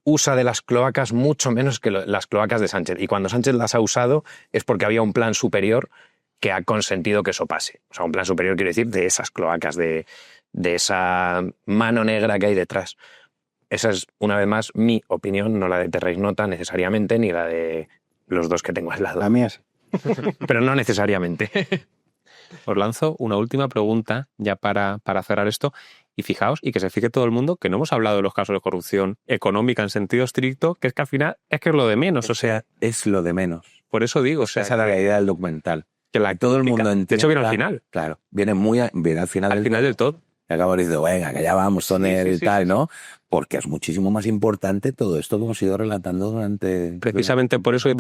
usa de las cloacas mucho menos que las cloacas de Sánchez. Y cuando Sánchez las ha usado es porque había un plan superior que ha consentido que eso pase. O sea, un plan superior quiere decir de esas cloacas, de esa mano negra que hay detrás. Esa es, una vez más, mi opinión, no la de Terra Ignota necesariamente, ni la de los dos que tengo al lado. La mía es. Pero no necesariamente. Os lanzo una última pregunta ya para cerrar esto. Y fijaos, y que se fije todo el mundo, que no hemos hablado de los casos de corrupción económica en sentido estricto, que es que al final es que es lo de menos. O sea, es lo de menos. por eso digo, o sea, Esa es la idea del documental. que la Todo el mundo entiende. De hecho, viene al final. Claro, viene al final. Al final del todo. Y acabo diciendo, venga, que ya vamos, Soner Sí, y sí, tal, sí. ¿no? Porque es muchísimo más importante todo esto que hemos ido relatando durante... Precisamente por eso yo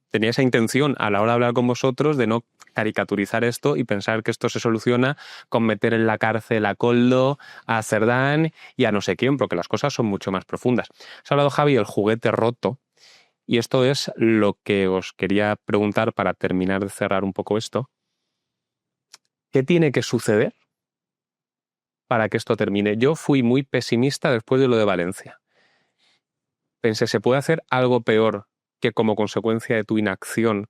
tenía esa intención a la hora de hablar con vosotros de no caricaturizar esto y pensar que esto se soluciona con meter en la cárcel a Koldo, a Cerdán y a no sé quién, porque las cosas son mucho más profundas. Os ha hablado, Javi, el juguete roto, y esto es lo que os quería preguntar para terminar de cerrar un poco esto. ¿Qué tiene que suceder para que esto termine? Yo fui muy pesimista después de lo de Valencia. Pensé, ¿se puede hacer algo peor que, como consecuencia de tu inacción,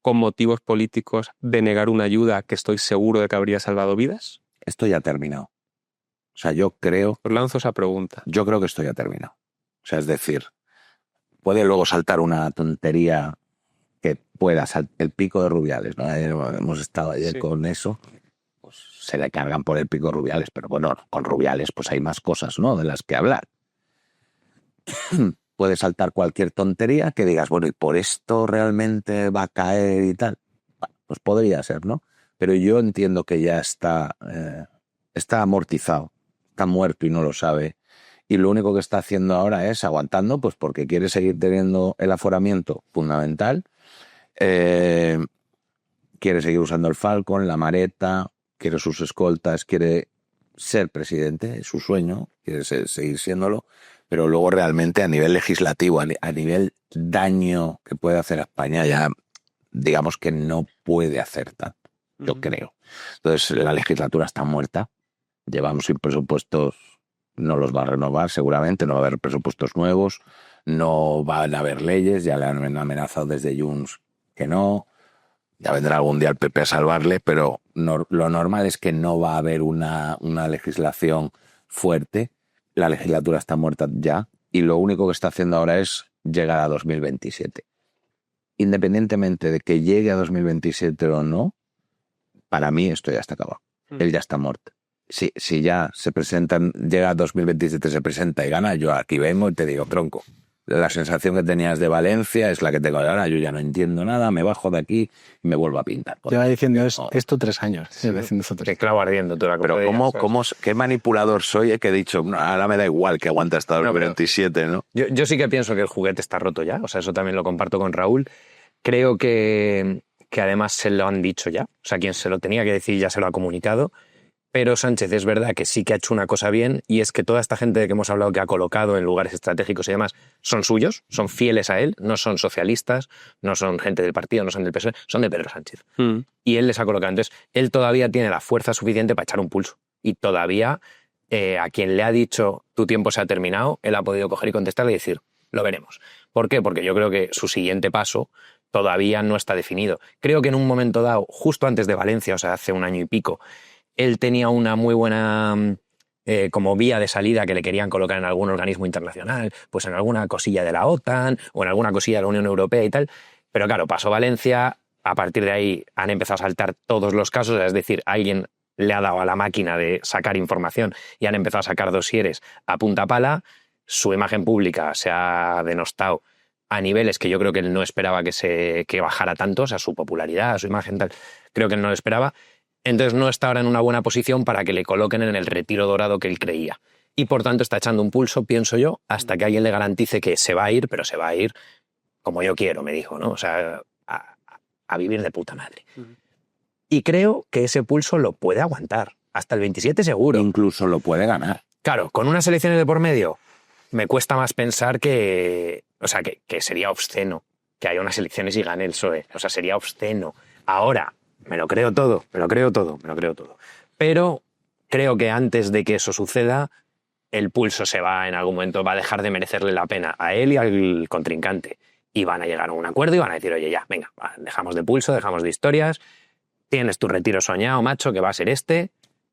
con motivos políticos, denegar una ayuda que estoy seguro de que habría salvado vidas? Esto ya ha terminado. O sea, yo creo Os lanzo esa pregunta. que esto ya ha terminado. O sea, es decir, puede luego saltar una tontería que pueda saltar el pico de Rubiales, ¿no? Hemos estado ayer Sí. con eso. Pues se le cargan por el pico de Rubiales, pero bueno, con Rubiales pues hay más cosas, ¿no?, de las que hablar. Puede saltar cualquier tontería que digas, bueno, ¿y por esto realmente va a caer y tal? Bueno, pues podría ser, ¿no? Pero yo entiendo que ya está amortizado, está muerto y no lo sabe. y lo único que está haciendo ahora es aguantando, pues porque quiere seguir teniendo el aforamiento fundamental, quiere seguir usando el Falcon, la Mareta, quiere sus escoltas, quiere ser presidente, es su sueño, quiere seguir siéndolo, pero luego realmente a nivel legislativo, a nivel daño que puede hacer a España, ya digamos que no puede hacer tanto, yo creo. Entonces la legislatura está muerta, llevamos sin presupuestos, no los va a renovar seguramente, no va a haber presupuestos nuevos, no van a haber leyes, ya le han amenazado desde Junts que no, ya vendrá algún día el PP a salvarle, pero lo normal es que no va a haber una legislación fuerte, la legislatura está muerta ya y lo único que está haciendo ahora es llegar a 2027. Independientemente de que llegue a 2027 o no, para mí esto ya está acabado. Él ya está muerto. Si ya se presentan, llega a 2027, se presenta y gana, yo aquí vengo y te digo, tronco, la sensación que tenías de Valencia es la que tengo ahora, yo ya no entiendo nada, me bajo de aquí y me vuelvo a pintar. Lleva diciendo esto 3 años. Qué clavo ardiendo tú la Pero qué manipulador soy, que he dicho, no, ahora me da igual que aguante hasta 2027, ¿no? Yo sí que pienso que el juguete está roto ya, o sea, eso también lo comparto con Raúl. Creo que además se lo han dicho ya, o sea, quien se lo tenía que decir ya se lo ha comunicado. Pero Sánchez es verdad que sí que ha hecho una cosa bien, y es que toda esta gente que hemos hablado que ha colocado en lugares estratégicos y demás son suyos, son fieles a él, no son socialistas, no son gente del partido, no son del PSOE, son de Pedro Sánchez. Y él les ha colocado. Entonces, él todavía tiene la fuerza suficiente para echar un pulso. Y todavía a quien le ha dicho tu tiempo se ha terminado, él ha podido coger y contestarle y decir, lo veremos. ¿Por qué? Porque yo creo que su siguiente paso todavía no está definido. Creo que en un momento dado, justo antes de Valencia, o sea, hace 1 año y pico, él tenía una muy buena como vía de salida que le querían colocar en algún organismo internacional, pues en alguna cosilla de la OTAN o en alguna cosilla de la Unión Europea y tal. Pero claro, pasó Valencia, a partir de ahí han empezado a saltar todos los casos, es decir, alguien le ha dado a la máquina de sacar información y han empezado a sacar dosieres a punta pala, su imagen pública se ha denostado a niveles que yo creo que él no esperaba que bajara tanto, o sea, su popularidad, su imagen tal, creo que él no lo esperaba. Entonces no está ahora en una buena posición para que le coloquen en el retiro dorado que él creía. Y por tanto está echando un pulso, pienso yo, hasta que alguien le garantice que se va a ir, pero se va a ir como yo quiero, me dijo, ¿no? O sea, a vivir de puta madre. Y creo que ese pulso lo puede aguantar. Hasta el 27 seguro. Incluso lo puede ganar. Claro, con unas elecciones de por medio me cuesta más pensar que... O sea, que sería obsceno que haya unas elecciones y gane el PSOE. O sea, sería obsceno. Ahora... Me lo creo todo. Pero creo que antes de que eso suceda, el pulso en algún momento va a dejar de merecerle la pena a él y al contrincante. Y van a llegar a un acuerdo y van a decir, oye, ya, venga, dejamos de pulso, dejamos de historias, tienes tu retiro soñado, macho, que va a ser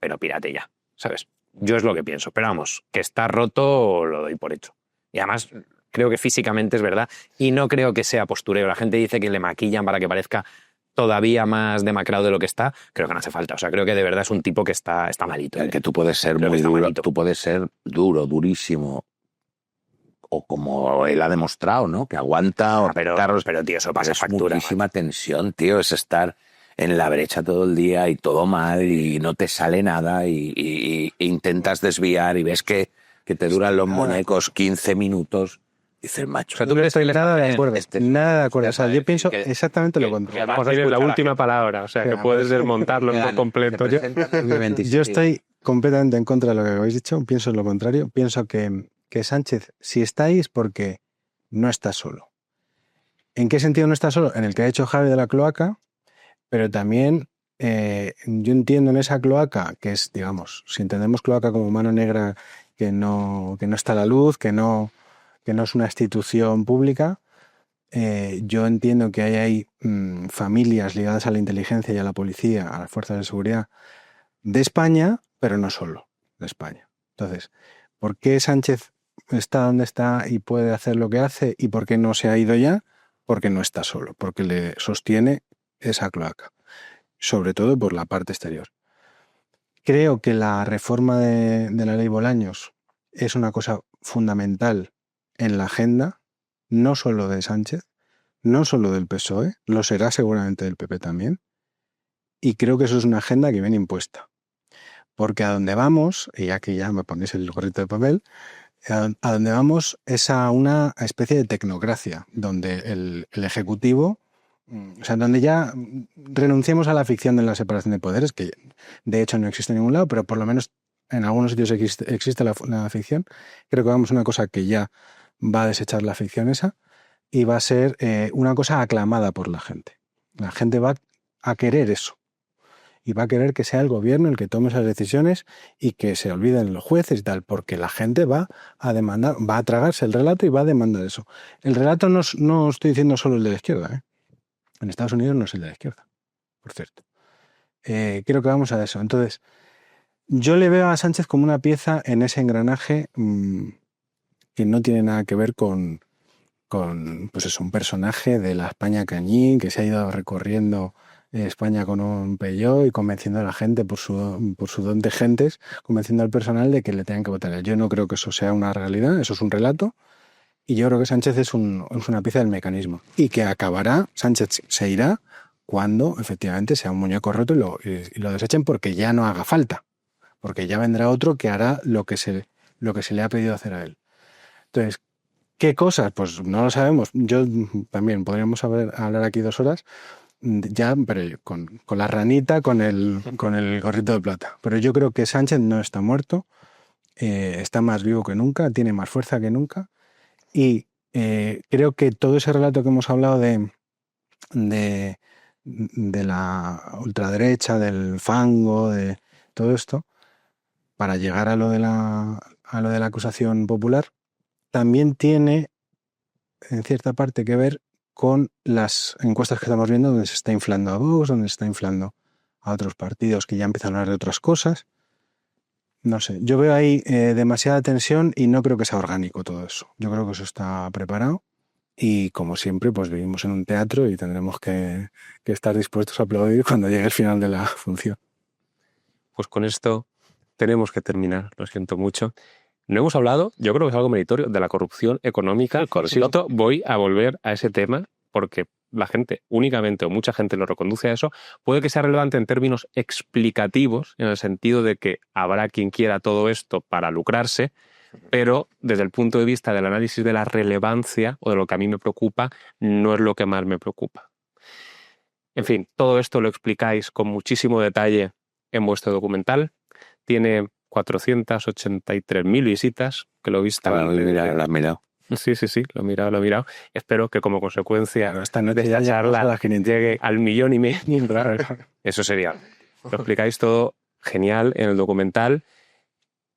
pero pírate ya, ¿sabes? Yo es lo que pienso. Pero vamos, que está roto lo doy por hecho. Y además creo que físicamente es verdad. Y no creo que sea postureo. La gente dice que le maquillan para que parezca todavía más demacrado de lo que está, creo que no hace falta. O sea, creo que de verdad es un tipo que está malito. Que tú puedes ser muy duro, malito. Tú puedes ser duro, durísimo, o como él ha demostrado, ¿no? Que aguanta. Pero tío, eso pasa factura. Es muchísima tensión, tío, es estar en la brecha todo el día y todo mal y no te sale nada y intentas desviar y ves que te duran los muñecos 15 minutos. Dice el macho. O sea, tú crees que nada de acuerdo. Nada de acuerdo. O sea, yo pienso exactamente lo contrario. Vamos a decir la última palabra, o sea, que puedes desmontarlo por completo. Yo estoy completamente en contra de lo que habéis dicho. Pienso lo contrario. Pienso que Sánchez, si está ahí, es porque no está solo. ¿En qué sentido no está solo? En el que ha hecho Javi de la cloaca, pero también yo entiendo en esa cloaca, que es, digamos, si entendemos cloaca como mano negra que no está a la luz, que no es una institución pública, yo entiendo que hay familias ligadas a la inteligencia y a la policía, a las fuerzas de seguridad de España, pero no solo de España. Entonces, ¿por qué Sánchez está donde está y puede hacer lo que hace y por qué no se ha ido ya? Porque no está solo, porque le sostiene esa cloaca, sobre todo por la parte exterior. Creo que la reforma de la ley Bolaños es una cosa fundamental en la agenda, no solo de Sánchez, no solo del PSOE, lo será seguramente del PP también, y creo que eso es una agenda que viene impuesta. Porque a donde vamos, y aquí ya me ponéis el gorrito de papel, A donde vamos es a una especie de tecnocracia, donde el Ejecutivo, o sea, donde ya renunciemos a la ficción de la separación de poderes, que de hecho no existe en ningún lado, pero por lo menos en algunos sitios existe la ficción. Creo que vamos a una cosa que ya va a desechar la ficción esa y va a ser una cosa aclamada por la gente. La gente va a querer eso. Y va a querer que sea el gobierno el que tome esas decisiones y que se olviden los jueces y tal, porque la gente va a demandar, va a tragarse el relato y va a demandar eso. El relato no estoy diciendo solo el de la izquierda, ¿eh? En Estados Unidos no es el de la izquierda, por cierto. Creo que vamos a eso. Entonces, yo le veo a Sánchez como una pieza en ese engranaje que no tiene nada que ver con pues eso, un personaje de la España cañín que se ha ido recorriendo España con un Peugeot y convenciendo a la gente por su don de gentes, convenciendo al personal de que le tengan que votar. Yo no creo que eso sea una realidad, eso es un relato, y yo creo que Sánchez es una pieza del mecanismo. Y que acabará, Sánchez se irá cuando efectivamente sea un muñeco roto y lo desechen porque ya no haga falta, porque ya vendrá otro que hará lo que se le ha pedido hacer a él. Entonces, ¿qué cosas? Pues no lo sabemos. Yo también podríamos hablar aquí 2 horas, ya, pero con la ranita, con el gorrito de plata. Pero yo creo que Sánchez no está muerto, está más vivo que nunca, tiene más fuerza que nunca. Y creo que todo ese relato que hemos hablado de la ultraderecha, del fango, de todo esto, para llegar a lo de la acusación popular, también tiene en cierta parte que ver con las encuestas que estamos viendo, donde se está inflando a Vox, donde se está inflando a otros partidos que ya empiezan a hablar de otras cosas. No sé, yo veo ahí demasiada tensión y no creo que sea orgánico todo eso. Yo creo que eso está preparado y, como siempre, pues vivimos en un teatro y tendremos que estar dispuestos a aplaudir cuando llegue el final de la función. Pues con esto tenemos que terminar, lo siento mucho. No hemos hablado, yo creo que es algo meritorio, de la corrupción económica. Voy a volver a ese tema porque la gente únicamente o mucha gente lo reconduce a eso. Puede que sea relevante en términos explicativos, en el sentido de que habrá quien quiera todo esto para lucrarse, pero desde el punto de vista del análisis de la relevancia o de lo que a mí me preocupa, no es lo que más me preocupa. En fin, todo esto lo explicáis con muchísimo detalle en vuestro documental. Tiene 483.000 visitas, que lo he visto. Lo has mirado. Sí, lo he mirado. Espero que como consecuencia esta noche de esta charla llegue al 1,5 millones. Eso sería. Lo explicáis todo genial en el documental.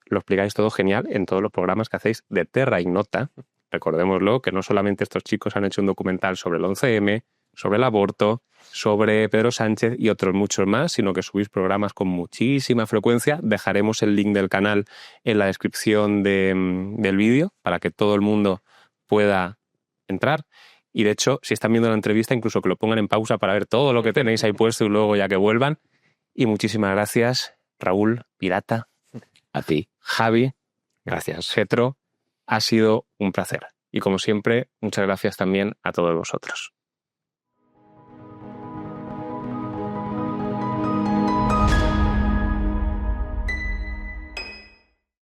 Lo explicáis todo genial en todos los programas que hacéis de Terra Ignota. Recordémoslo, que no solamente estos chicos han hecho un documental sobre el 11M, sobre el aborto, sobre Pedro Sánchez y otros muchos más, sino que subís programas con muchísima frecuencia. Dejaremos el link del canal en la descripción del vídeo para que todo el mundo pueda entrar. Y de hecho, si están viendo la entrevista, incluso que lo pongan en pausa para ver todo lo que tenéis ahí puesto y luego ya que vuelvan. Y muchísimas gracias, Raúl, Pirata. A ti. Javi. Gracias. Getro. Ha sido un placer. Y como siempre, muchas gracias también a todos vosotros.